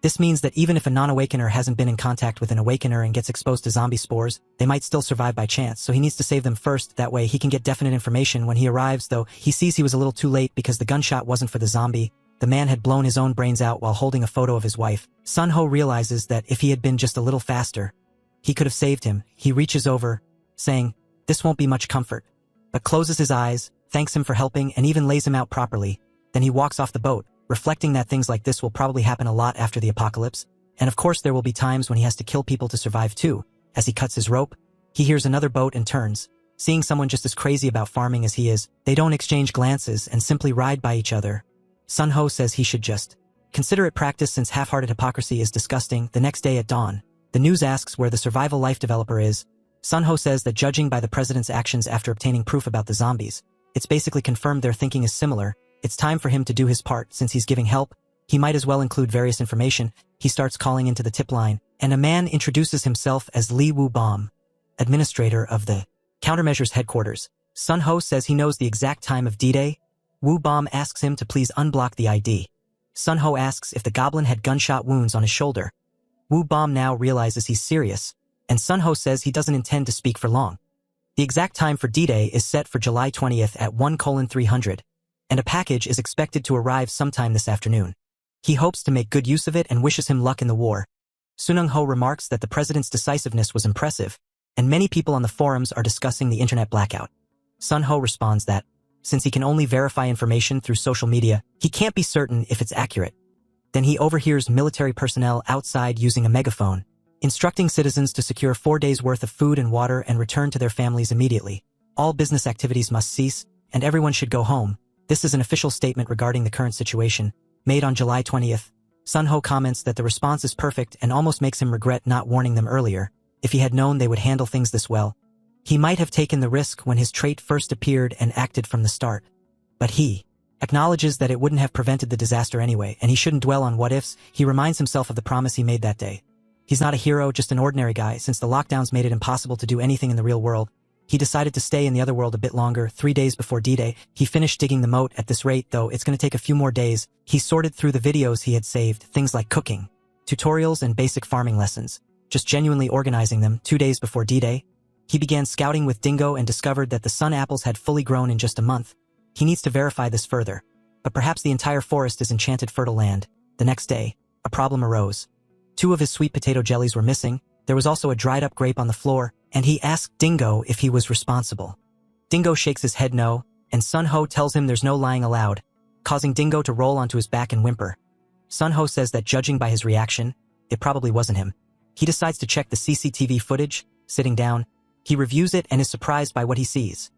This means that even if a non-awakener hasn't been in contact with an awakener and gets exposed to zombie spores, they might still survive by chance, so he needs to save them first. That way he can get definite information when he arrives, though he sees he was a little too late because the gunshot wasn't for the zombie. The man had blown his own brains out while holding a photo of his wife. Sun-ho realizes that if he had been just a little faster, he could have saved him. He reaches over, saying, "This won't be much comfort," but closes his eyes, thanks him for helping, and even lays him out properly. Then he walks off the boat, reflecting that things like this will probably happen a lot after the apocalypse, and of course there will be times when he has to kill people to survive too. As he cuts his rope, he hears another boat and turns. Seeing someone just as crazy about farming as he is, they don't exchange glances and simply ride by each other. Sun-ho says he should just consider it practice since half-hearted hypocrisy is disgusting. The next day at dawn, the news asks where the survival life developer is. Sun-ho says that judging by the president's actions after obtaining proof about the zombies, it's basically confirmed their thinking is similar. It's time for him to do his part. Since he's giving help, he might as well include various information. He starts calling into the tip line, and a man introduces himself as Lee Woo-bom, administrator of the countermeasures headquarters. Sun-ho says he knows the exact time of D-Day. Woo-bom asks him to please unblock the ID. Sun-ho asks if the goblin had gunshot wounds on his shoulder. Woo-bom now realizes he's serious, and Sun-ho says he doesn't intend to speak for long. The exact time for D-Day is set for July 20th at 1:300. And a package is expected to arrive sometime this afternoon. He hopes to make good use of it and wishes him luck in the war. Sunung-ho remarks that the president's decisiveness was impressive, and many people on the forums are discussing the internet blackout. Sun-ho responds that, since he can only verify information through social media, he can't be certain if it's accurate. Then he overhears military personnel outside using a megaphone, instructing citizens to secure 4 days' worth of food and water and return to their families immediately. All business activities must cease, and everyone should go home. This is an official statement regarding the current situation, made on July 20th. Sun-ho comments that the response is perfect and almost makes him regret not warning them earlier. If he had known they would handle things this well, he might have taken the risk when his trait first appeared and acted from the start. But he acknowledges that it wouldn't have prevented the disaster anyway, and he shouldn't dwell on what-ifs. He reminds himself of the promise he made that day. He's not a hero, just an ordinary guy. Since the lockdowns made it impossible to do anything in the real world, he decided to stay in the other world a bit longer. 3 days before D-Day, he finished digging the moat. At this rate, though, it's going to take a few more days. He sorted through the videos he had saved, things like cooking, tutorials, and basic farming lessons, just genuinely organizing them. 2 days before D-Day, he began scouting with Dingo and discovered that the sun apples had fully grown in just a month. He needs to verify this further, but perhaps the entire forest is enchanted fertile land. The next day, a problem arose. 2 of his sweet potato jellies were missing. There was also a dried-up grape on the floor, and he asked Dingo if he was responsible. Dingo shakes his head no, and Sun-ho tells him there's no lying allowed, causing Dingo to roll onto his back and whimper. Sun-ho says that judging by his reaction, it probably wasn't him. He decides to check the CCTV footage. Sitting down, he reviews it and is surprised by what he sees.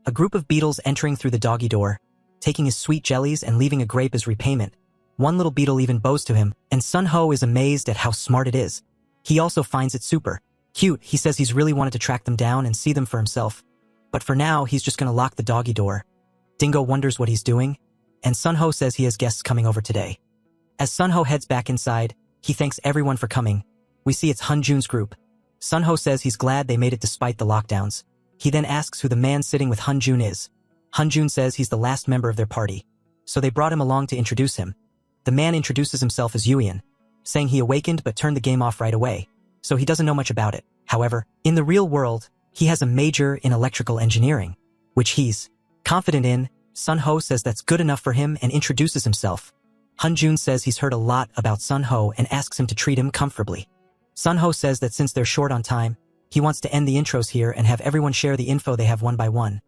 A group of beetles entering through the doggy door, taking his sweet jellies and leaving a grape as repayment. One little beetle even bows to him, and Sun-ho is amazed at how smart it is. He also finds it super cute. He says he's really wanted to track them down and see them for himself. But for now, he's just gonna lock the doggy door. Dingo wonders what he's doing, and Sun-ho says he has guests coming over today. As Sun-ho heads back inside, he thanks everyone for coming. We see it's Han-jun's group. Sun-ho says he's glad they made it despite the lockdowns. He then asks who the man sitting with Han-jun is. Han-jun says he's the last member of their party, so they brought him along to introduce him. The man introduces himself as Yuian, saying he awakened but turned the game off right away, so he doesn't know much about it. However, in the real world, he has a major in electrical engineering, which he's confident in. Sun-ho says that's good enough for him and introduces himself. Jun says he's heard a lot about Sun Ho and asks him to treat him comfortably. Sun Ho says that since they're short on time, he wants to end the intros here and have everyone share the info they have one by one.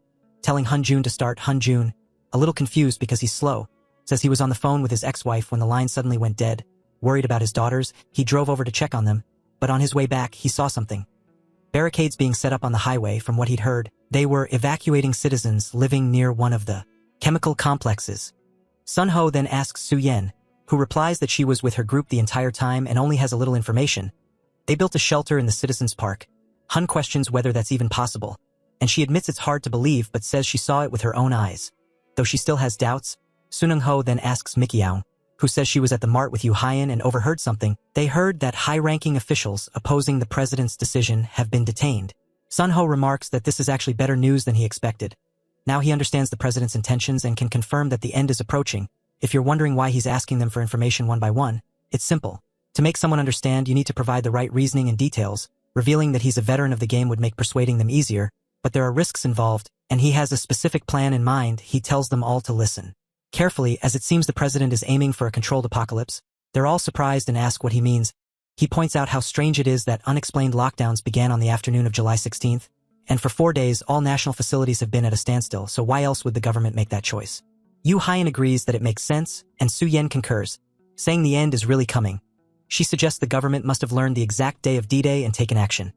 Telling Jun to start, Jun, a little confused because he's slow, says he was on the phone with his ex-wife when the line suddenly went dead. Worried about his daughters, he drove over to check on them, but on his way back, he saw something. Barricades being set up on the highway. From what he'd heard, they were evacuating citizens living near one of the chemical complexes. Sun Ho then asks Su Yen, who replies that she was with her group the entire time and only has a little information. They built a shelter in the Citizens Park. Hun questions whether that's even possible, and she admits it's hard to believe but says she saw it with her own eyes. Though she still has doubts, Sunung Ho then asks Mikiao, who says she was at the mart with Yu Hyan and overheard something. They heard that high-ranking officials opposing the president's decision have been detained. Sun Ho remarks that this is actually better news than he expected. Now he understands the president's intentions and can confirm that the end is approaching. If you're wondering why he's asking them for information one by one, it's simple. To make someone understand, you need to provide the right reasoning and details. Revealing that he's a veteran of the game would make persuading them easier, but there are risks involved, and he has a specific plan in mind. He tells them all to listen carefully, as it seems the president is aiming for a controlled apocalypse. They're all surprised and ask what he means. He points out how strange it is that unexplained lockdowns began on the afternoon of July 16th, and for 4 days all national facilities have been at a standstill, so why else would the government make that choice? Yu Hyan agrees that it makes sense, and Su Yen concurs, saying the end is really coming. She suggests the government must have learned the exact day of D-Day and taken action.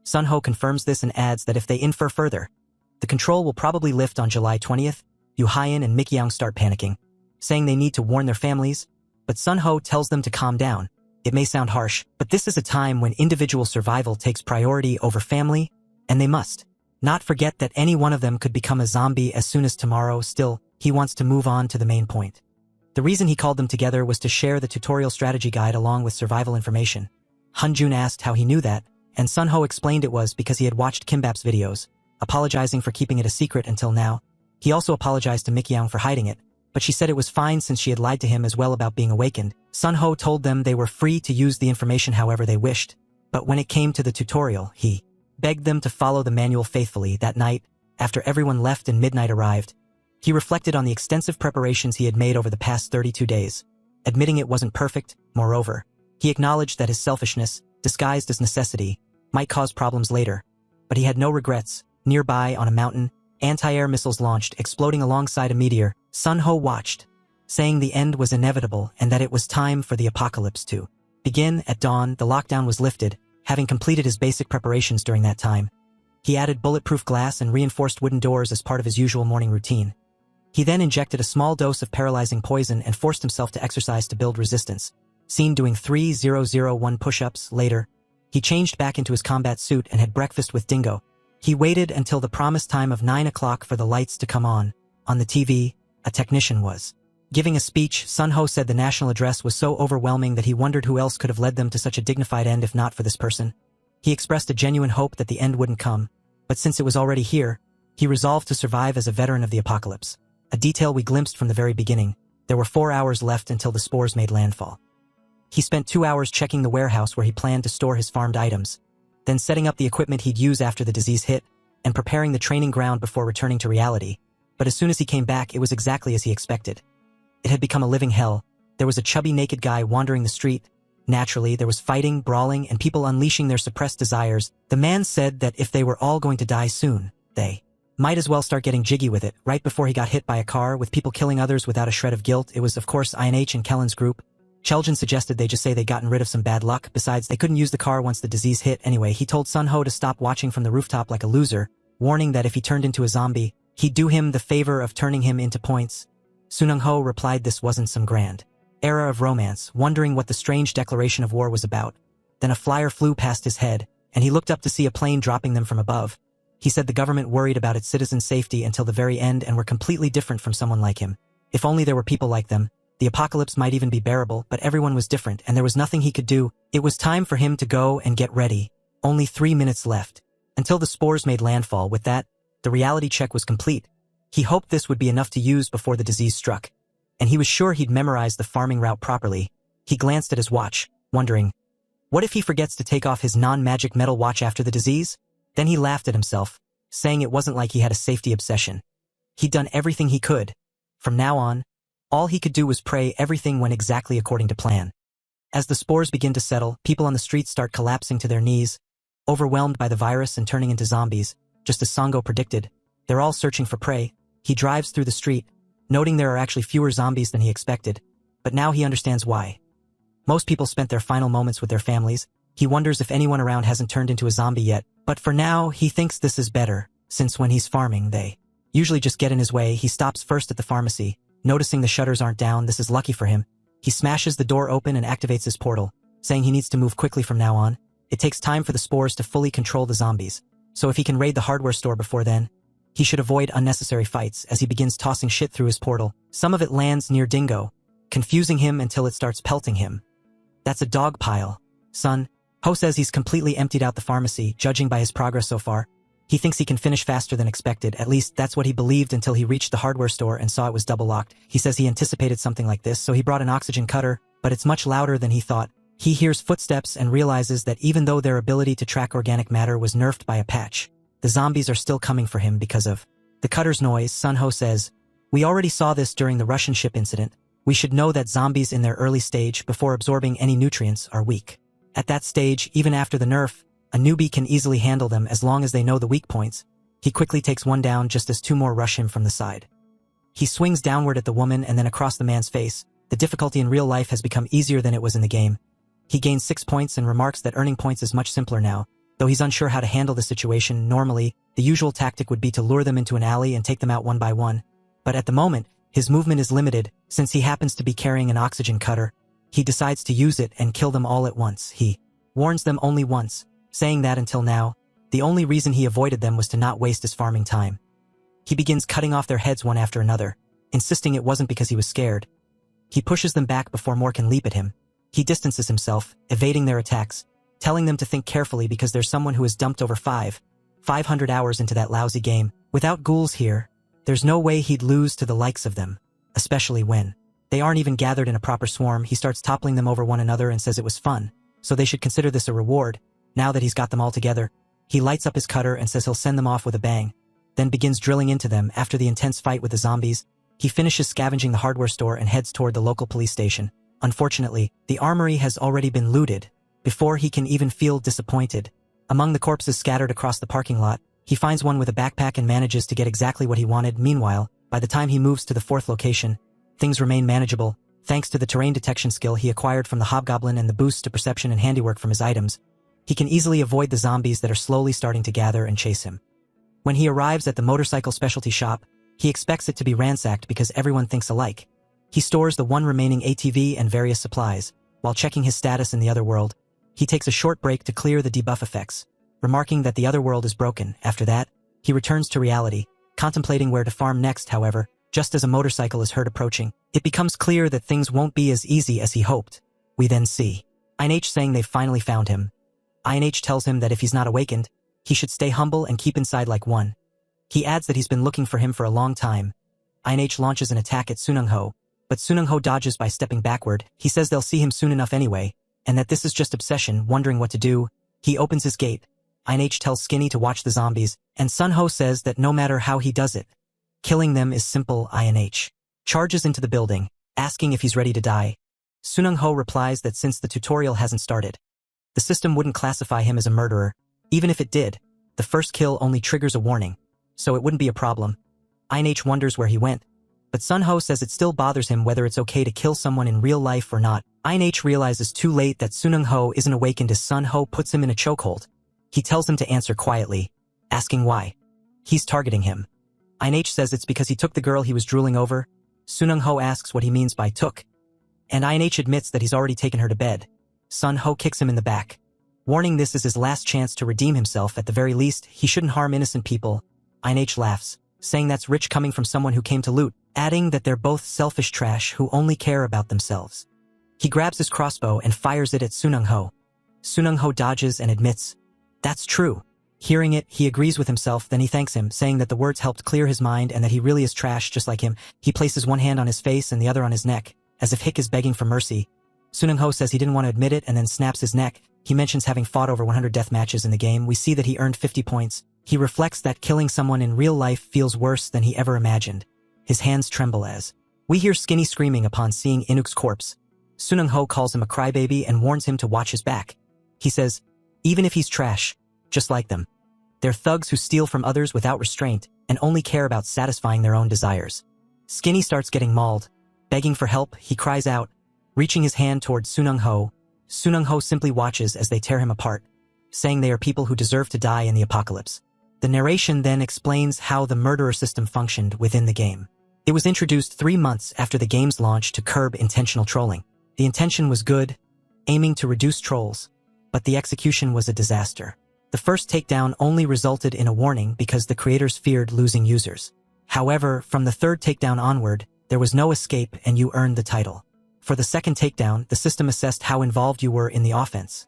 Sun Ho confirms this and adds that if they infer further, the control will probably lift on July 20th. Yu Hyan and Mikiao start panicking, saying they need to warn their families, but Sun Ho tells them to calm down. It may sound harsh, but this is a time when individual survival takes priority over family, and they must not forget that any one of them could become a zombie as soon as tomorrow. Still, he wants to move on to the main point. The reason he called them together was to share the tutorial strategy guide along with survival information. Jun asked how he knew that, and Sun Ho explained it was because he had watched Kimbap's videos, apologizing for keeping it a secret until now. He also apologized to Mikiao for hiding it, but she said it was fine since she had lied to him as well about being awakened. Sun Ho told them they were free to use the information however they wished, but when it came to the tutorial, he begged them to follow the manual faithfully. That night, after everyone left and midnight arrived, he reflected on the extensive preparations he had made over the past 32 days, admitting it wasn't perfect. Moreover, he acknowledged that his selfishness, disguised as necessity, might cause problems later, but he had no regrets. Nearby, on a mountain, anti-air missiles launched, exploding alongside a meteor. Sun Ho watched, saying the end was inevitable and that it was time for the apocalypse to begin. At dawn, the lockdown was lifted, having completed his basic preparations during that time. He added bulletproof glass and reinforced wooden doors as part of his usual morning routine. He then injected a small dose of paralyzing poison and forced himself to exercise to build resistance. Seen doing 3001 push-ups. Later, he changed back into his combat suit and had breakfast with Dingo. He waited until the promised time of 9 o'clock for the lights to come on. On the TV, a technician was giving a speech. Sun Ho said the national address was so overwhelming that he wondered who else could have led them to such a dignified end if not for this person. He expressed a genuine hope that the end wouldn't come, but since it was already here, he resolved to survive as a veteran of the apocalypse. A detail we glimpsed from the very beginning. There were 4 hours left until the spores made landfall. He spent 2 hours checking the warehouse where he planned to store his farmed items, then setting up the equipment he'd use after the disease hit, and preparing the training ground before returning to reality. But as soon as he came back, it was exactly as he expected. It had become a living hell. There was a chubby naked guy wandering the street. Naturally, there was fighting, brawling, and people unleashing their suppressed desires. The man said that if they were all going to die soon, they might as well start getting jiggy with it. Right before he got hit by a car, with people killing others without a shred of guilt. It was, of course, INH and Kellen's group. Cheljin suggested they just say they'd gotten rid of some bad luck. Besides, they couldn't use the car once the disease hit anyway. He told Sun Ho to stop watching from the rooftop like a loser, warning that if he turned into a zombie, he'd do him the favor of turning him into points. Sunung Ho replied this wasn't some grand era of romance, wondering what the strange declaration of war was about. Then a flyer flew past his head, and he looked up to see a plane dropping them from above. He said the government worried about its citizens' safety until the very end and were completely different from someone like him. If only there were people like them, the apocalypse might even be bearable, but everyone was different and there was nothing he could do. It was time for him to go and get ready. Only 3 minutes left until the spores made landfall. With that, the reality check was complete. He hoped this would be enough to use before the disease struck, and he was sure he'd memorized the farming route properly. He glanced at his watch, wondering, what if he forgets to take off his non-magic metal watch after the disease? Then he laughed at himself, saying it wasn't like he had a safety obsession. He'd done everything he could. From now on, All he could do was pray everything went exactly according to plan. As the spores begin to settle, people on the streets start collapsing to their knees, overwhelmed by the virus and turning into zombies, just as Sango predicted. They're all searching for prey. He drives through the street, noting there are actually fewer zombies than he expected, but now he understands why. Most people spent their final moments with their families. He wonders if anyone around hasn't turned into a zombie yet, but for now, he thinks this is better, since when he's farming, they usually just get in his way. He stops first at the pharmacy. Noticing the shutters aren't down, this is lucky for him. He smashes the door open and activates his portal, saying he needs to move quickly from now on. It takes time for the spores to fully control the zombies, so if he can raid the hardware store before then, he should avoid unnecessary fights. As he begins tossing shit through his portal, some of it lands near Dingo, confusing him until it starts pelting him. That's a dog pile. Son Ho says he's completely emptied out the pharmacy, judging by his progress so far. He thinks he can finish faster than expected, at least that's what he believed until he reached the hardware store and saw it was double locked. He says he anticipated something like this, so he brought an oxygen cutter, but it's much louder than he thought. He hears footsteps and realizes that even though their ability to track organic matter was nerfed by a patch, the zombies are still coming for him because of the cutter's noise. Sun Ho says, "We already saw this during the Russian ship incident. We should know that zombies in their early stage, before absorbing any nutrients, are weak. At that stage, even after the nerf, a newbie can easily handle them as long as they know the weak points." He quickly takes one down just as two more rush him from the side. He swings downward at the woman and then across the man's face. The difficulty in real life has become easier than it was in the game. He gains 6 points and remarks that earning points is much simpler now, though he's unsure how to handle the situation. Normally, the usual tactic would be to lure them into an alley and take them out one by one. But at the moment, his movement is limited, since he happens to be carrying an oxygen cutter. He decides to use it and kill them all at once. He warns them only once, saying that until now, the only reason he avoided them was to not waste his farming time. He begins cutting off their heads one after another, insisting it wasn't because he was scared. He pushes them back before more can leap at him. He distances himself, evading their attacks, telling them to think carefully because there's someone who has dumped over 500 hours into that lousy game. Without ghouls here, there's no way he'd lose to the likes of them, especially when they aren't even gathered in a proper swarm. He starts toppling them over one another and says it was fun, so they should consider this a reward. Now that he's got them all together, he lights up his cutter and says he'll send them off with a bang, then begins drilling into them. After the intense fight with the zombies, he finishes scavenging the hardware store and heads toward the local police station. Unfortunately, the armory has already been looted. Before he can even feel disappointed, among the corpses scattered across the parking lot, he finds one with a backpack and manages to get exactly what he wanted. Meanwhile, by the time he moves to the 4th location, things remain manageable, thanks to the terrain detection skill he acquired from the hobgoblin and the boosts to perception and handiwork from his items. He can easily avoid the zombies that are slowly starting to gather and chase him. When he arrives at the motorcycle specialty shop, he expects it to be ransacked because everyone thinks alike. He stores the one remaining ATV and various supplies. While checking his status in the other world, he takes a short break to clear the debuff effects, remarking that the other world is broken. After that, he returns to reality, contemplating where to farm next. However, just as a motorcycle is heard approaching, it becomes clear that things won't be as easy as he hoped. We then see INH saying they've finally found him. INH tells him that if he's not awakened, he should stay humble and keep inside like one. He adds that he's been looking for him for a long time. INH launches an attack at Sunung-ho, but Sunung-ho dodges by stepping backward. He says they'll see him soon enough anyway, and that this is just obsession. Wondering what to do, he opens his gate. INH tells Skinny to watch the zombies, and Sun-ho says that no matter how he does it, killing them is simple. INH charges into the building, asking if he's ready to die. Sunung-ho replies that since the tutorial hasn't started, the system wouldn't classify him as a murderer. Even if it did, the first kill only triggers a warning, so it wouldn't be a problem. INH wonders where he went, but Sun-ho says it still bothers him whether it's okay to kill someone in real life or not. INH realizes too late that Sunung-ho isn't awakened as Sun-ho puts him in a chokehold. He tells him to answer quietly, asking why he's targeting him. INH says it's because he took the girl he was drooling over. Sunung-ho asks what he means by took, and INH admits that he's already taken her to bed. Sun-ho kicks him in the back, warning this is his last chance to redeem himself. At the very least, he shouldn't harm innocent people. INH laughs, saying that's rich coming from someone who came to loot, adding that they're both selfish trash who only care about themselves. He grabs his crossbow and fires it at Sunung-ho. Sunung-ho dodges and admits, that's true. Hearing it, he agrees with himself, then he thanks him, saying that the words helped clear his mind and that he really is trash just like him. He places one hand on his face and the other on his neck, as if Hick is begging for mercy. Sunung-ho says he didn't want to admit it and then snaps his neck. He mentions having fought over 100 death matches in the game. We see that he earned 50 points. He reflects that killing someone in real life feels worse than he ever imagined. His hands tremble as We hear Skinny screaming upon seeing Inuk's corpse. Sunung-ho calls him a crybaby and warns him to watch his back. He says, even if he's trash, just like them. They're thugs who steal from others without restraint and only care about satisfying their own desires. Skinny starts getting mauled. Begging for help, he cries out, reaching his hand toward Sunung-ho. Sunung-ho simply watches as they tear him apart, saying they are people who deserve to die in the apocalypse. The narration then explains how the murderer system functioned within the game. It was introduced 3 months after the game's launch to curb intentional trolling. The intention was good, aiming to reduce trolls, but the execution was a disaster. The first takedown only resulted in a warning because the creators feared losing users. However, from the third takedown onward, there was no escape and you earned the title. For the second takedown, the system assessed how involved you were in the offense.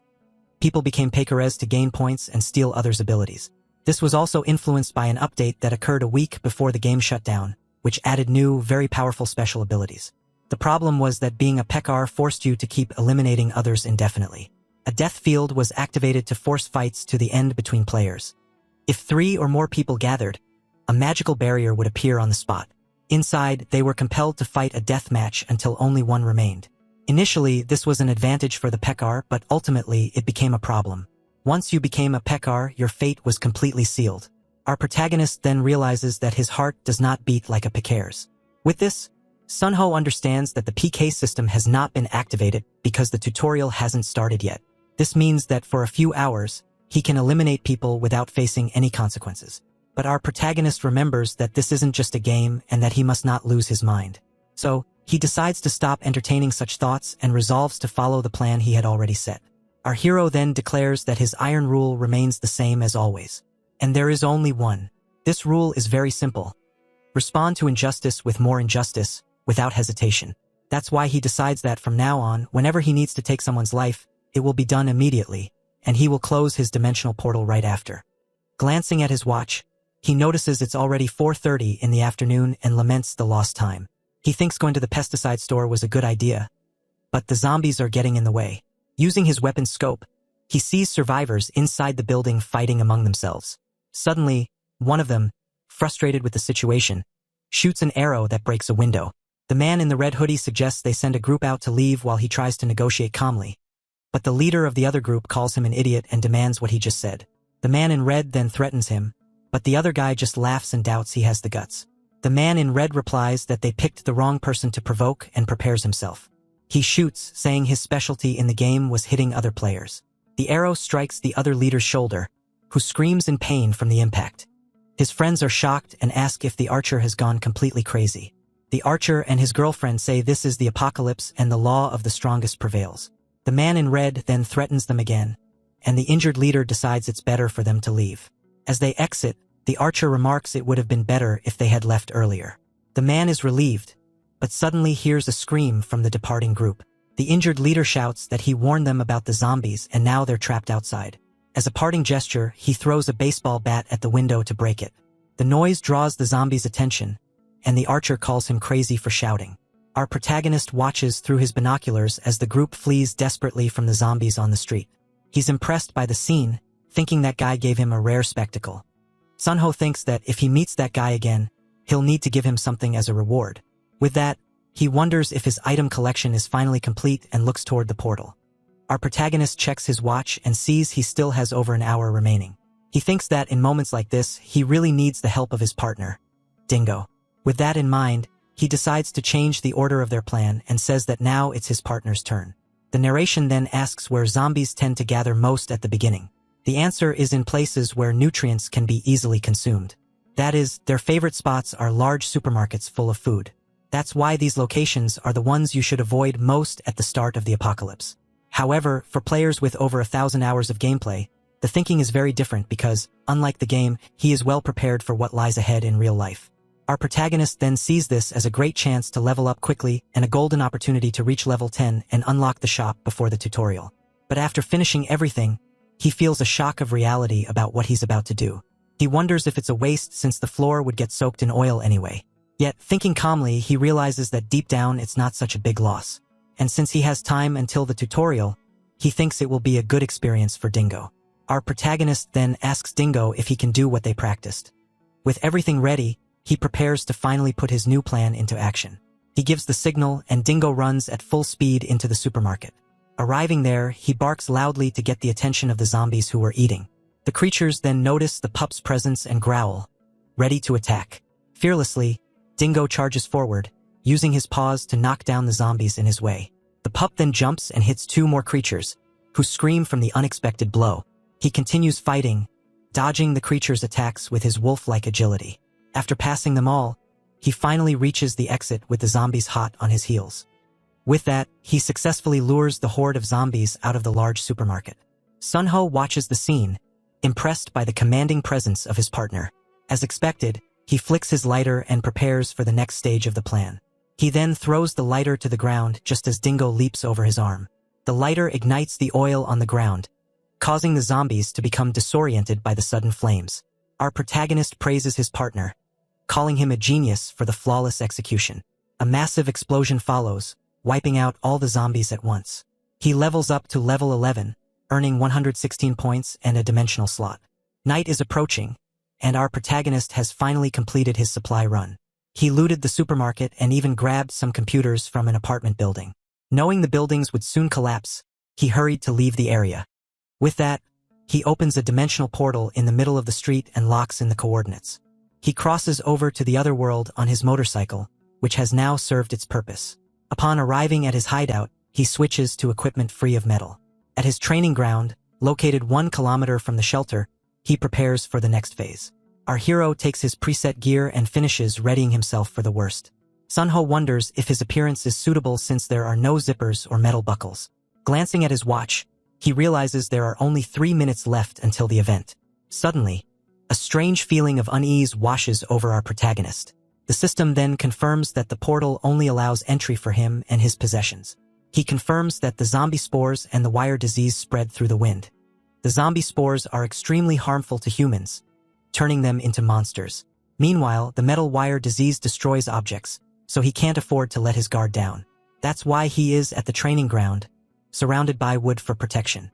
People became Pekares to gain points and steal others' abilities. This was also influenced by an update that occurred a week before the game shut down, which added new, very powerful special abilities. The problem was that being a Pekar forced you to keep eliminating others indefinitely. A death field was activated to force fights to the end between players. If 3 or more people gathered, a magical barrier would appear on the spot. Inside, they were compelled to fight a death match until only one remained. Initially, this was an advantage for the Pekar, but ultimately it became a problem. Once you became a Pekar, your fate was completely sealed. Our protagonist then realizes that his heart does not beat like a Pekar's. With this, Sunho understands that the PK system has not been activated because the tutorial hasn't started yet. This means that for a few hours, he can eliminate people without facing any consequences. But our protagonist remembers that this isn't just a game and that he must not lose his mind. So, he decides to stop entertaining such thoughts and resolves to follow the plan he had already set. Our hero then declares that his iron rule remains the same as always. And there is only one. This rule is very simple. Respond to injustice with more injustice, without hesitation. That's why he decides that from now on, whenever he needs to take someone's life, it will be done immediately, and he will close his dimensional portal right after. Glancing at his watch, he notices it's already 4:30 in the afternoon and laments the lost time. He thinks going to the pesticide store was a good idea, but the zombies are getting in the way. Using his weapon scope, he sees survivors inside the building fighting among themselves. Suddenly, one of them, frustrated with the situation, shoots an arrow that breaks a window. The man in the red hoodie suggests they send a group out to leave while he tries to negotiate calmly. But the leader of the other group calls him an idiot and demands what he just said. The man in red then threatens him, but the other guy just laughs and doubts he has the guts. The man in red replies that they picked the wrong person to provoke and prepares himself. He shoots, saying his specialty in the game was hitting other players. The arrow strikes the other leader's shoulder, who screams in pain from the impact. His friends are shocked and ask if the archer has gone completely crazy. The archer and his girlfriend say this is the apocalypse and the law of the strongest prevails. The man in red then threatens them again, and the injured leader decides it's better for them to leave. As they exit, the archer remarks it would have been better if they had left earlier. The man is relieved, but suddenly hears a scream from the departing group. The injured leader shouts that he warned them about the zombies and now they're trapped outside. As a parting gesture, he throws a baseball bat at the window to break it. The noise draws the zombies' attention, and the archer calls him crazy for shouting. Our protagonist watches through his binoculars as the group flees desperately from the zombies on the street. He's impressed by the scene, thinking that guy gave him a rare spectacle. Sunho thinks that if he meets that guy again, he'll need to give him something as a reward. With that, he wonders if his item collection is finally complete and looks toward the portal. Our protagonist checks his watch and sees he still has over an hour remaining. He thinks that in moments like this, he really needs the help of his partner, Dingo. With that in mind, he decides to change the order of their plan and says that now it's his partner's turn. The narration then asks where zombies tend to gather most at the beginning. The answer is in places where nutrients can be easily consumed. That is, their favorite spots are large supermarkets full of food. That's why these locations are the ones you should avoid most at the start of the apocalypse. However, for players with over 1,000 hours of gameplay, the thinking is very different because, unlike the game, he is well prepared for what lies ahead in real life. Our protagonist then sees this as a great chance to level up quickly and a golden opportunity to reach level 10 and unlock the shop before the tutorial. But after finishing everything, he feels a shock of reality about what he's about to do. He wonders if it's a waste since the floor would get soaked in oil anyway. Yet, thinking calmly, he realizes that deep down it's not such a big loss. And since he has time until the tutorial, he thinks it will be a good experience for Dingo. Our protagonist then asks Dingo if he can do what they practiced. With everything ready, he prepares to finally put his new plan into action. He gives the signal and Dingo runs at full speed into the supermarket. Arriving there, he barks loudly to get the attention of the zombies who were eating. The creatures then notice the pup's presence and growl, ready to attack. Fearlessly, Dingo charges forward, using his paws to knock down the zombies in his way. The pup then jumps and hits 2 more creatures, who scream from the unexpected blow. He continues fighting, dodging the creatures' attacks with his wolf-like agility. After passing them all, he finally reaches the exit with the zombies hot on his heels. With that, he successfully lures the horde of zombies out of the large supermarket. Sunho watches the scene, impressed by the commanding presence of his partner. As expected, he flicks his lighter and prepares for the next stage of the plan. He then throws the lighter to the ground just as Dingo leaps over his arm. The lighter ignites the oil on the ground, causing the zombies to become disoriented by the sudden flames. Our protagonist praises his partner, calling him a genius for the flawless execution. A massive explosion follows, wiping out all the zombies at once. He levels up to level 11, earning 116 points and a dimensional slot. Night is approaching, and our protagonist has finally completed his supply run. He looted the supermarket and even grabbed some computers from an apartment building. Knowing the buildings would soon collapse, he hurried to leave the area. With that, he opens a dimensional portal in the middle of the street and locks in the coordinates. He crosses over to the other world on his motorcycle, which has now served its purpose. Upon arriving at his hideout, he switches to equipment free of metal. At his training ground, located 1 kilometer from the shelter, he prepares for the next phase. Our hero takes his preset gear and finishes readying himself for the worst. Sunho wonders if his appearance is suitable since there are no zippers or metal buckles. Glancing at his watch, he realizes there are only 3 minutes left until the event. Suddenly, a strange feeling of unease washes over our protagonist. The system then confirms that the portal only allows entry for him and his possessions. He confirms that the zombie spores and the wire disease spread through the wind. The zombie spores are extremely harmful to humans, turning them into monsters. Meanwhile, the metal wire disease destroys objects, so he can't afford to let his guard down. That's why he is at the training ground, surrounded by wood for protection.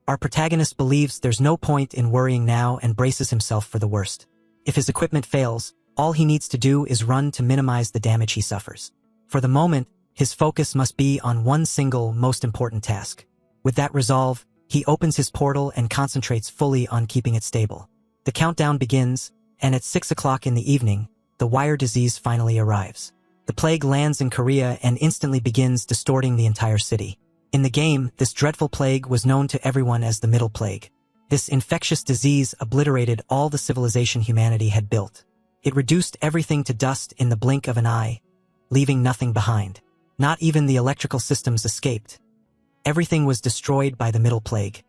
Our protagonist believes there's no point in worrying now and braces himself for the worst. If his equipment fails, all he needs to do is run to minimize the damage he suffers. For the moment, his focus must be on one single, most important task. With that resolve, he opens his portal and concentrates fully on keeping it stable. The countdown begins, and at 6 o'clock in the evening, the wire disease finally arrives. The plague lands in Korea and instantly begins distorting the entire city. In the game, this dreadful plague was known to everyone as the Middle Plague. This infectious disease obliterated all the civilization humanity had built. It reduced everything to dust in the blink of an eye, leaving nothing behind. Not even the electrical systems escaped. Everything was destroyed by the Middle Plague.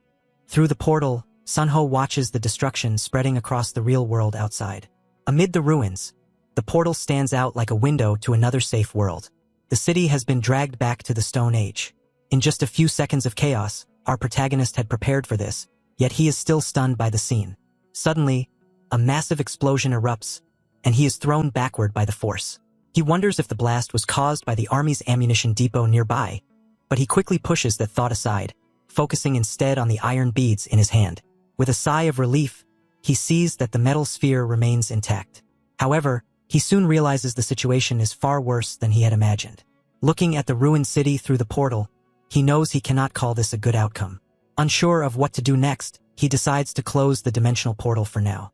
Through the portal, Sunho watches the destruction spreading across the real world outside. Amid the ruins, the portal stands out like a window to another safe world. The city has been dragged back to the Stone Age. In just a few seconds of chaos, our protagonist had prepared for this, yet he is still stunned by the scene. Suddenly, a massive explosion erupts, and he is thrown backward by the force. He wonders if the blast was caused by the army's ammunition depot nearby, but he quickly pushes that thought aside, focusing instead on the iron beads in his hand. With a sigh of relief, he sees that the metal sphere remains intact. However, he soon realizes the situation is far worse than he had imagined. Looking at the ruined city through the portal, he knows he cannot call this a good outcome. Unsure of what to do next, he decides to close the dimensional portal for now.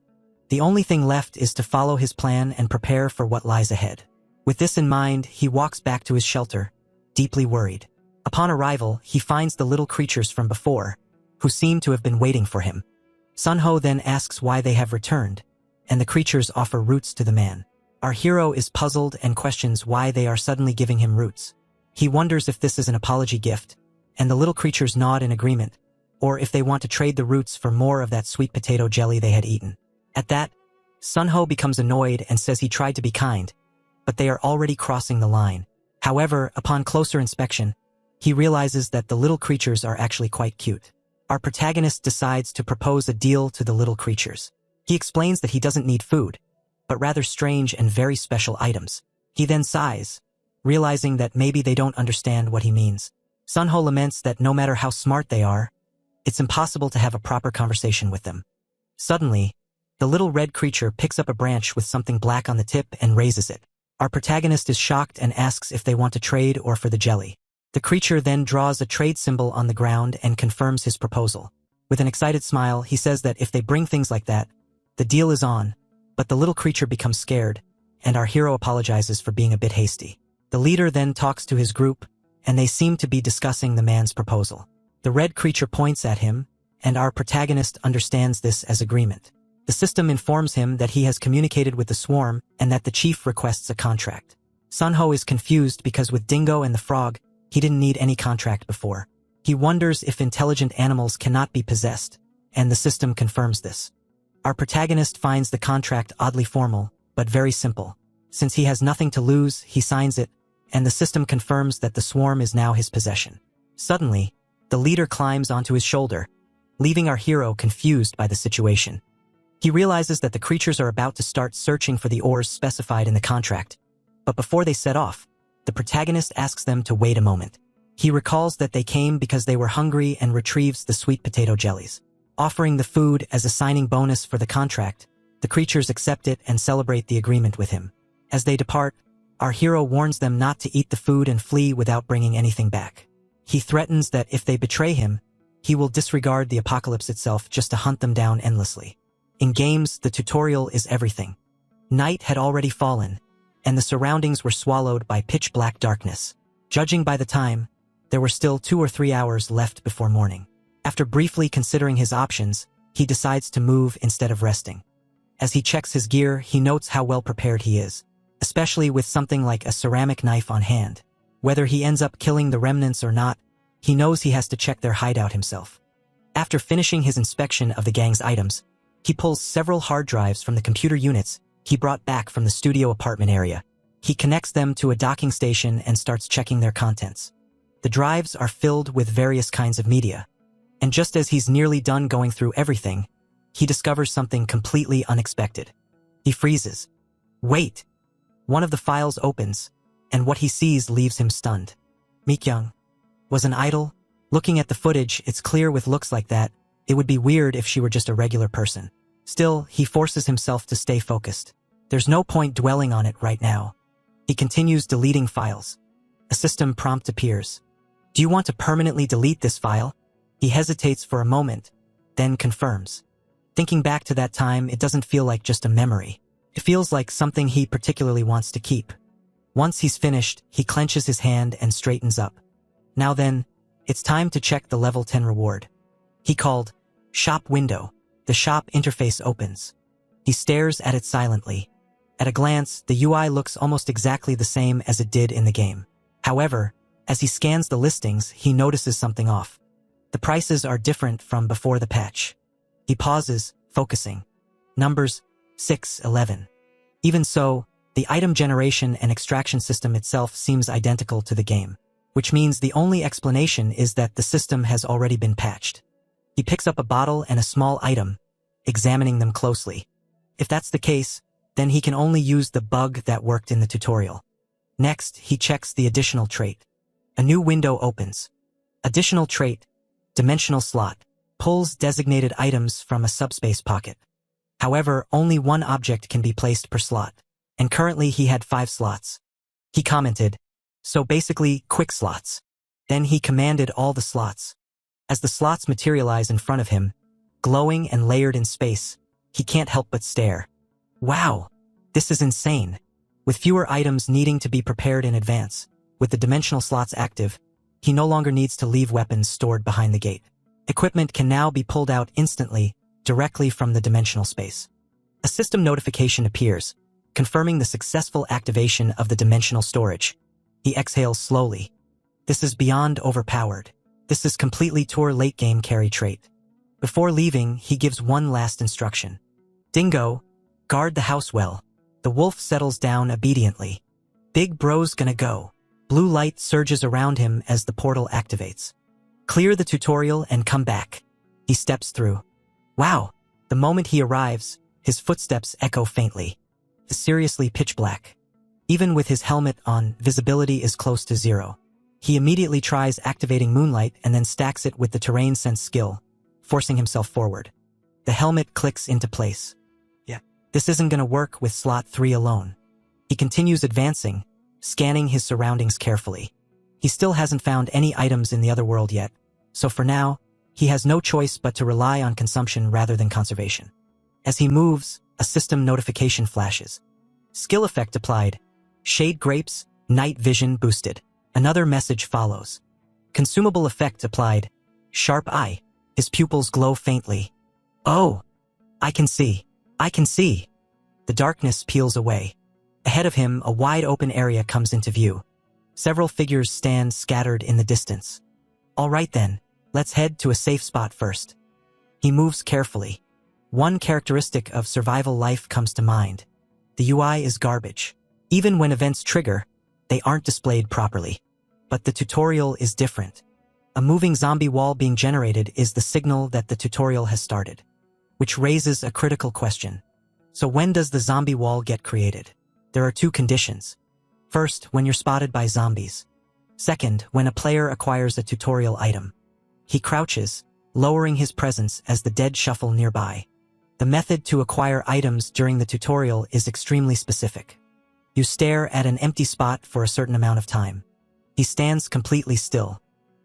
The only thing left is to follow his plan and prepare for what lies ahead. With this in mind, he walks back to his shelter, deeply worried. Upon arrival, he finds the little creatures from before, who seem to have been waiting for him. Sunho then asks why they have returned, and the creatures offer roots to the man. Our hero is puzzled and questions why they are suddenly giving him roots. He wonders if this is an apology gift, and the little creatures nod in agreement, or if they want to trade the roots for more of that sweet potato jelly they had eaten. At that, Sunho becomes annoyed and says he tried to be kind, but they are already crossing the line. However, upon closer inspection, he realizes that the little creatures are actually quite cute. Our protagonist decides to propose a deal to the little creatures. He explains that he doesn't need food, but rather strange and very special items. He then sighs, realizing that maybe they don't understand what he means. Sunho laments that no matter how smart they are, it's impossible to have a proper conversation with them. Suddenly, the little red creature picks up a branch with something black on the tip and raises it. Our protagonist is shocked and asks if they want to trade or for the jelly. The creature then draws a trade symbol on the ground and confirms his proposal. With an excited smile, he says that if they bring things like that, the deal is on, but the little creature becomes scared, and our hero apologizes for being a bit hasty. The leader then talks to his group, and they seem to be discussing the man's proposal. The red creature points at him, and our protagonist understands this as agreement. The system informs him that he has communicated with the swarm and that the chief requests a contract. Sunho is confused because with Dingo and the frog, he didn't need any contract before. He wonders if intelligent animals cannot be possessed, and the system confirms this. Our protagonist finds the contract oddly formal, but very simple. Since he has nothing to lose, he signs it, and the system confirms that the swarm is now his possession. Suddenly, the leader climbs onto his shoulder, leaving our hero confused by the situation. He realizes that the creatures are about to start searching for the ores specified in the contract, but before they set off, the protagonist asks them to wait a moment. He recalls that they came because they were hungry and retrieves the sweet potato jellies. Offering the food as a signing bonus for the contract, the creatures accept it and celebrate the agreement with him. As they depart, our hero warns them not to eat the food and flee without bringing anything back. He threatens that if they betray him, he will disregard the apocalypse itself just to hunt them down endlessly. In games, the tutorial is everything. Night had already fallen, and the surroundings were swallowed by pitch-black darkness. Judging by the time, there were still 2 or 3 hours left before morning. After briefly considering his options, he decides to move instead of resting. As he checks his gear, he notes how well prepared he is, especially with something like a ceramic knife on hand. Whether he ends up killing the remnants or not, he knows he has to check their hideout himself. After finishing his inspection of the gang's items, he pulls several hard drives from the computer units he brought back from the studio apartment area. He connects them to a docking station and starts checking their contents. The drives are filled with various kinds of media, and just as he's nearly done going through everything, he discovers something completely unexpected. He freezes. Wait! One of the files opens, and what he sees leaves him stunned. Mikyung was an idol. Looking at the footage, it's clear with looks like that, it would be weird if she were just a regular person. Still, he forces himself to stay focused. There's no point dwelling on it right now. He continues deleting files. A system prompt appears. Do you want to permanently delete this file? He hesitates for a moment, then confirms. Thinking back to that time, it doesn't feel like just a memory. It feels like something he particularly wants to keep. Once he's finished, he clenches his hand and straightens up. Now then, it's time to check the level 10 reward. He called Shop Window. The shop interface opens. He stares at it silently. At a glance, the UI looks almost exactly the same as it did in the game. However, as he scans the listings, he notices something off. The prices are different from before the patch. He pauses, focusing. Numbers 6, 11. Even so, the item generation and extraction system itself seems identical to the game, which means the only explanation is that the system has already been patched. He picks up a bottle and a small item, examining them closely. If that's the case, then he can only use the bug that worked in the tutorial. Next, he checks the additional trait. A new window opens. Additional trait, dimensional slot, pulls designated items from a subspace pocket. However, only one object can be placed per slot, and currently he had 5 slots. He commented, so basically quick slots. Then he commanded all the slots. As the slots materialize in front of him, glowing and layered in space, he can't help but stare. Wow, this is insane. With fewer items needing to be prepared in advance, with the dimensional slots active, he no longer needs to leave weapons stored behind the gate. Equipment can now be pulled out instantly, directly from the dimensional space. A system notification appears, confirming the successful activation of the dimensional storage. He exhales slowly. This is beyond overpowered. This is completely Tour late-game carry trait. Before leaving, he gives one last instruction. Dingo, guard the house well. The wolf settles down obediently. Big bro's gonna go. Blue light surges around him as the portal activates. Clear the tutorial and come back. He steps through. Wow! The moment he arrives, his footsteps echo faintly. It's seriously pitch black. Even with his helmet on, visibility is close to 0. He immediately tries activating moonlight and then stacks it with the terrain sense skill, forcing himself forward. The helmet clicks into place. Yeah, this isn't gonna work with slot 3 alone. He continues advancing, scanning his surroundings carefully. He still hasn't found any items in the other world yet, so for now, he has no choice but to rely on consumption rather than conservation. As he moves, a system notification flashes. Skill effect applied. Shade grapes, night vision boosted. Another message follows. Consumable effect applied. Sharp eye. His pupils glow faintly. Oh! I can see. I can see. The darkness peels away. Ahead of him, a wide open area comes into view. Several figures stand scattered in the distance. All right then, let's head to a safe spot first. He moves carefully. One characteristic of survival life comes to mind. The UI is garbage. Even when events trigger, they aren't displayed properly. But the tutorial is different. A moving zombie wall being generated is the signal that the tutorial has started, which raises a critical question. So when does the zombie wall get created? There are two conditions. First, when you're spotted by zombies. Second, when a player acquires a tutorial item. He crouches, lowering his presence as the dead shuffle nearby. The method to acquire items during the tutorial is extremely specific. You stare at an empty spot for a certain amount of time. He stands completely still.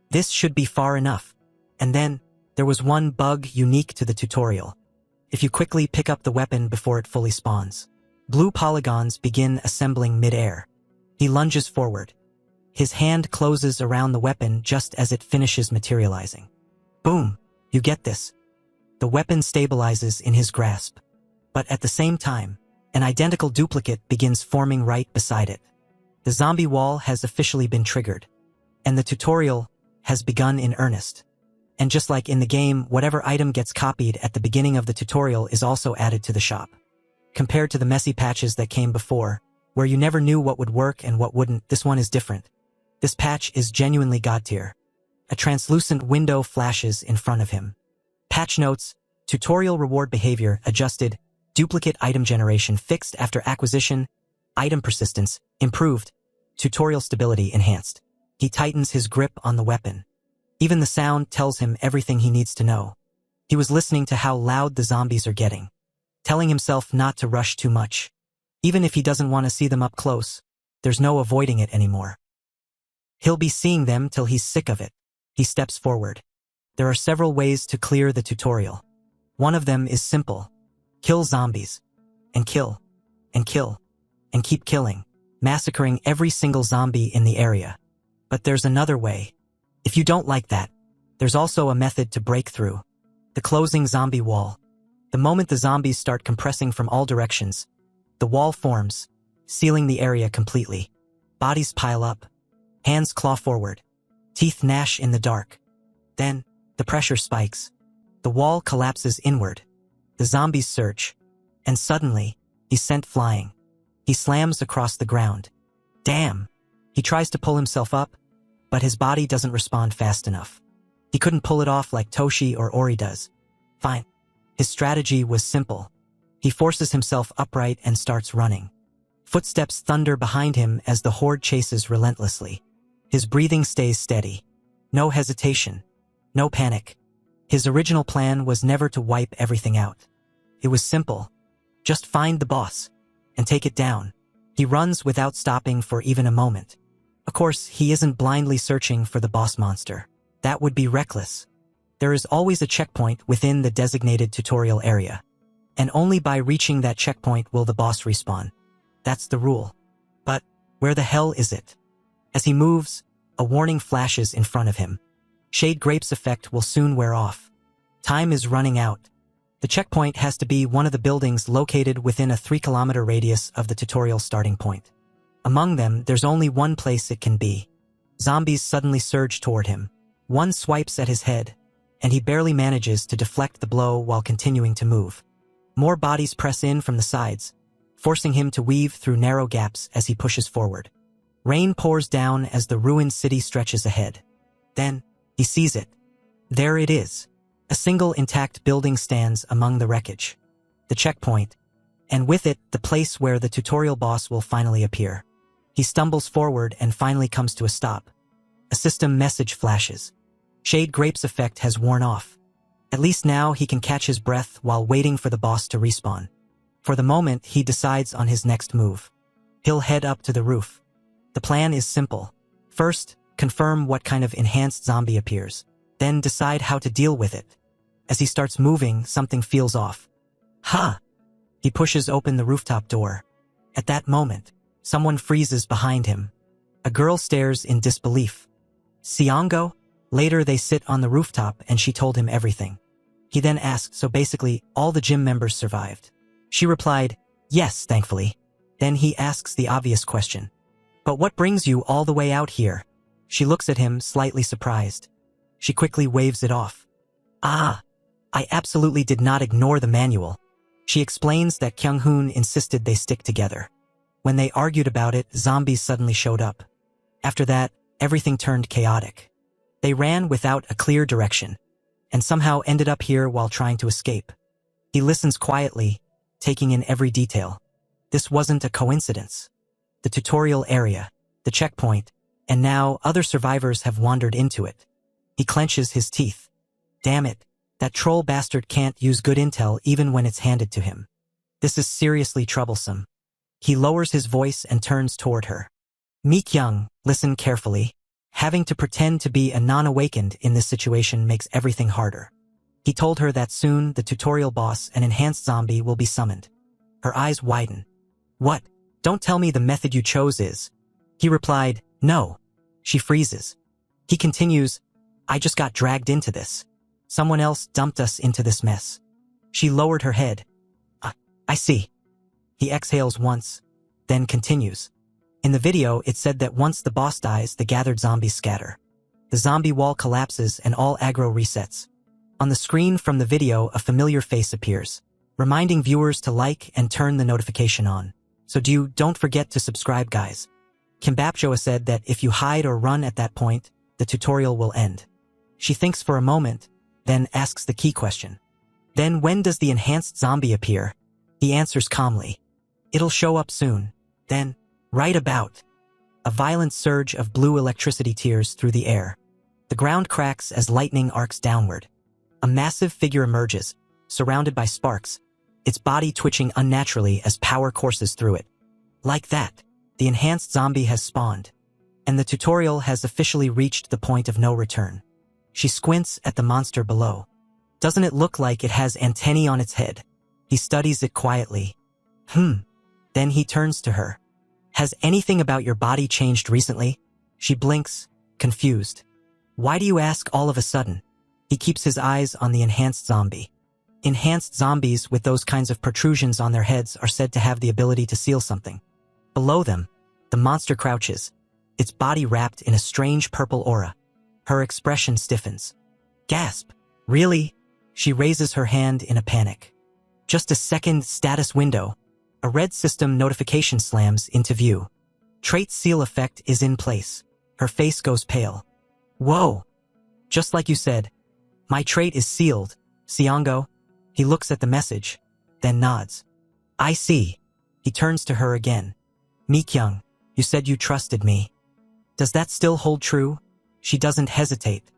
This should be far enough. And then, there was one bug unique to the tutorial. If you quickly pick up the weapon before it fully spawns, blue polygons begin assembling mid-air. He lunges forward. His hand closes around the weapon just as it finishes materializing. Boom! You get this. The weapon stabilizes in his grasp. But at the same time, an identical duplicate begins forming right beside it. The zombie wall has officially been triggered, and the tutorial has begun in earnest. And just like in the game, whatever item gets copied at the beginning of the tutorial is also added to the shop. Compared to the messy patches that came before, where you never knew what would work and what wouldn't, this one is different. This patch is genuinely god tier. A translucent window flashes in front of him. Patch notes: tutorial reward behavior adjusted, duplicate item generation fixed after acquisition, item persistence improved, tutorial stability enhanced. He tightens his grip on the weapon. Even the sound tells him everything he needs to know. He was listening to how loud the zombies are getting, telling himself not to rush too much. Even if he doesn't want to see them up close, there's no avoiding it anymore. He'll be seeing them till he's sick of it. He steps forward. There are several ways to clear the tutorial. One of them is simple. Kill zombies. And kill. And kill. And keep killing, massacring every single zombie in the area. But there's another way. If you don't like that, there's also a method to break through. The closing zombie wall. The moment the zombies start compressing from all directions, the wall forms, sealing the area completely. Bodies pile up. Hands claw forward. Teeth gnash in the dark. Then, the pressure spikes. The wall collapses inward. The zombies surge. And suddenly, he's sent flying. He slams across the ground. Damn! He tries to pull himself up, but his body doesn't respond fast enough. He couldn't pull it off like Toshi or Ori does. Fine. His strategy was simple. He forces himself upright and starts running. Footsteps thunder behind him as the horde chases relentlessly. His breathing stays steady. No hesitation. No panic. His original plan was never to wipe everything out. It was simple. Just find the boss and take it down. He runs without stopping for even a moment. Of course, he isn't blindly searching for the boss monster. That would be reckless. There is always a checkpoint within the designated tutorial area. And only by reaching that checkpoint will the boss respawn. That's the rule. But where the hell is it? As he moves, a warning flashes in front of him. Shade Grape's effect will soon wear off. Time is running out. The checkpoint has to be one of the buildings located within a 3-kilometer radius of the tutorial starting point. Among them, there's only one place it can be. Zombies suddenly surge toward him. One swipes at his head, and he barely manages to deflect the blow while continuing to move. More bodies press in from the sides, forcing him to weave through narrow gaps as he pushes forward. Rain pours down as the ruined city stretches ahead. Then, he sees it. There it is. A single intact building stands among the wreckage. The checkpoint, and with it, the place where the tutorial boss will finally appear. He stumbles forward and finally comes to a stop. A system message flashes. Shade Grape's effect has worn off. At least now he can catch his breath while waiting for the boss to respawn. For the moment, he decides on his next move. He'll head up to the roof. The plan is simple. First, confirm what kind of enhanced zombie appears. Then decide how to deal with it. As he starts moving, something feels off. Ha! He pushes open the rooftop door. At that moment, someone freezes behind him. A girl stares in disbelief. Siongo? Later they sit on the rooftop and she told him everything. He then asked, so basically, all the gym members survived. She replied, yes, thankfully. Then he asks the obvious question. But what brings you all the way out here? She looks at him, slightly surprised. She quickly waves it off. Ah, I absolutely did not ignore the manual. She explains that Kyung-hoon insisted they stick together. When they argued about it, zombies suddenly showed up. After that, everything turned chaotic. They ran without a clear direction, and somehow ended up here while trying to escape. He listens quietly, taking in every detail. This wasn't a coincidence. The tutorial area, the checkpoint, and now other survivors have wandered into it. He clenches his teeth. Damn it, that troll bastard can't use good intel even when it's handed to him. This is seriously troublesome. He lowers his voice and turns toward her. Mi-kyung, listen carefully. Having to pretend to be a non-awakened in this situation makes everything harder. He told her that soon the tutorial boss, an enhanced zombie, will be summoned. Her eyes widen. What? Don't tell me the method you chose is. He replied, no. She freezes. He continues, I just got dragged into this. Someone else dumped us into this mess. She lowered her head. I see. He exhales once, then continues. In the video, it said that once the boss dies, the gathered zombies scatter. The zombie wall collapses and all aggro resets. On the screen from the video, a familiar face appears, reminding viewers to like and turn the notification on. So don't forget to subscribe, guys. Kim Bapjoa said that if you hide or run at that point, the tutorial will end. She thinks for a moment, then asks the key question. Then when does the enhanced zombie appear? He answers calmly. It'll show up soon. Then, right about. A violent surge of blue electricity tears through the air. The ground cracks as lightning arcs downward. A massive figure emerges, surrounded by sparks, its body twitching unnaturally as power courses through it. Like that, the enhanced zombie has spawned, and the tutorial has officially reached the point of no return. She squints at the monster below. Doesn't it look like it has antennae on its head? He studies it quietly. Then he turns to her. Has anything about your body changed recently? She blinks, confused. Why do you ask all of a sudden? He keeps his eyes on the enhanced zombie. Enhanced zombies with those kinds of protrusions on their heads are said to have the ability to seal something. Below them, the monster crouches, its body wrapped in a strange purple aura. Her expression stiffens. Gasp. Really? She raises her hand in a panic. Just a second, status window. A red system notification slams into view. Trait seal effect is in place. Her face goes pale. Whoa. Just like you said. My trait is sealed, Siongo. He looks at the message, then nods. I see. He turns to her again. Mi-kyung, you said you trusted me. Does that still hold true? She doesn't hesitate.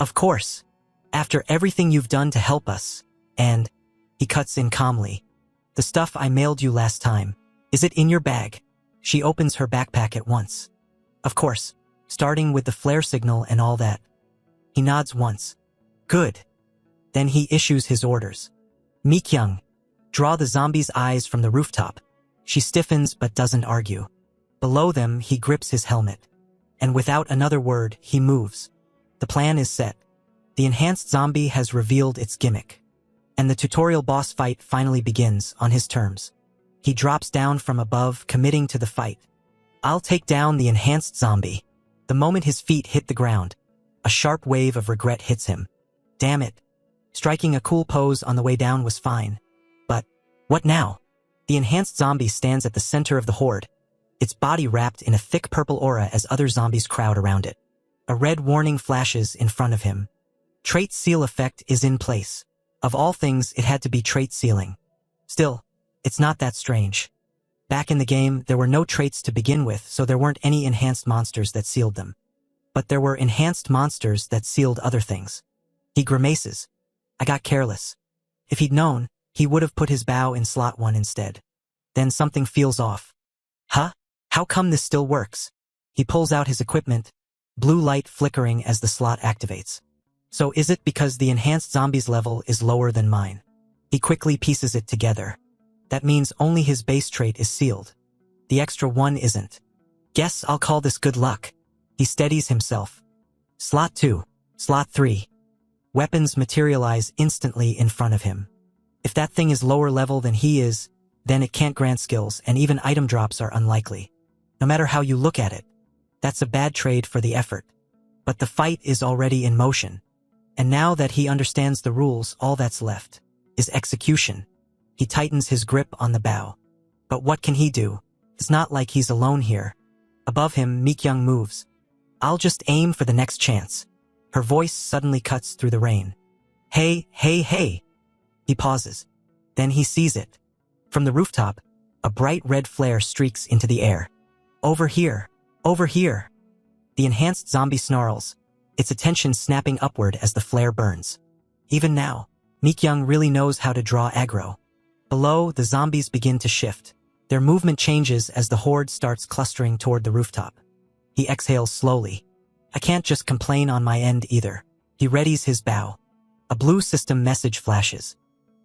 Of course. After everything you've done to help us. And, he cuts in calmly. The stuff I mailed you last time. Is it in your bag? She opens her backpack at once. Of course, starting with the flare signal and all that. He nods once. Good. Then he issues his orders. Mi-kyung, draw the zombie's eyes from the rooftop. She stiffens but doesn't argue. Below them, he grips his helmet. And without another word, he moves. The plan is set. The enhanced zombie has revealed its gimmick. And the tutorial boss fight finally begins on his terms. He drops down from above, committing to the fight. I'll take down the enhanced zombie. The moment his feet hit the ground, a sharp wave of regret hits him. Damn it. Striking a cool pose on the way down was fine. But, what now? The enhanced zombie stands at the center of the horde, its body wrapped in a thick purple aura as other zombies crowd around it. A red warning flashes in front of him. Trait seal effect is in place. Of all things, it had to be trait sealing. Still, it's not that strange. Back in the game, there were no traits to begin with, so there weren't any enhanced monsters that sealed them. But there were enhanced monsters that sealed other things. He grimaces. I got careless. If he'd known, he would have put his bow in slot 1 instead. Then something feels off. Huh? How come this still works? He pulls out his equipment, blue light flickering as the slot activates. So is it because the enhanced zombies level is lower than mine? He quickly pieces it together. That means only his base trait is sealed. The extra one isn't. Guess I'll call this good luck. He steadies himself. Slot 2. Slot 3. Weapons materialize instantly in front of him. If that thing is lower level than he is, then it can't grant skills, and even item drops are unlikely. No matter how you look at it, that's a bad trade for the effort. But the fight is already in motion. And now that he understands the rules, all that's left is execution. He tightens his grip on the bow. But what can he do? It's not like he's alone here. Above him, Mikyung moves. I'll just aim for the next chance. Her voice suddenly cuts through the rain. Hey, hey, hey. He pauses. Then he sees it. From the rooftop, a bright red flare streaks into the air. Over here. Over here. The enhanced zombie snarls, its attention snapping upward as the flare burns. Even now, Mikyung really knows how to draw aggro. Below, the zombies begin to shift. Their movement changes as the horde starts clustering toward the rooftop. He exhales slowly. I can't just complain on my end either. He readies his bow. A blue system message flashes.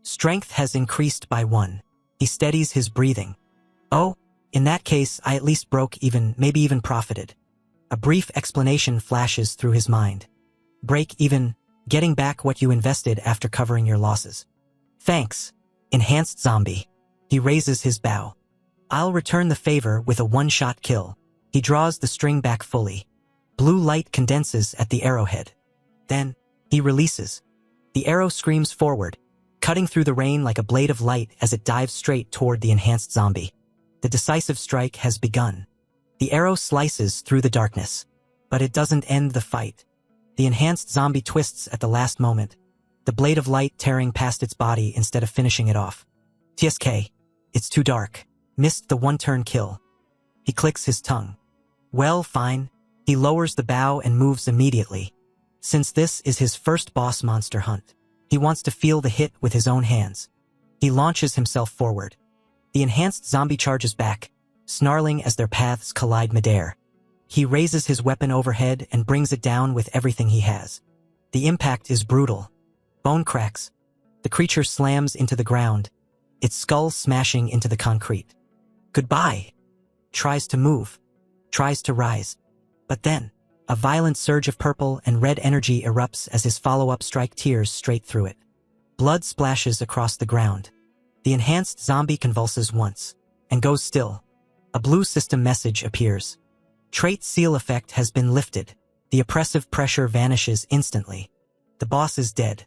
Strength has increased by 1. He steadies his breathing. Oh, in that case, I at least broke even, maybe even profited. A brief explanation flashes through his mind. Break even, getting back what you invested after covering your losses. Thanks, enhanced zombie. He raises his bow. I'll return the favor with a one-shot kill. He draws the string back fully. Blue light condenses at the arrowhead. Then, he releases. The arrow screams forward, cutting through the rain like a blade of light as it dives straight toward the enhanced zombie. The decisive strike has begun. The arrow slices through the darkness, but it doesn't end the fight. The enhanced zombie twists at the last moment, the blade of light tearing past its body instead of finishing it off. TSK, it's too dark. Missed the one-turn kill. He clicks his tongue. Well, fine. He lowers the bow and moves immediately. Since this is his first boss monster hunt, he wants to feel the hit with his own hands. He launches himself forward. The enhanced zombie charges back, snarling as their paths collide midair. He raises his weapon overhead and brings it down with everything he has. The impact is brutal. Bone cracks. The creature slams into the ground, its skull smashing into the concrete. Goodbye. Tries to move. Tries to rise. But then, a violent surge of purple and red energy erupts as his follow-up strike tears straight through it. Blood splashes across the ground. The enhanced zombie convulses once, and goes still. A blue system message appears. Trait seal effect has been lifted. The oppressive pressure vanishes instantly. The boss is dead.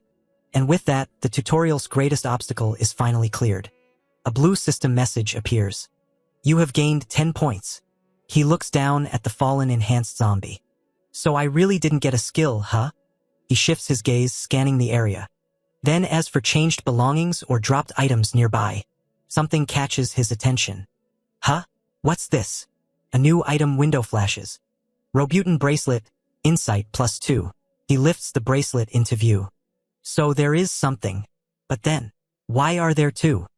And with that, the tutorial's greatest obstacle is finally cleared. A blue system message appears. You have gained 10 points. He looks down at the fallen enhanced zombie. So I really didn't get a skill, huh? He shifts his gaze, scanning the area. Then as for changed belongings or dropped items nearby, something catches his attention. Huh? What's this? A new item window flashes. Robutin bracelet, insight +2. He lifts the bracelet into view. So there is something. But then, why are there two?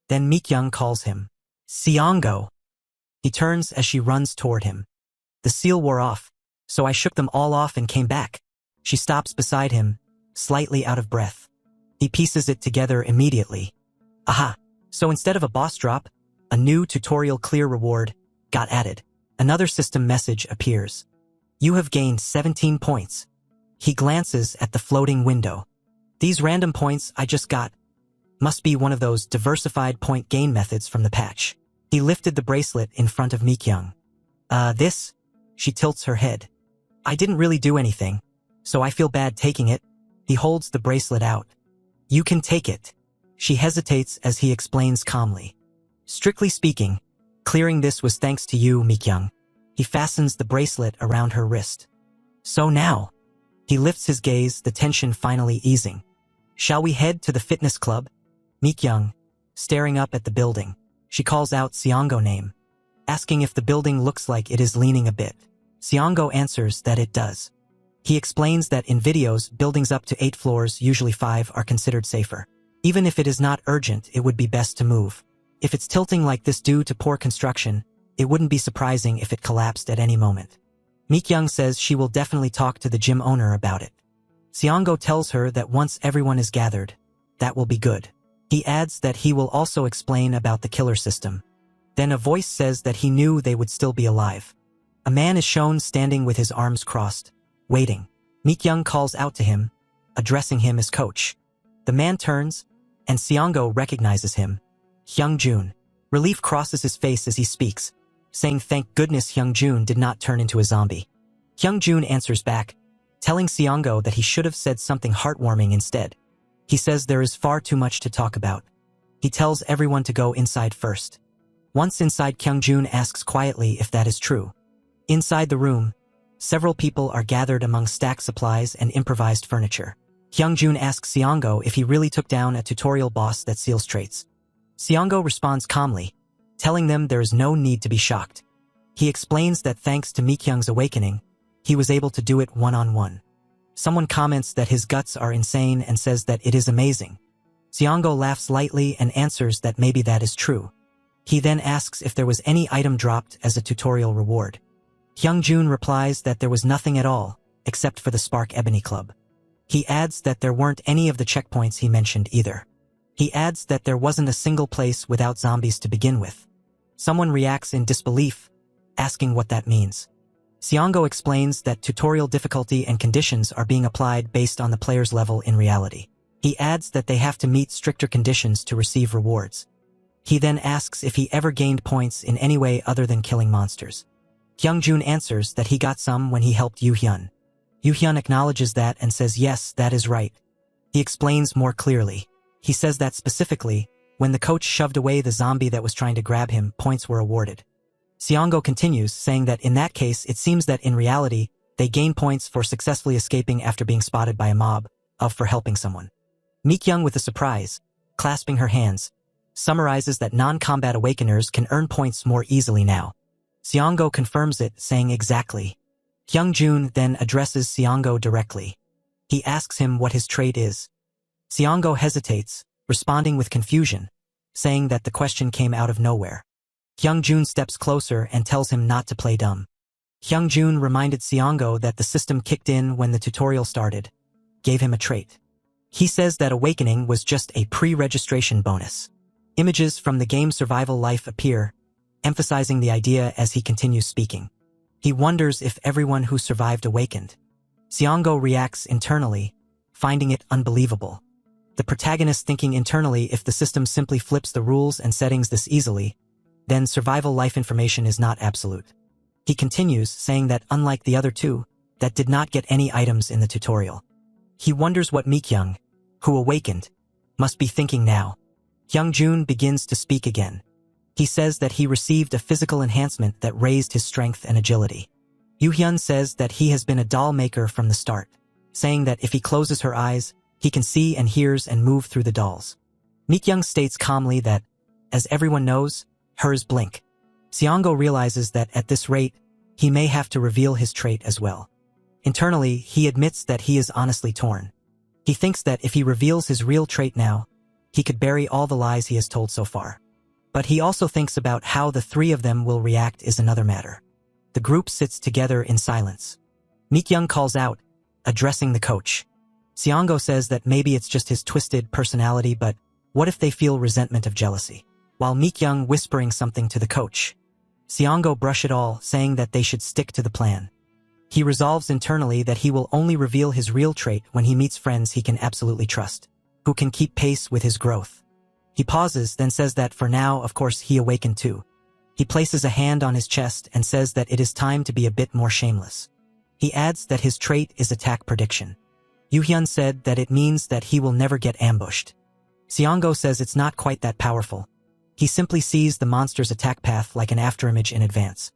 Then Mikyung calls him. Siongo. He turns as she runs toward him. The seal wore off, so I shook them all off and came back. She stops beside him, slightly out of breath. He pieces it together immediately. Aha, so instead of a boss drop, a new tutorial clear reward got added. Another system message appears. You have gained 17 points. He glances at the floating window. These random points I just got must be one of those diversified point gain methods from the patch. He lifted the bracelet in front of Mikyung. This? She tilts her head. I didn't really do anything, so I feel bad taking it. He holds the bracelet out. You can take it. She hesitates as he explains calmly. Strictly speaking, clearing this was thanks to you, Mikyung. He fastens the bracelet around her wrist. So now, he lifts his gaze, the tension finally easing. Shall we head to the fitness club? Mikyung, staring up at the building. She calls out Siongo name, asking if the building looks like it is leaning a bit. Siongo answers that it does. He explains that in videos, buildings up to 8 floors, usually 5, are considered safer. Even if it is not urgent, it would be best to move. If it's tilting like this due to poor construction, it wouldn't be surprising if it collapsed at any moment. Mikyung says she will definitely talk to the gym owner about it. Seongo tells her that once everyone is gathered, that will be good. He adds that he will also explain about the killer system. Then a voice says that he knew they would still be alive. A man is shown standing with his arms crossed, waiting. Mikyung calls out to him, addressing him as coach. The man turns, and Seongo recognizes him. Hyungjun. Relief crosses his face as he speaks, saying thank goodness Hyungjun did not turn into a zombie. Hyungjun answers back, telling Seongo that he should have said something heartwarming instead. He says there is far too much to talk about. He tells everyone to go inside first. Once inside, Hyungjun asks quietly if that is true. Inside the room, several people are gathered among stacked supplies and improvised furniture. Hyungjun asks Seongo if he really took down a tutorial boss that seals traits. Seongo responds calmly, telling them there is no need to be shocked. He explains that thanks to Mikyung's awakening, he was able to do it one-on-one. Someone comments that his guts are insane and says that it is amazing. Seongo laughs lightly and answers that maybe that is true. He then asks if there was any item dropped as a tutorial reward. Hyungjun replies that there was nothing at all, except for the Spark Ebony Club. He adds that there weren't any of the checkpoints he mentioned either. He adds that there wasn't a single place without zombies to begin with. Someone reacts in disbelief, asking what that means. Seongo explains that tutorial difficulty and conditions are being applied based on the player's level in reality. He adds that they have to meet stricter conditions to receive rewards. He then asks if he ever gained points in any way other than killing monsters. Hyungjun answers that he got some when he helped Yoo-hyun. Yoo-hyun acknowledges that and says yes, that is right. He explains more clearly. He says that specifically, when the coach shoved away the zombie that was trying to grab him, points were awarded. Seongo continues, saying that in that case it seems that in reality, they gain points for successfully escaping after being spotted by a mob, for helping someone. Mikyung, with a surprise, clasping her hands, summarizes that non-combat awakeners can earn points more easily now. Seongo confirms it, saying exactly. Hyungjun then addresses Seongo directly. He asks him what his trait is. Seongo hesitates, responding with confusion, saying that the question came out of nowhere. Hyungjun steps closer and tells him not to play dumb. Hyungjun reminded Seongo that the system kicked in when the tutorial started, gave him a trait. He says that awakening was just a pre-registration bonus. Images from the game Survival Life appear, emphasizing the idea as he continues speaking. He wonders if everyone who survived awakened. Seongo reacts internally, finding it unbelievable. The protagonist thinking internally, if the system simply flips the rules and settings this easily, then survival life information is not absolute. He continues, saying that unlike the other two, that did not get any items in the tutorial. He wonders what Mikyung, who awakened, must be thinking now. Hyungjun begins to speak again. He says that he received a physical enhancement that raised his strength and agility. Yoo-hyun says that he has been a doll maker from the start, saying that if he closes her eyes, he can see and hears and move through the dolls. Mikyung states calmly that, as everyone knows, hers blink. Seongo realizes that at this rate, he may have to reveal his trait as well. Internally, he admits that he is honestly torn. He thinks that if he reveals his real trait now, he could bury all the lies he has told so far. But he also thinks about how the three of them will react is another matter. The group sits together in silence. Mikyung calls out, addressing the coach. Seongo says that maybe it's just his twisted personality, but what if they feel resentment of jealousy? While Mikyung whispering something to the coach, Seongo brush it all, saying that they should stick to the plan. He resolves internally that he will only reveal his real trait when he meets friends he can absolutely trust, who can keep pace with his growth. He pauses, then says that for now, of course, he awakened too. He places a hand on his chest and says that it is time to be a bit more shameless. He adds that his trait is attack prediction. Yoo-hyun said that it means that he will never get ambushed. Seongo says it's not quite that powerful. He simply sees the monster's attack path like an afterimage in advance.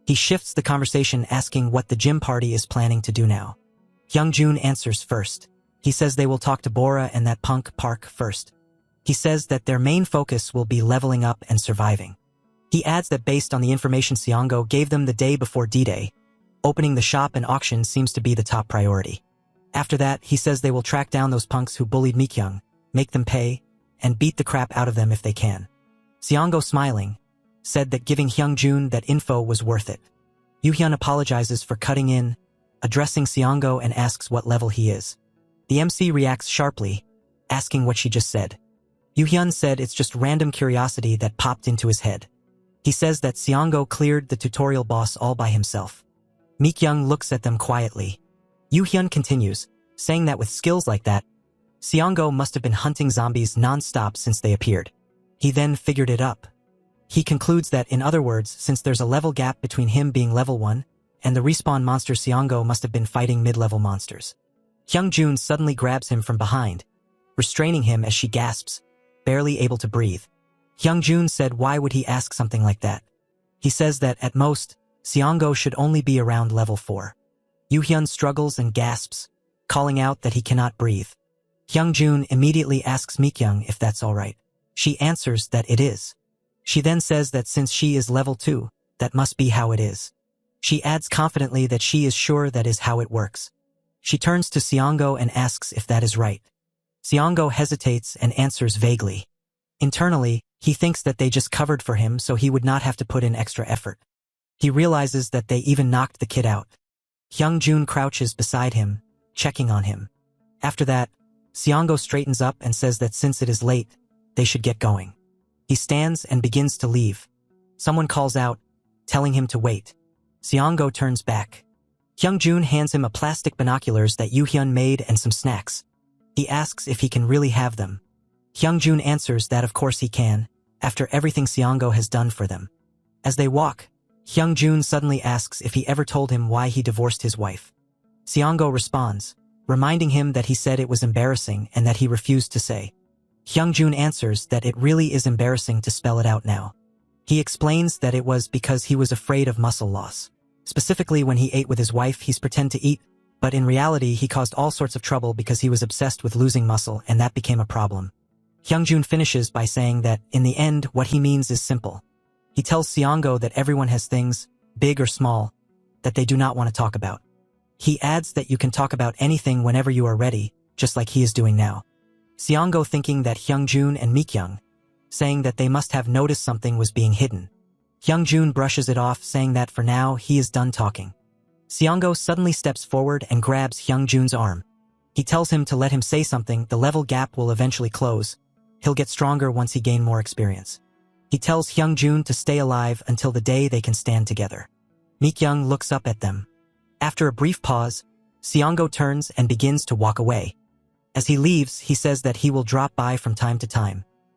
He shifts the conversation, asking what the gym party is planning to do now. Hyungjun answers first. He says they will talk to Bora and that punk Park first. He says that their main focus will be leveling up and surviving. He adds that based on the information Seongo gave them the day before D-Day, opening the shop and auction seems to be the top priority. After that, he says they will track down those punks who bullied Mikyung, make them pay, and beat the crap out of them if they can. Seongo smiling, said that giving Hyungjun that info was worth it. Yoo-hyun apologizes for cutting in, addressing Seongo and asks what level he is. The MC reacts sharply, asking what she just said. Yoo-hyun said it's just random curiosity that popped into his head. He says that Seongo cleared the tutorial boss all by himself. Mikyung looks at them quietly. Yoo-hyun continues, saying that with skills like that, Seongo must have been hunting zombies non-stop since they appeared. He then figured it up. He concludes that, in other words, since there's a level gap between him being level 1 and the respawn monster, Seongo must have been fighting mid-level monsters. Hyungjun suddenly grabs him from behind, restraining him as she gasps, barely able to breathe. Hyungjun said why would he ask something like that? He says that, at most, Seongo should only be around level 4. Yoo-hyun struggles and gasps, calling out that he cannot breathe. Hyungjun immediately asks Mikyung if that's alright. She answers that it is. She then says that since she is level 2, that must be how it is. She adds confidently that she is sure that is how it works. She turns to Seongo and asks if that is right. Seongo hesitates and answers vaguely. Internally, he thinks that they just covered for him so he would not have to put in extra effort. He realizes that they even knocked the kid out. Hyungjun crouches beside him, checking on him. After that, Seongo straightens up and says that since it is late, they should get going. He stands and begins to leave. Someone calls out, telling him to wait. Seongo turns back. Hyungjun hands him a plastic binoculars that Yoo-hyun made and some snacks. He asks if he can really have them. Hyungjun answers that of course he can, after everything Seongo has done for them. As they walk, Hyungjun suddenly asks if he ever told him why he divorced his wife. Seongo responds, reminding him that he said it was embarrassing and that he refused to say. Hyungjun answers that it really is embarrassing to spell it out now. He explains that it was because he was afraid of muscle loss. Specifically, when he ate with his wife, he's pretend to eat, but in reality he caused all sorts of trouble because he was obsessed with losing muscle and that became a problem. Hyungjun finishes by saying that, in the end, what he means is simple. He tells Seongo that everyone has things, big or small, that they do not want to talk about. He adds that you can talk about anything whenever you are ready, just like he is doing now. Seongo thinking that Hyungjun and Mikyung, saying that they must have noticed something was being hidden. Hyungjun brushes it off, saying that for now he is done talking. Seongo suddenly steps forward and grabs Hyungjun's arm. He tells him to let him say something. The level gap will eventually close. He'll get stronger once he gain more experience. He tells Hyungjun to stay alive until the day they can stand together. Mikyung looks up at them. After a brief pause, Seongo turns and begins to walk away. As he leaves, he says that he will drop by from time to time.